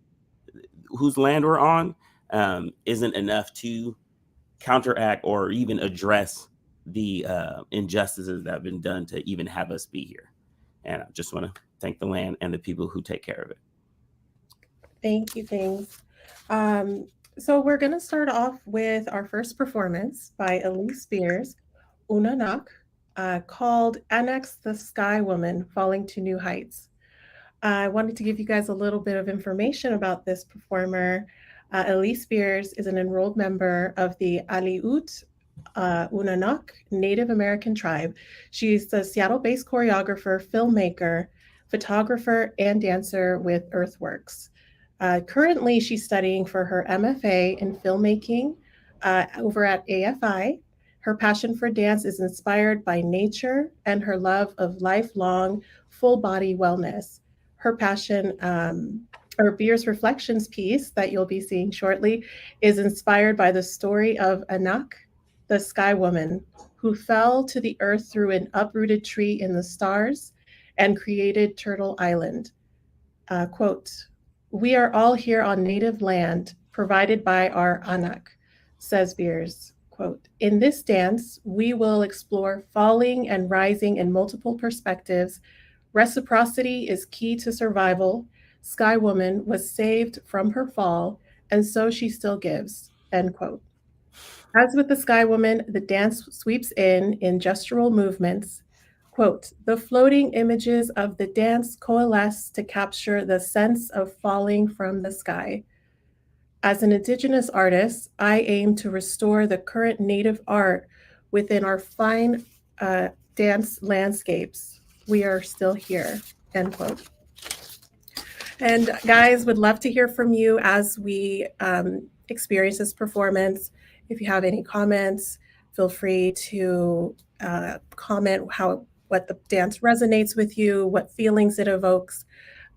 whose land we're on isn't enough to counteract or even address the injustices that have been done to even have us be here. And I just want to thank the land and the people who take care of it. Thank you, Kings. So we're going to start off with our first performance by Elise Spears, Unanak, called Annex the Sky Woman Falling to New Heights. I wanted to give you guys a little bit of information about this performer. Elise Spears is an enrolled member of the Aleut Unanak Native American tribe. She's a Seattle-based choreographer, filmmaker, photographer, and dancer with Earthworks. Currently, she's studying for her MFA in filmmaking over at AFI. Her passion for dance is inspired by nature and her love of lifelong full-body wellness. Her passion, or Beers Reflections piece that you'll be seeing shortly, is inspired by the story of Anak, the sky woman, who fell to the earth through an uprooted tree in the stars and created Turtle Island. Quote, "We are all here on native land provided by our Anak," says Beers. Quote, "In this dance, we will explore falling and rising in multiple perspectives. Reciprocity is key to survival. Sky Woman was saved from her fall, and so she still gives," end quote. As with the Sky Woman, the dance sweeps in gestural movements. Quote, "The floating images of the dance coalesce to capture the sense of falling from the sky. As an Indigenous artist, I aim to restore the current Native art within our fine dance landscapes. We are still here," end quote. And guys, would love to hear from you as we experience this performance. If you have any comments, feel free to comment what the dance resonates with you, what feelings it evokes,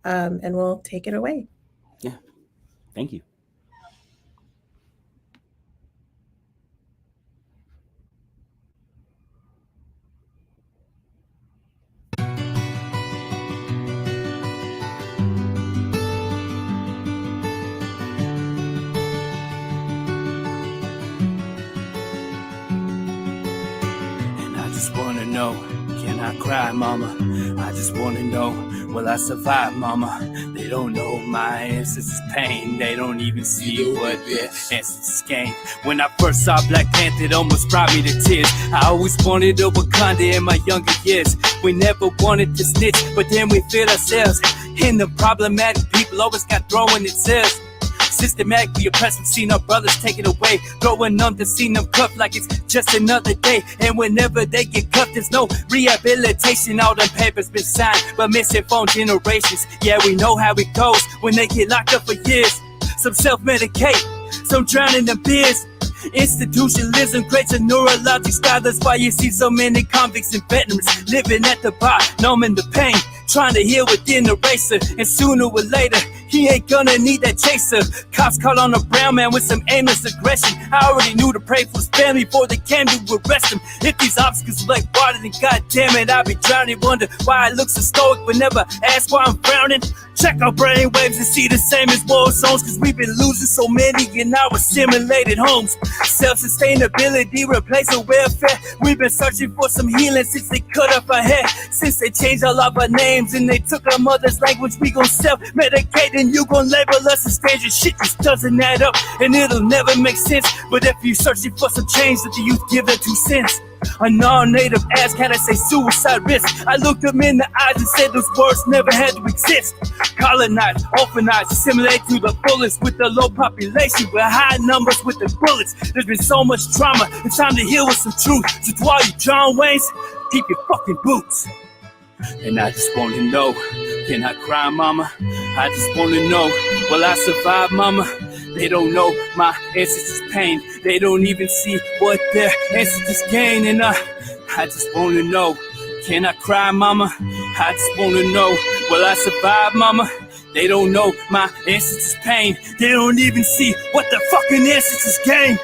and we'll take it away. Yeah, thank you. know, can I cry, mama? I just wanna know, will I survive, mama? They don't know my ancestors' pain. They don't even see what their ancestors gained. When I first saw Black Panther, it almost brought me to tears. I always wanted a Wakanda in my younger years. We never wanted to snitch, but then we feel ourselves. And the problematic people always got throwing themselves. Systematically oppressed, we've seen our brothers taken away. Growing numb to see them cuffed like it's just another day. And whenever they get cuffed, there's no rehabilitation. All them papers been signed, but missing phone generations. Yeah, we know how it goes when they get locked up for years. Some self-medicate, some drown in their beers. Institutionalism creates a neurologic style. That's why you see so many convicts and veterans living at the bar, numbing the pain, trying to heal within the racer. And sooner or later, he ain't gonna need that chaser. Cops call on a brown man with some aimless aggression. I already knew to pray for his family before they came to arrest him. If these obstacles were like water, then goddamn it, I'd be drowning. Wonder why I look so stoic, but never ask why I'm frowning. Check our brain waves and see the same as war zones, cause we've been losing so many in our assimilated homes. Self-sustainability replacing welfare. We've been searching for some healing since they cut up our hair. Since they changed all of our names and they took our mother's language, we gon' self-medicate and you gon' label us as strangers. Shit just doesn't add up and it'll never make sense. But if you're searching for some change, let the youth give their 2 cents. A non-native asked, can I say suicide risk? I looked them in the eyes and said those words never had to exist. Colonized, orphanized, assimilate to the fullest with the low population, with high numbers with the bullets. There's been so much trauma, it's time to heal with some truth. So to all you John Waynes, keep your fucking boots. And I just wanna know, can I cry, mama? I just wanna know, will I survive, mama? They don't know my ancestors' pain. They don't even see what their ancestors gain. And I just wanna know, can I cry, mama? I just wanna know, will I survive, mama? They don't know my ancestors' pain. They don't even see what the fucking ancestors gain.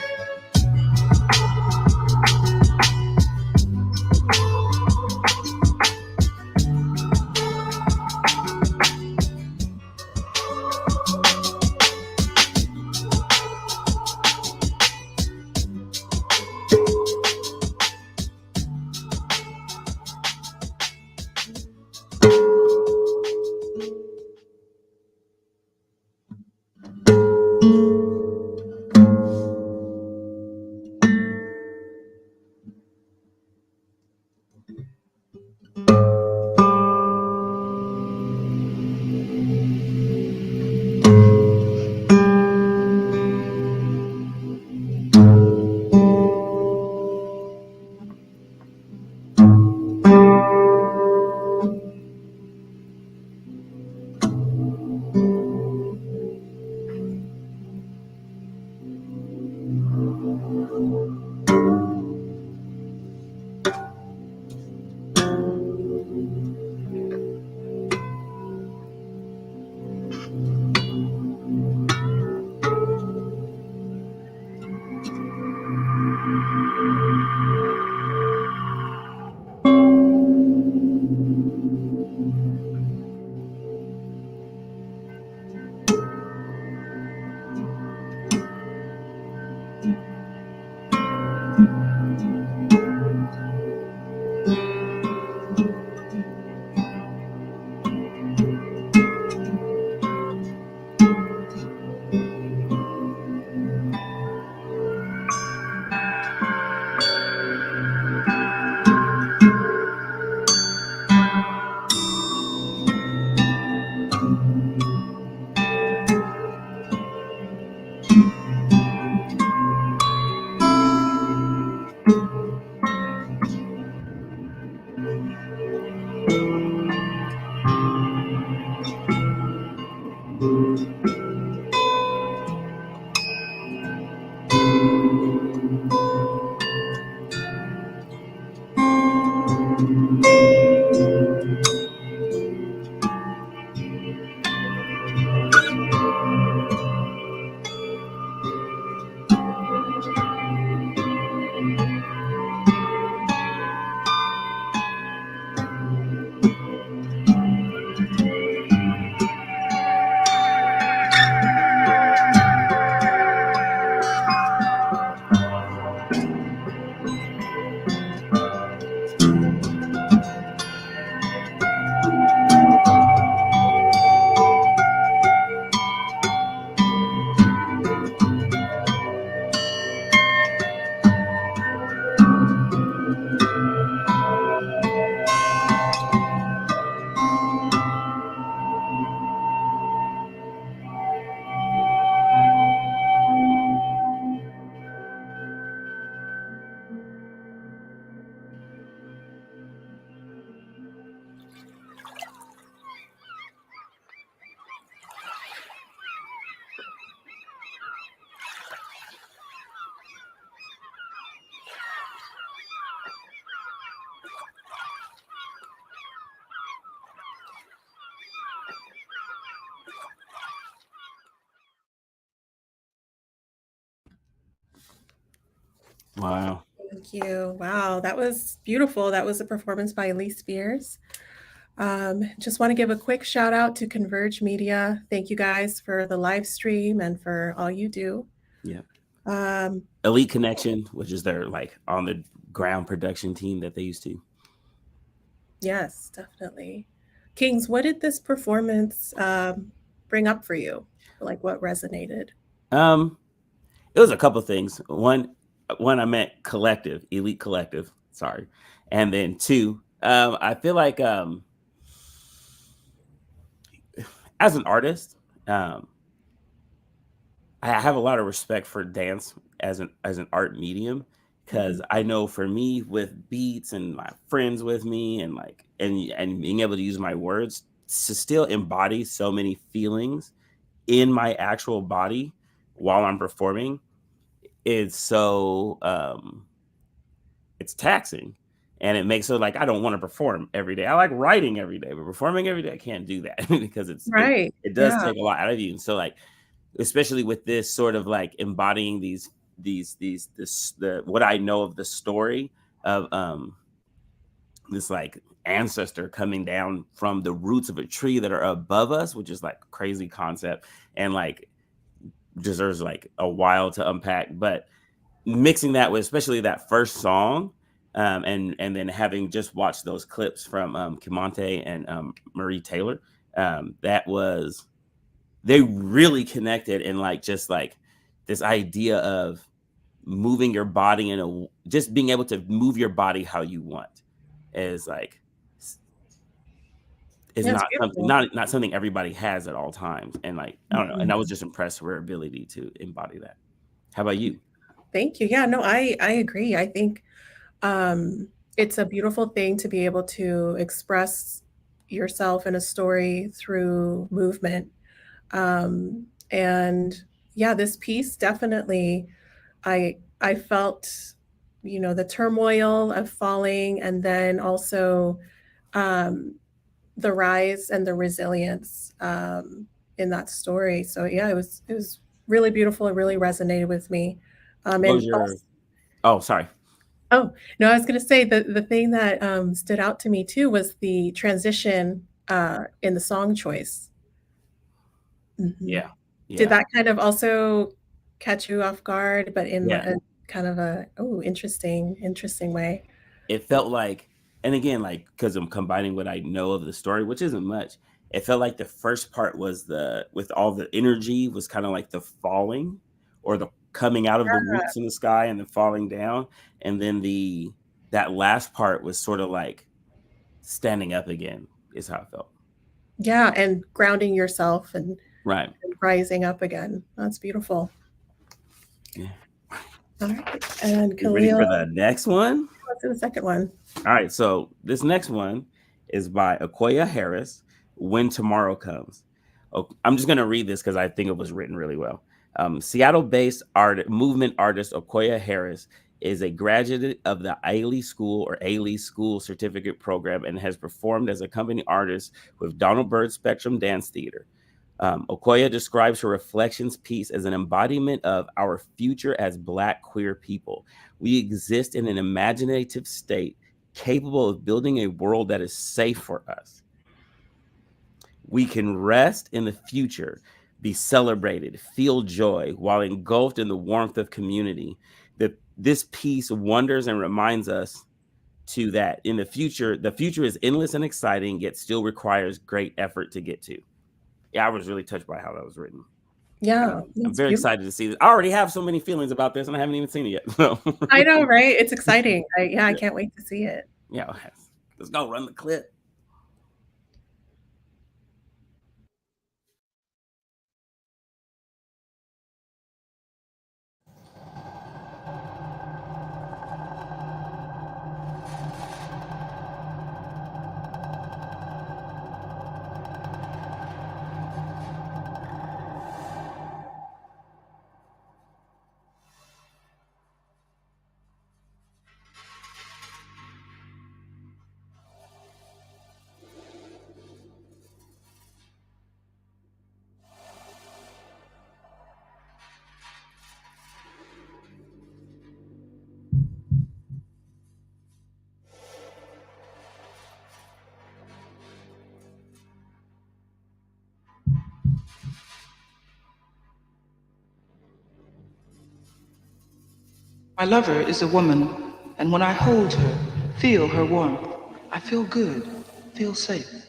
Wow. Thank you. Wow, that was beautiful. That was a performance by Elise Spears. Just want to give a quick shout out to Converge Media. Thank you guys for the live stream and for all you do. Yeah. Um, Elite Connection, which is their like on the ground production team that they used to. yes, definitely. Kings, what did this performance bring up for you? Like what resonated? It was a couple of things. One, I meant collective, elite collective. Sorry, and then two, I feel like as an artist, I have a lot of respect for dance as an art medium, because I know for me with beats and my friends with me and like and being able to use my words to still embody so many feelings in my actual body while I'm performing, it's so it's taxing, and it makes it like I don't want to perform every day. I like writing every day, but performing every day I can't do that because Right. it does Yeah. take a lot out of you. And so like, especially with this sort of like embodying the what I know of the story of this like ancestor coming down from the roots of a tree that are above us, which is like a crazy concept and like deserves like a while to unpack. But mixing that with especially that first song, and then having just watched those clips from Kimante and Marie Taylor, that was, they really connected, and like just like this idea of moving your body in a, just being able to move your body how you want is like, is Yeah, it's not something, beautiful. not something everybody has at all times. And like, I don't know, and I was just impressed with her ability to embody that. How about you? Thank you. Yeah, no, I agree. I think it's a beautiful thing to be able to express yourself in a story through movement. And yeah, this piece definitely, I felt, you know, the turmoil of falling, and then also um, the rise and the resilience in that story. So yeah, it was really beautiful. It really resonated with me. What was And your, also, oh, sorry. oh, no, I was going to say the thing that stood out to me too was the transition in the song choice. Mhm. Yeah. Did Yeah. that kind of also catch you off guard, but in Yeah. a kind of a, oh, interesting way? It felt like, and again, like, because I'm combining what I know of the story, which isn't much, it felt like the first part was the, with all the energy, was kind of like the falling or the coming out of the Yeah. roots in the sky and then falling down. And then that last part was sort of like standing up again, is how it felt. Yeah, and grounding yourself and Right. rising up again. That's beautiful. Yeah. All right. And You ready Khalil, for the next one? let's do the second one. All right, so this next one is by Okoye Harris, When Tomorrow Comes. I'm just going to read this because I think it was written really well. Seattle-based movement artist Okoye Harris is a graduate of the Ailey School Certificate Program and has performed as a company artist with Donald Byrd Spectrum Dance Theater. Okoye describes her reflections piece as an embodiment of our future as Black queer people. We exist in an imaginative state capable of building a world that is safe for us. We can rest in the future, be celebrated, feel joy while engulfed in the warmth of community. This piece wonders and reminds us to that in the future is endless and exciting, yet still requires great effort to get to. Yeah, I was really touched by how that was written. Yeah, I'm very excited to see this. I already have so many feelings about this, and I haven't even seen it yet. So. I know, right? It's exciting. I can't wait to see it. Yeah, let's go run the clip. My lover is a woman, and when I hold her, feel her warmth, I feel good, feel safe.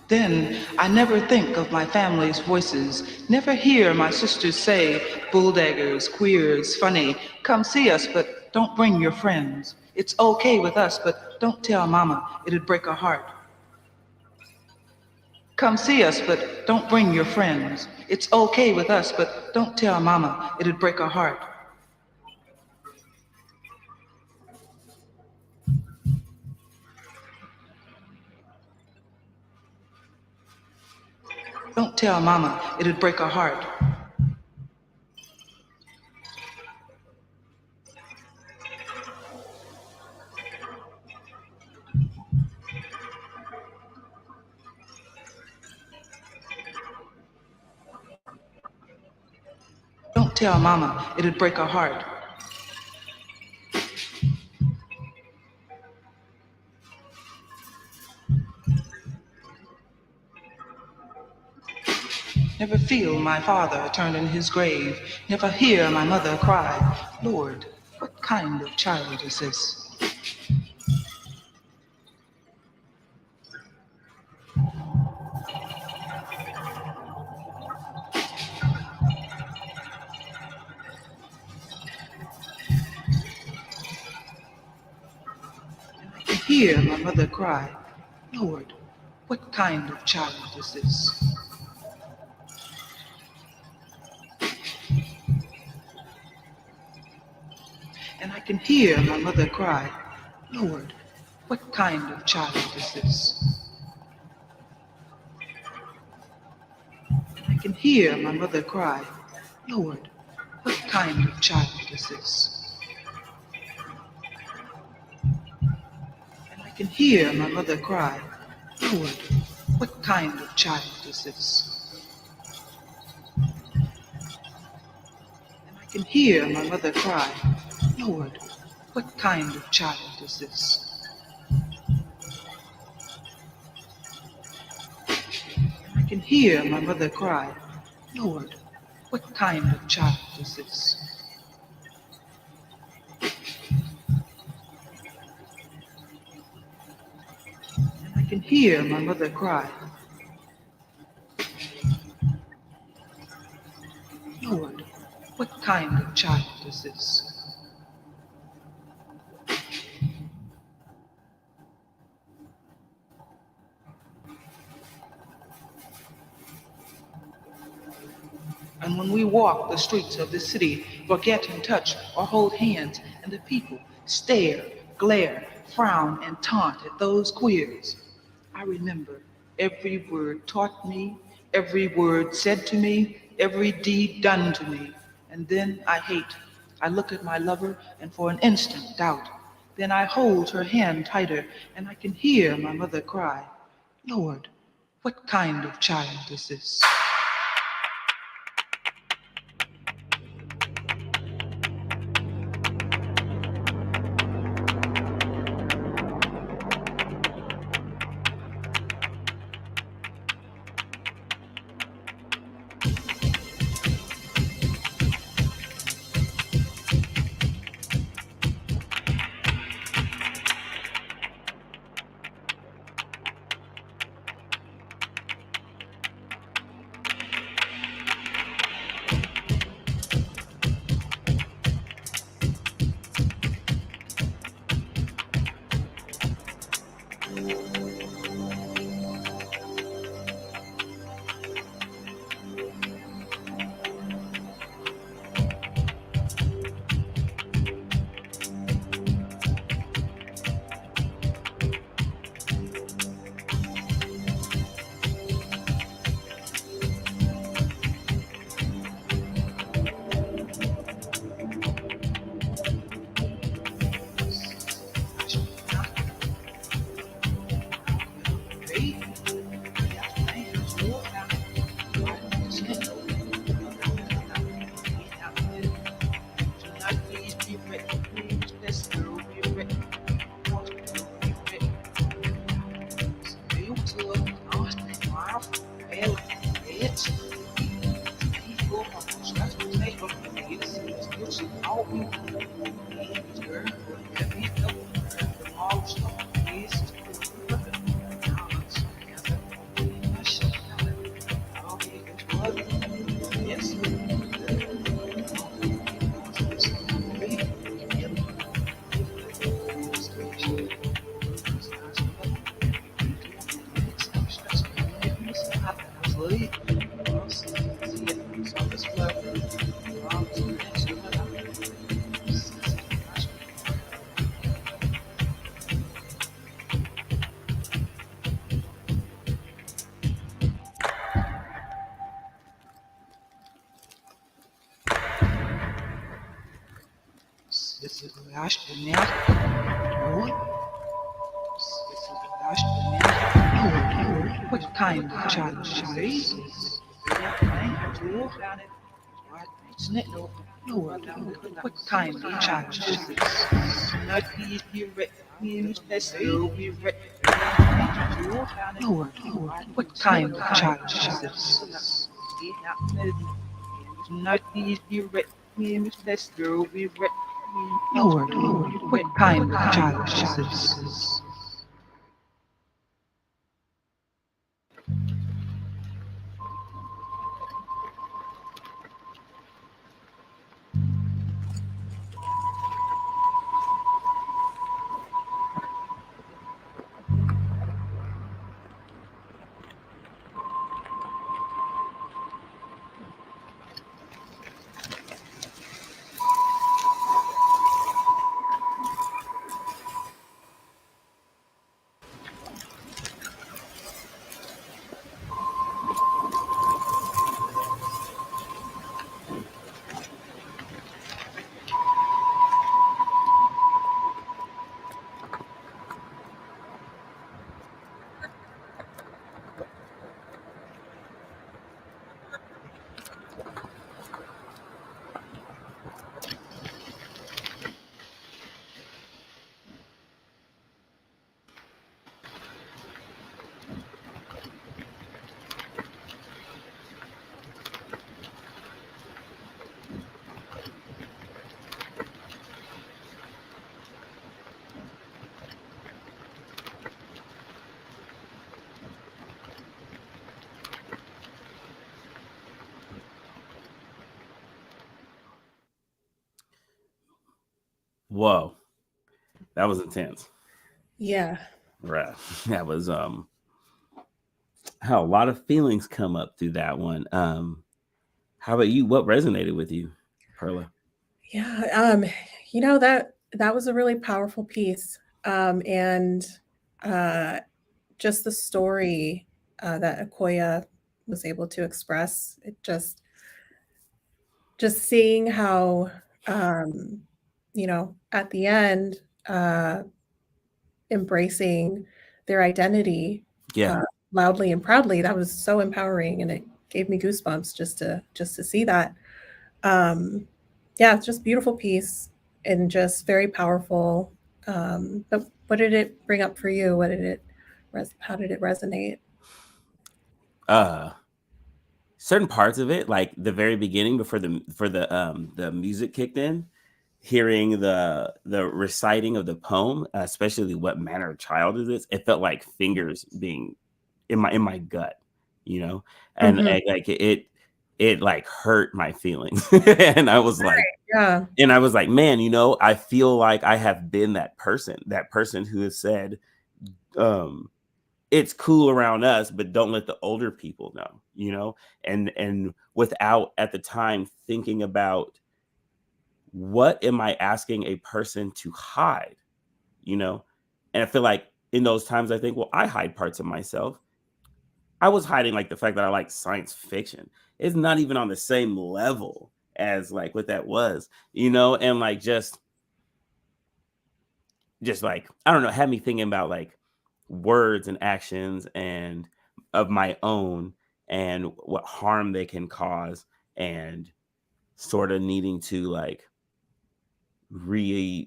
Then I never think of my family's voices, never hear my sisters say, bulldaggers, queers, funny, come see us, but don't bring your friends. It's okay with us, but don't tell mama, it'd break her heart. Come see us, but don't bring your friends. It's okay with us, but don't tell mama, it'd break her heart. Don't tell mama, it'd break her heart. Don't tell mama, it'd break her heart. Never feel my father turn in his grave, never hear my mother cry, Lord, what kind of child is this? I hear my mother cry, Lord, what kind of child is this? And I can hear my mother cry, Lord, what kind of child is this? And I can hear my mother cry, Lord, what kind of child is this? And I can hear my mother cry, Lord, what kind of child is this? And I can hear my mother cry, Lord, what kind of child is this? And I can hear my mother cry, Lord, what kind of child is this? And I can hear my mother cry, Lord, what kind of child is this? And when we walk the streets of this city, forget and touch or hold hands, and the people stare, glare, frown, and taunt at those queers, I remember every word taught me, every word said to me, every deed done to me. And then I hate. I look at my lover and for an instant doubt. Then I hold her hand tighter and I can hear my mother cry, Lord, what kind of child is this? All we hands, girl. Let me know. The most is yes. This is the last banana. What kind of challenge is this? What kind of challenge is this? Not be ready, let's go be ready. What kind of challenge is this? Not be ready, let's go be ready. What kind of challenge is this? Whoa, that was intense. Yeah. Right. That was how a lot of feelings come up through that one. How about you? What resonated with you, Perla? Yeah, that was a really powerful piece. And just the story that Akoya was able to express, it just seeing how at the end, embracing their identity loudly and proudly, that was so empowering, and it gave me goosebumps just to see that. It's just a beautiful piece and just very powerful. But what did it bring up for you? How did it resonate? Certain parts of it, like the very beginning before the music kicked in, hearing the reciting of the poem, especially what manner of child is this, it felt like fingers being in my gut, and like it like hurt my feelings. And I was like, yeah. And I was like, man, I feel like I have been that person who has said, it's cool around us, but don't let the older people know, and without at the time thinking about what am I asking a person to hide, and I feel like in those times I think, well, I hide parts of myself. I was hiding like the fact that I like science fiction. It's not even on the same level as like what that was, and like just like, I don't know, had me thinking about like words and actions and of my own and what harm they can cause, and sort of needing to like get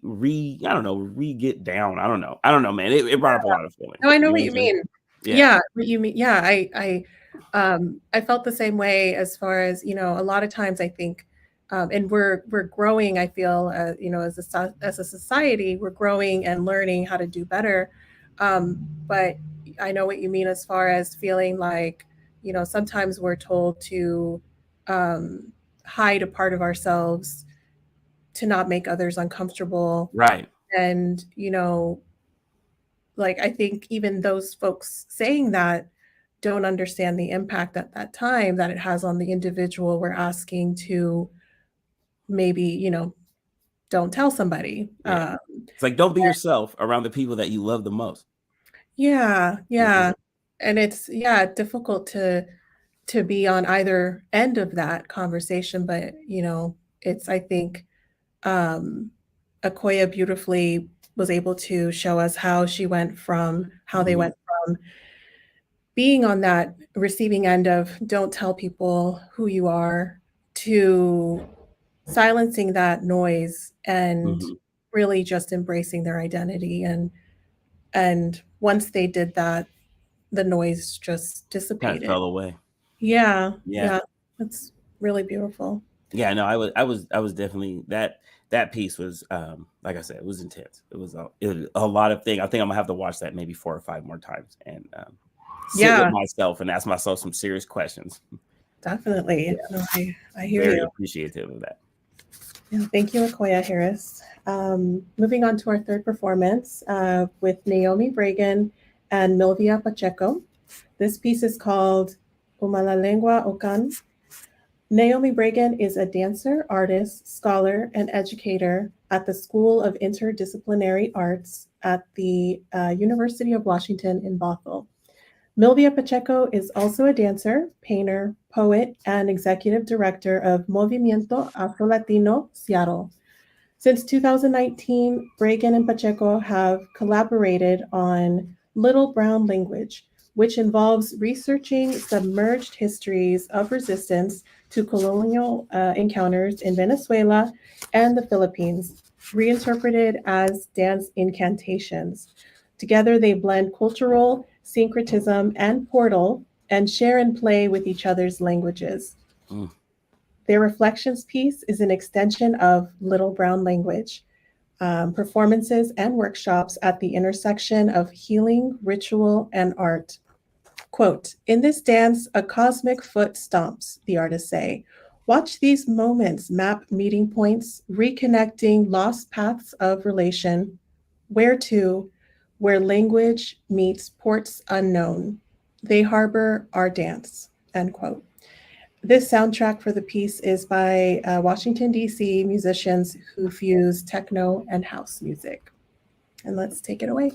down. I don't know, man. It brought up a lot of feelings. No, I know what you mean. Yeah. What you mean. I felt the same way, as far as, a lot of times I think and we're growing. I feel, as a society, we're growing and learning how to do better. But I know what you mean as far as feeling like, sometimes we're told to hide a part of ourselves to not make others uncomfortable. Right. And, like, I think even those folks saying that don't understand the impact at that time that it has on the individual we're asking to maybe, don't tell somebody. Yeah. It's like, don't be yourself around the people that you love the most. Yeah. And it's, difficult to be on either end of that conversation. But, it's, I think, Akoya beautifully was able to show us how they went from being on that receiving end of don't tell people who you are to silencing that noise and really just embracing their identity. And once they did that, the noise just dissipated. Kind of fell away. Yeah. Yeah. That's really beautiful. Yeah, no, I was definitely that piece was like I said, it was intense. It was a lot of things. I think I'm gonna have to watch that maybe 4 or 5 more times and sit with myself and ask myself some serious questions. Definitely. Yeah. No, I hear Very you. appreciative of that. Yeah, thank you, Akoya Harris. Moving on to our third performance with Naomi Bragan and Milvia Pacheco. This piece is called Umalalengua Okan. Naomi Bragan is a dancer, artist, scholar, and educator at the School of Interdisciplinary Arts at the University of Washington in Bothell. Milvia Pacheco is also a dancer, painter, poet, and executive director of Movimiento Afro-Latino Seattle. Since 2019, Bragan and Pacheco have collaborated on Little Brown Language, which involves researching submerged histories of resistance to colonial encounters in Venezuela and the Philippines, reinterpreted as dance incantations. Together, they blend cultural syncretism and portal and share and play with each other's languages. Their Reflections piece is an extension of Little Brown Language, performances and workshops at the intersection of healing, ritual, and art. Quote, "In this dance, a cosmic foot stomps," the artists say. "Watch these moments map meeting points, reconnecting lost paths of relation. Where to? Where language meets ports unknown. They harbor our dance," end quote. This soundtrack for the piece is by Washington, D.C. musicians who fuse techno and house music. And let's take it away.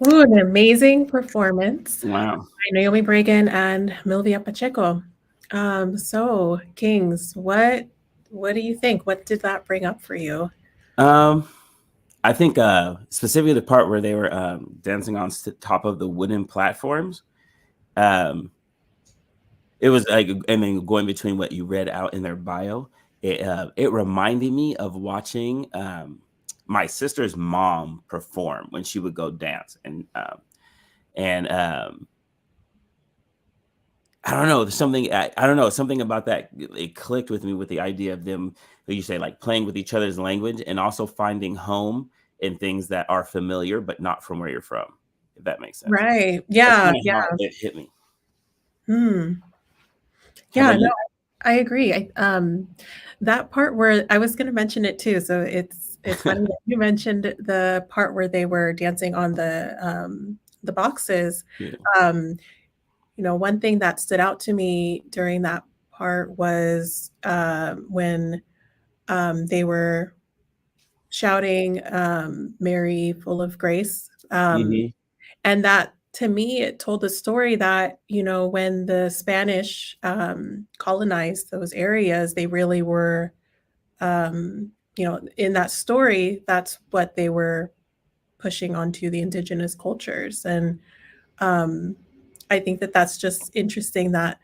Ooh, an amazing performance Wow. by Naomi Bregan and Milvia Pacheco. So, Kings, what do you think? What did that bring up for you? I think specifically the part where they were dancing on top of the wooden platforms. It was like, and then going between what you read out in their bio, it reminded me of watching my sister's mom perform when she would go dance, and I don't know, there's something I don't know, something about that. It clicked with me with the idea of them, like you say, like playing with each other's language and also finding home in things that are familiar but not from where you're from. If that makes sense. Right. That's Yeah. kinda Yeah. how it hit me. How Yeah. about No, you? I agree. That part where I was going to mention it too. So it's funny that you mentioned the part where they were dancing on the boxes. Yeah. One thing that stood out to me during that part was when They were shouting, Mary, full of grace. Mhm. And that, to me, it told the story that, when the Spanish colonized those areas, they really were, in that story, that's what they were pushing onto the indigenous cultures. And I think that that's just interesting that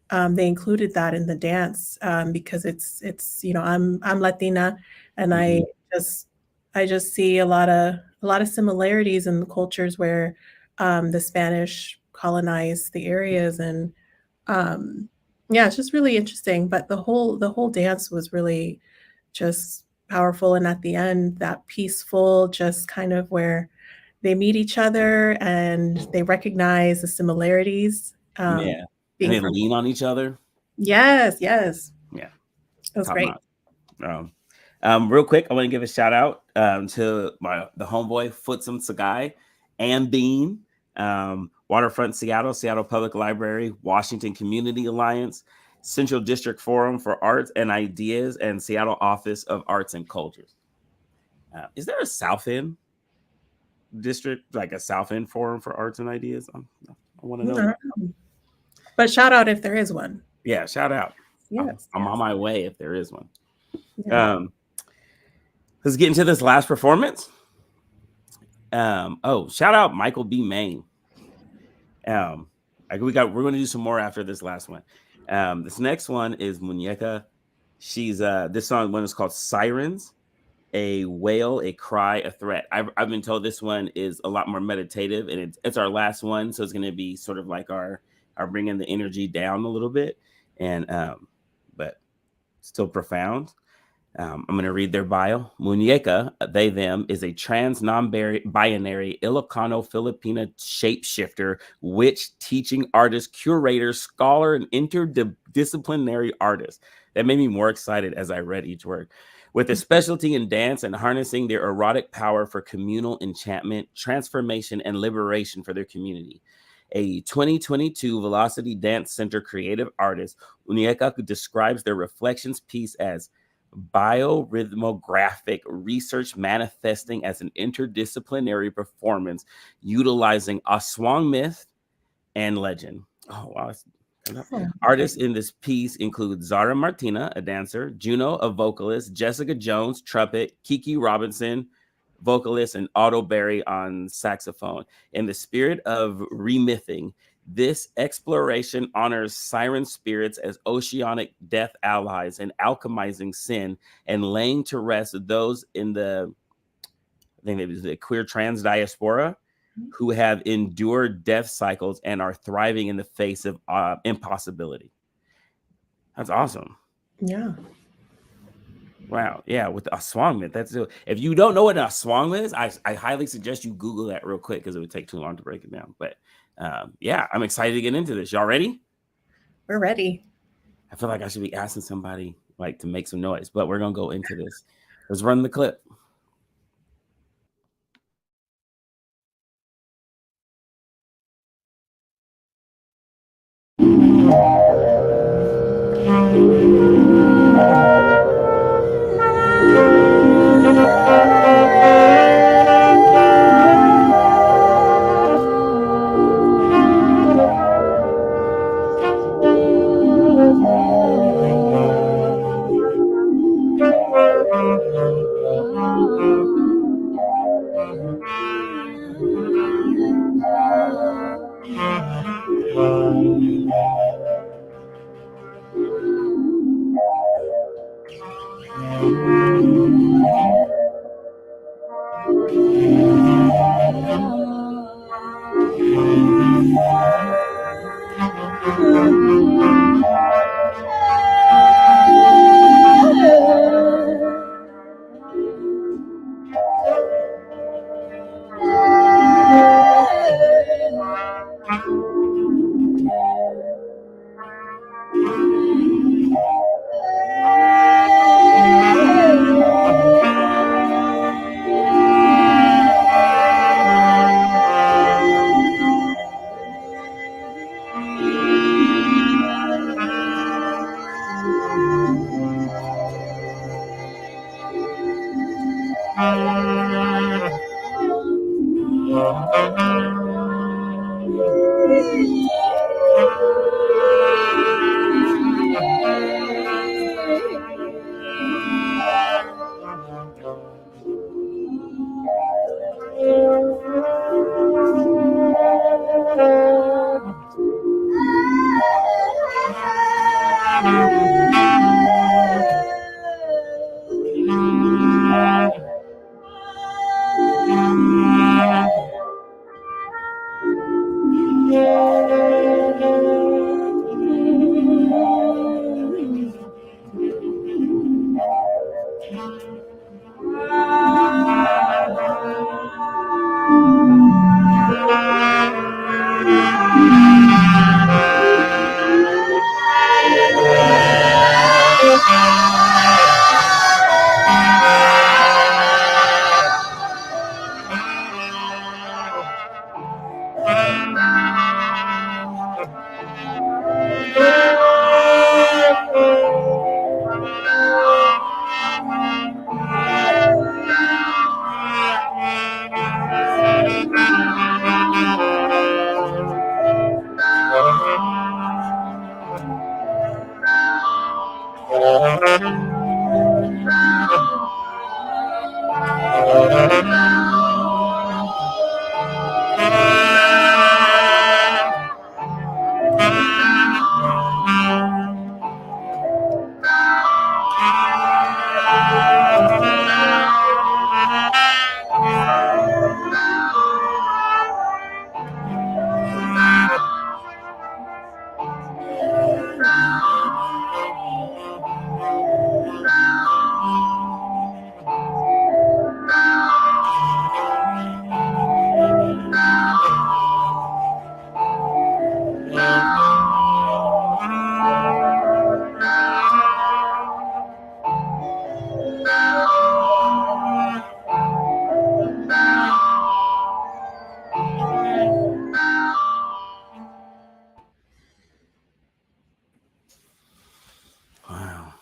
they included that in the dance, because it's I'm Latina, and Mhm. I just see a lot of similarities in the cultures where the Spanish colonized the areas. And yeah, it's just really interesting. But the whole dance was really just powerful. And at the end, that peaceful, just kind of where they meet each other and they recognize the similarities, Yeah. And being they from. lean on each other. Yes. Yeah. It was Top great. notch. Real quick, I want to give a shout out to the homeboy Footsum Sagai and Bean, Waterfront Seattle, Seattle Public Library, Washington Community Alliance, Central District Forum for Arts and Ideas, and Seattle Office of Arts and Cultures. Is there a South End district, like a South End Forum for Arts and Ideas? I want to know. But shout out if there is one. Yeah, shout out. Yes, I'm on my way if there is one. Yeah. Let's get into this last performance. Shout out Michael B. Main. We're going to do some more after this last one. This next one is Muñeca. She's this one is called Sirens, a wail, a cry, a threat. I've been told this one is a lot more meditative, and it's our last one, so it's going to be sort of like our bringing the energy down a little bit, and but still profound. I'm going to read their bio. Muñeca, they, them, is a trans non-binary Ilocano-Filipina shapeshifter, witch, teaching artist, curator, scholar, and interdisciplinary artist. That made me more excited as I read each word. With a specialty in dance and harnessing their erotic power for communal enchantment, transformation, and liberation for their community. A 2022 Velocity Dance Center creative artist, Muñeca describes their reflections piece as biorhythmographic research manifesting as an interdisciplinary performance utilizing Aswang myth and legend. Oh, wow. Artists in this piece include Zara Martina, a dancer, Juno, a vocalist, Jessica Jones, trumpet, Kiki Robinson, vocalist, and Otto Berry on saxophone. In the spirit of remything, this exploration honors siren spirits as oceanic death allies and alchemizing sin and laying to rest those in the queer trans diaspora who have endured death cycles and are thriving in the face of impossibility. That's awesome. Yeah. Wow. Yeah. With the Aswang myth. That's it. If you don't know what an Aswang myth is, I highly suggest you Google that real quick because it would take too long to break it down. But yeah, I'm excited to get into this. Y'all ready? We're ready. I feel like I should be asking somebody like to make some noise, but we're going to go into this. Let's run the clip. Wow.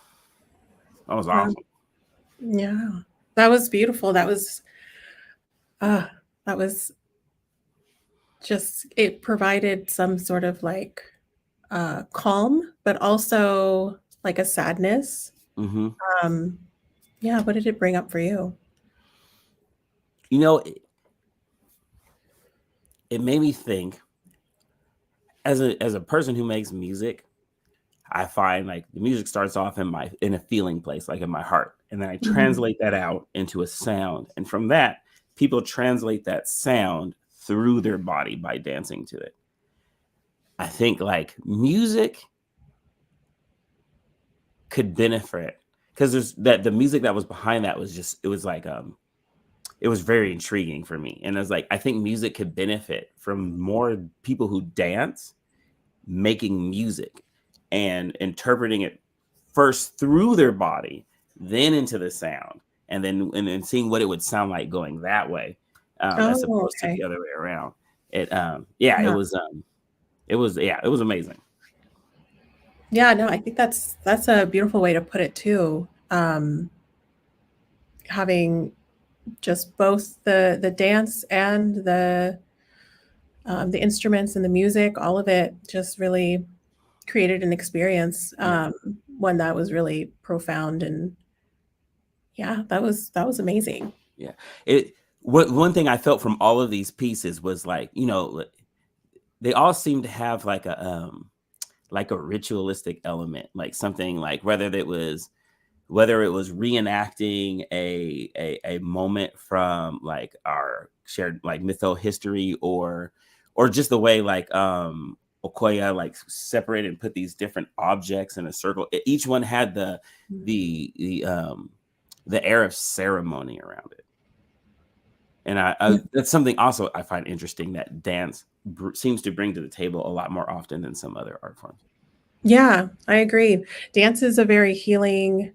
That was awesome. Yeah, that was beautiful. That was just, it provided some sort of like calm, but also like a sadness. Mm-hmm. Yeah, what did it bring up for you? You know, it made me think, as a person who makes music, I find like the music starts off in a feeling place, like in my heart. And then I translate that out into a sound. And from that, people translate that sound through their body by dancing to it. I think like music could benefit, because there's that the music that was behind that was just, it was like it was very intriguing for me. And I was like, I think music could benefit from more people who dance making music and interpreting it first through their body, then into the sound, and then seeing what it would sound like going that way, as opposed to the other way around. It it was amazing. Yeah, no, I think that's a beautiful way to put it too. Having just both the dance and the instruments and the music, all of it just really created an experience, one that was really profound. And yeah, that was amazing. Yeah. One thing I felt from all of these pieces was like, you know, they all seem to have like a ritualistic element, like something like whether it was reenacting a moment from like our shared like mytho history, or just the way like Okoye like separated and put these different objects in a circle. Each one had the air of ceremony around it. And I that's something also I find interesting, that dance seems to bring to the table a lot more often than some other art forms. Yeah, I agree. Dance is a very healing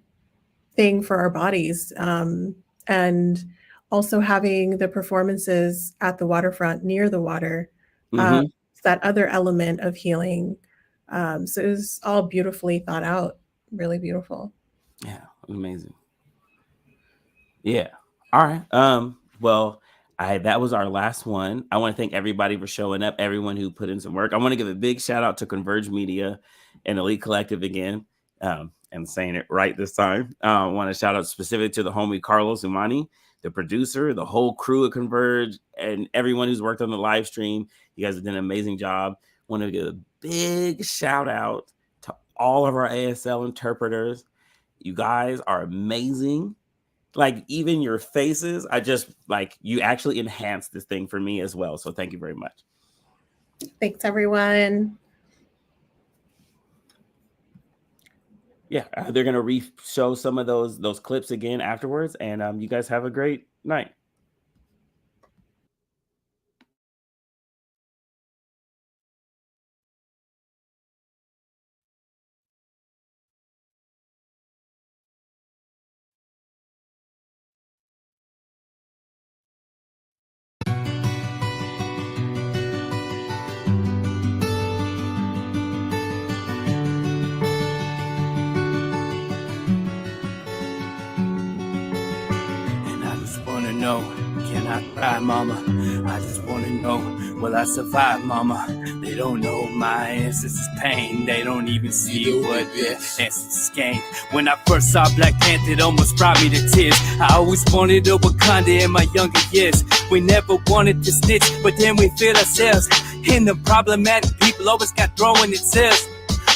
thing for our bodies. And also having the performances at the waterfront near the water, that other element of healing. So it was all beautifully thought out, really beautiful. Yeah, amazing. Yeah. All right. Well, that was our last one. I want to thank everybody for showing up, everyone who put in some work. I want to give a big shout out to Converge Media and Elite Collective again. And saying it right this time. I want to shout out specifically to the homie Carlos Umani, the producer, the whole crew at Converge, and everyone who's worked on the live stream. You guys have done an amazing job. Want to give a big shout out to all of our ASL interpreters. You guys are amazing. Like, even your faces, you actually enhanced this thing for me as well. So thank you very much. Thanks, everyone. Yeah, they're going to re-show some of those clips again afterwards. And you guys have a great night. Know, can I cry, mama? I just wanna know, will I survive, mama? They don't know my ancestors' pain. They don't even see what their ancestors gained. When I first saw Black Panther, it almost brought me to tears. I always wanted a Wakanda in my younger years. We never wanted to snitch, but then we feel ourselves. And the problematic people always got throwing themselves.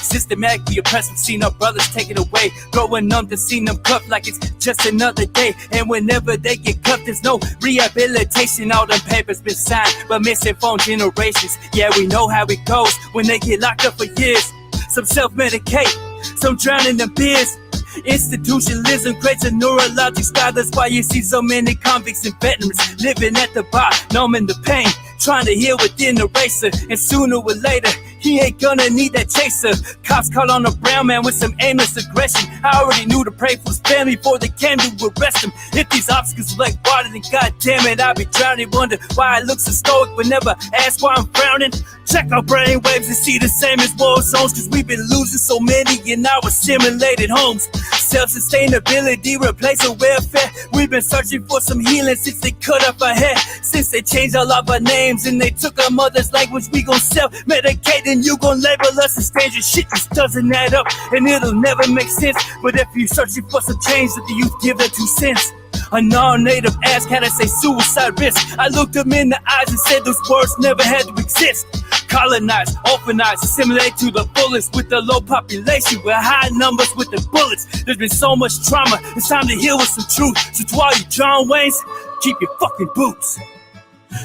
Systematically oppressed, we've seen our brothers taken away. Growing numb to seeing them cuffed like it's just another day. And whenever they get cuffed, there's no rehabilitation. All them papers been signed, but missing phone generations. Yeah, we know how it goes when they get locked up for years. Some self-medicate, some drown in the beers. Institutionalism creates a neurologic scar. That's why you see so many convicts and veterans living at the bar, numbing the pain, trying to heal within the racer. And sooner or later, he ain't gonna need that chaser. Cops call on a brown man with some aimless aggression. I already knew to pray for his family before they came to arrest him. If these obstacles were like water, then goddamn it, I'd be drowning. Wonder why I look so stoic, but never ask why I'm frowning. Check our brain waves and see the same as war zones, cause we've been losing so many in our simulated homes. Self-sustainability replacing welfare. We've been searching for some healing since they cut off our hair. Since they changed all of our names and they took our mother's language, we gon' self-medicate and you gon' label us as strangers. Shit just doesn't add up and it'll never make sense. But if you're searching for some change, let the youth give their 2 cents. A non-native asked, how to say suicide risk. I looked them in the eyes and said those words never had to exist. Colonize, orphanize, assimilate to the fullest with the low population, with high numbers with the bullets. There's been so much trauma, it's time to heal with some truth. So to all you John Waynes, keep your fucking boots.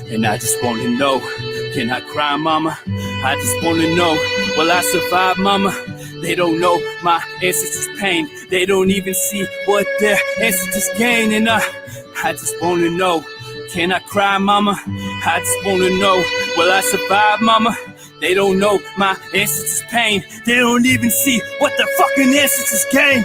And I just wanna know, can I cry, mama? I just wanna know, will I survive, mama? They don't know my ancestors' pain. They don't even see what their ancestors gain. And I just wanna know, can I cry, mama? I just wanna know, will I survive, mama? They don't know my ancestors' pain. They don't even see what the fucking ancestors gain.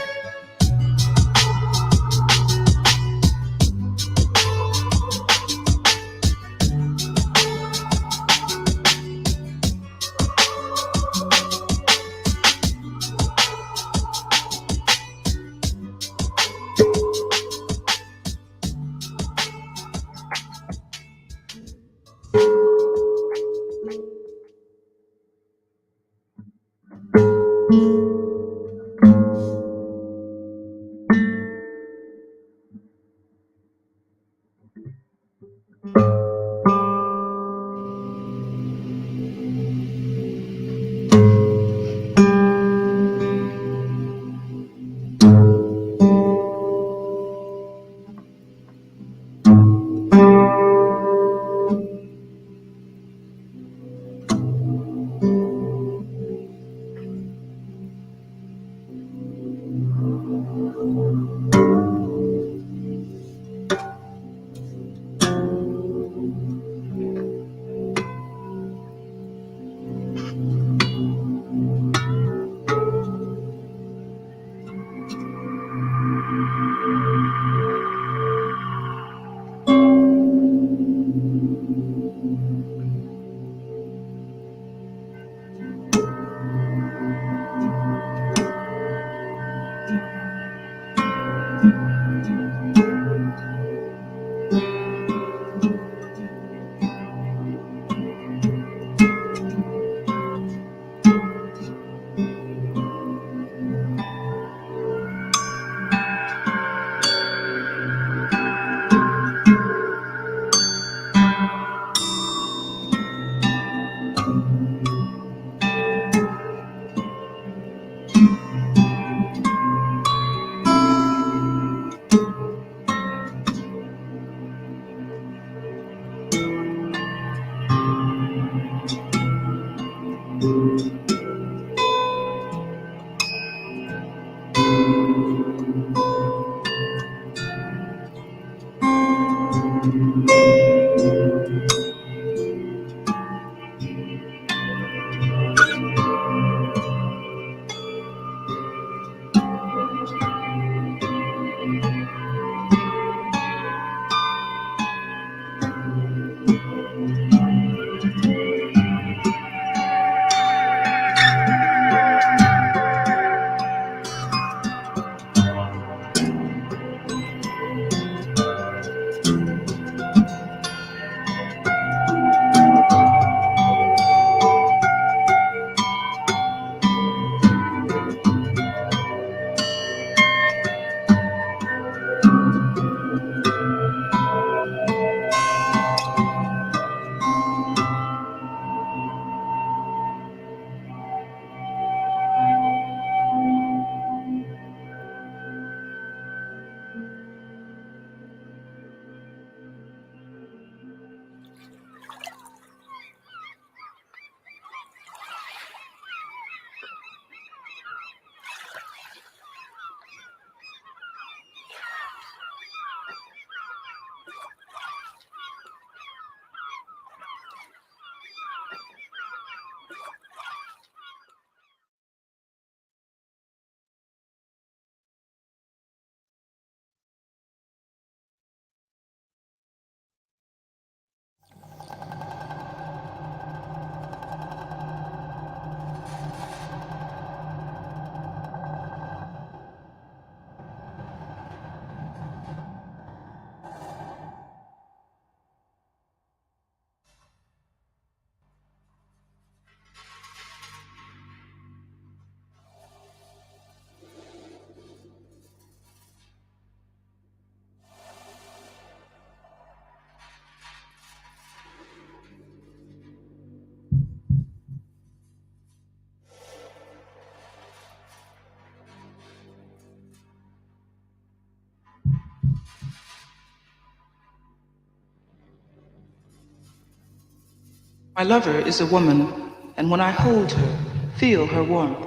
My lover is a woman, and when I hold her, feel her warmth,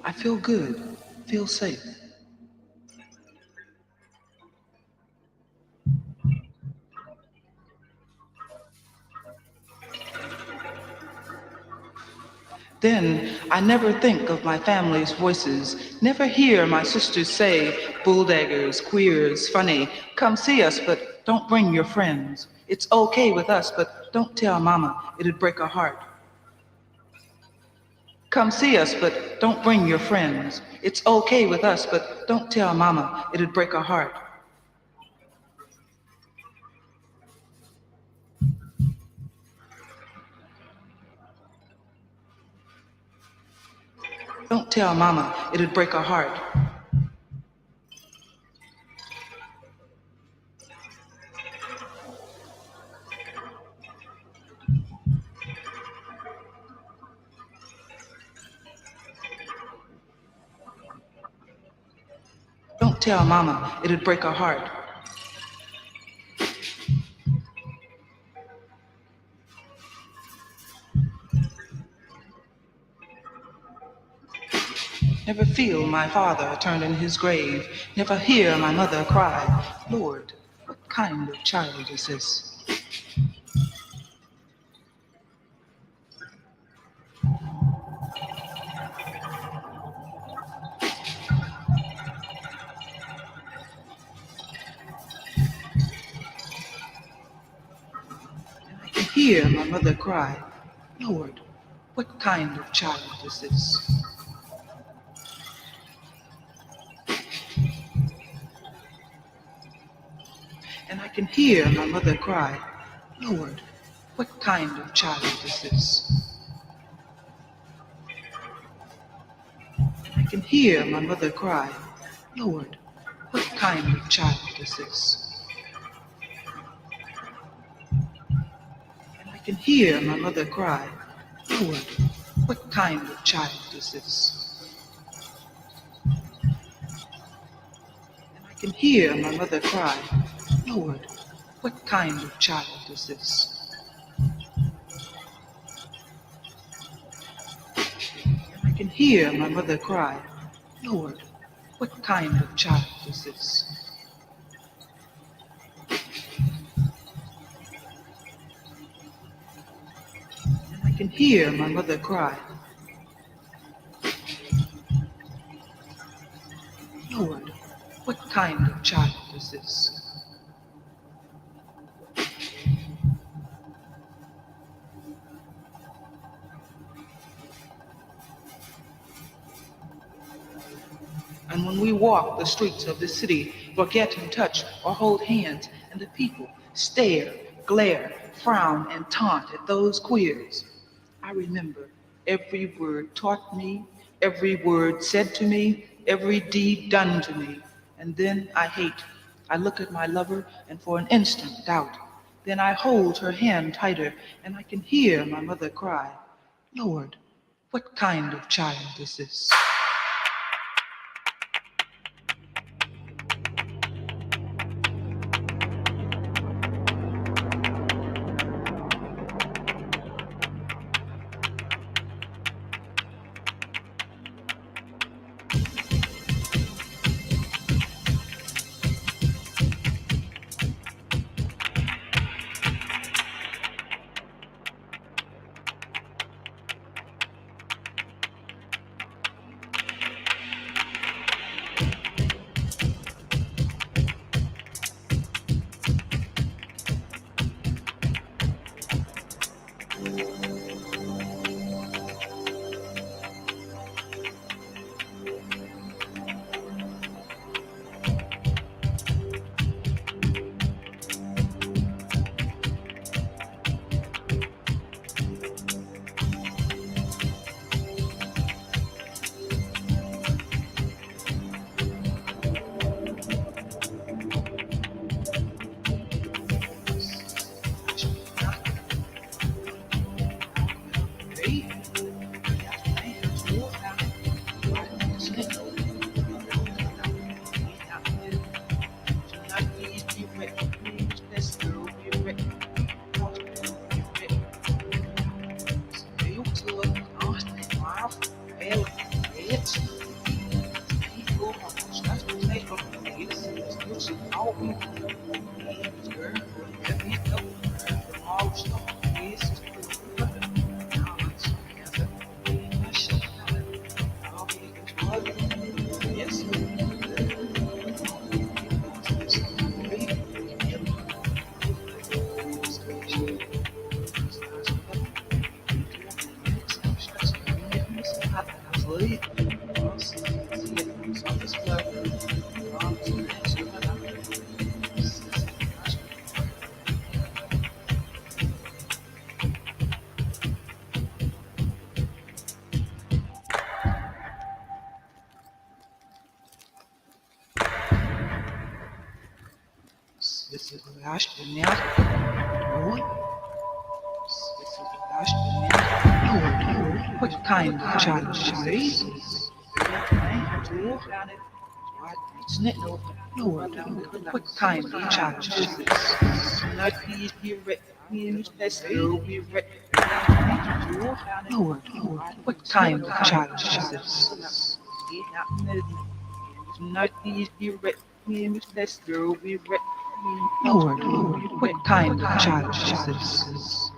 I feel good, feel safe. Then I never think of my family's voices, never hear my sisters say, bulldaggers, queers, funny, come see us, but don't bring your friends. It's okay with us, but don't tell mama, it'd break her heart. Come see us, but don't bring your friends. It's okay with us, but don't tell mama, it'd break her heart. Don't tell mama, it'd break her heart. Don't tell mama, it'd break her heart. Never feel my father turned in his grave. Never hear my mother cry. Lord, what kind of child is this? I can hear my mother cry. Lord, what kind of child is this? And I can hear my mother cry, Lord, what kind of child is this? I can hear my mother cry, Lord, what kind of child is this? And I can hear my mother cry, Lord, what kind of child is this? And I can hear my mother cry, Lord, what kind of child is this? And I can hear my mother cry, Lord, what kind of child is this? can hear my mother cry. Lord, what kind of child is this? And when we walk the streets of the city, forget and touch or hold hands, and the people stare, glare, frown, and taunt at those queers, I remember every word taught me, every word said to me, every deed done to me. And then I hate. I look at my lover and for an instant doubt. Then I hold her hand tighter and I can hear my mother cry, Lord, what kind of child is this? What kind of child is this? Lord, what kind of child is this? Lord, what kind of child is this? Lord, what kind of child is this?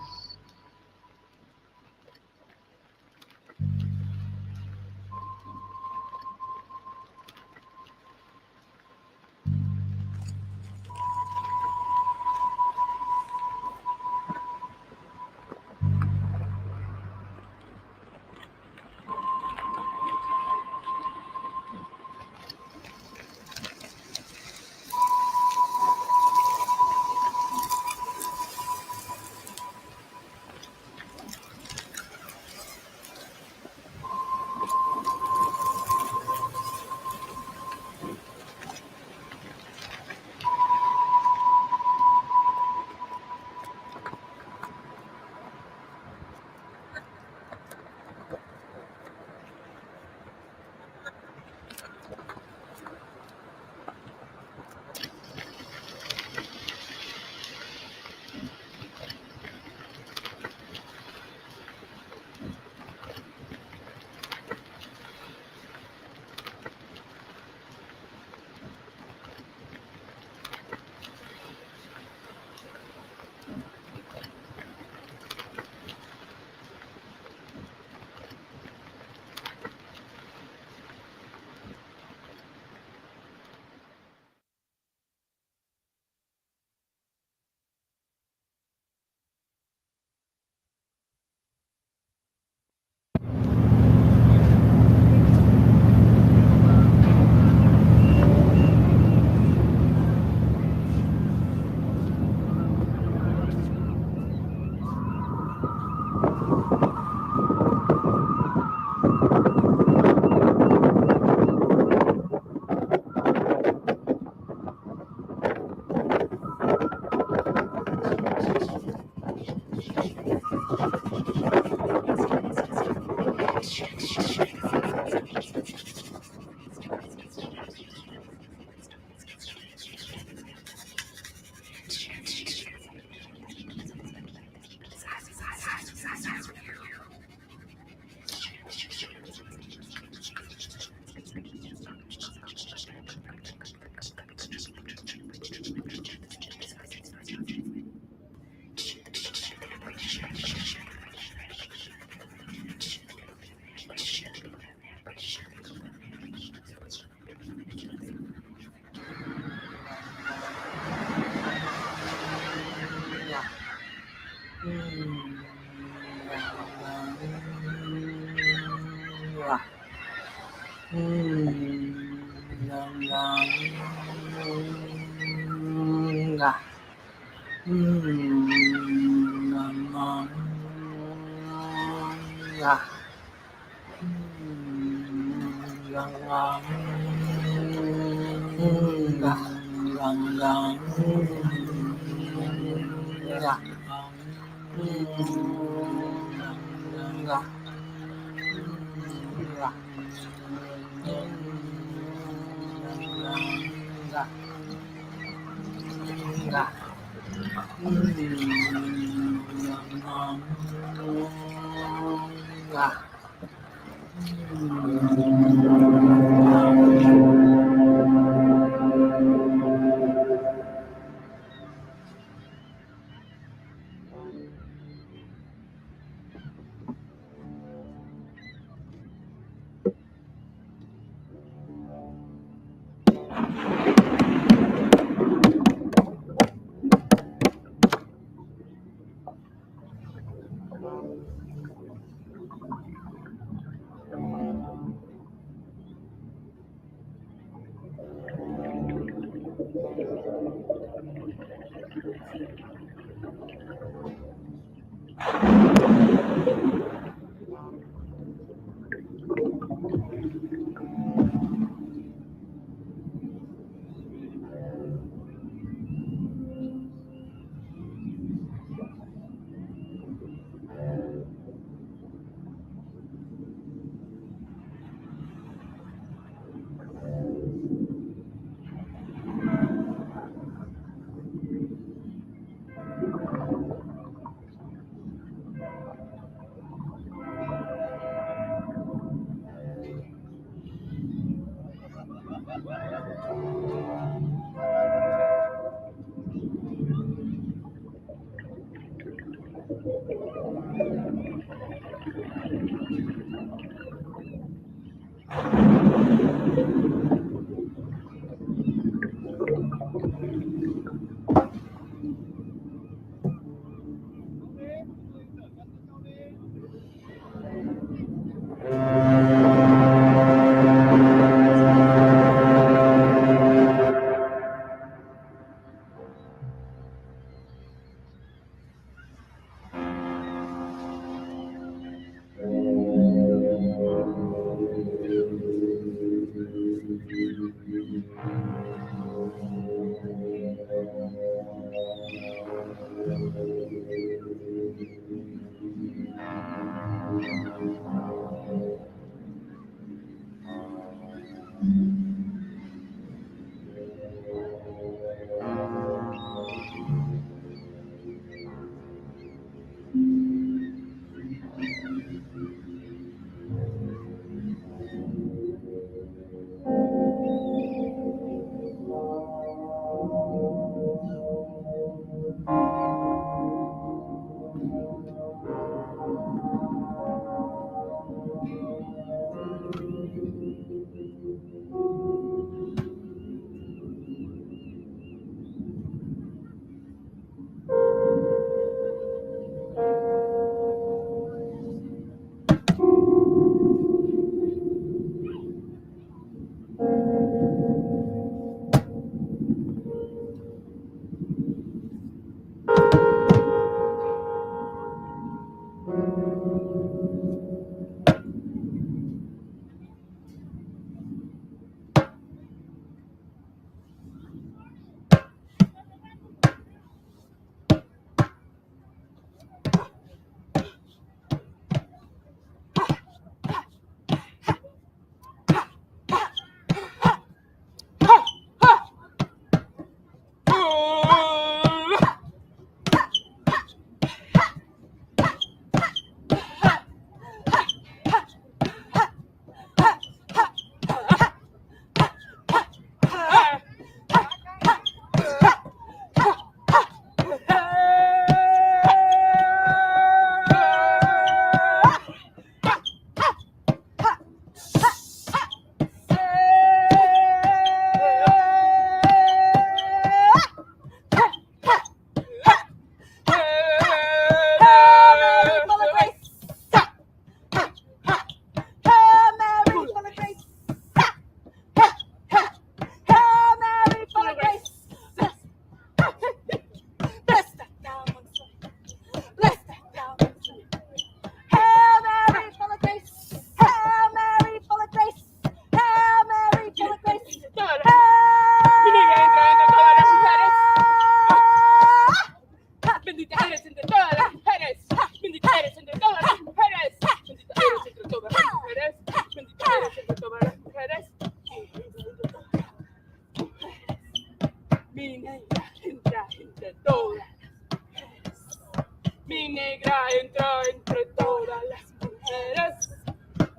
negra entra entre todas las mujeres.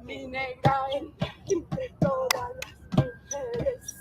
Mi negra entra entre todas las mujeres.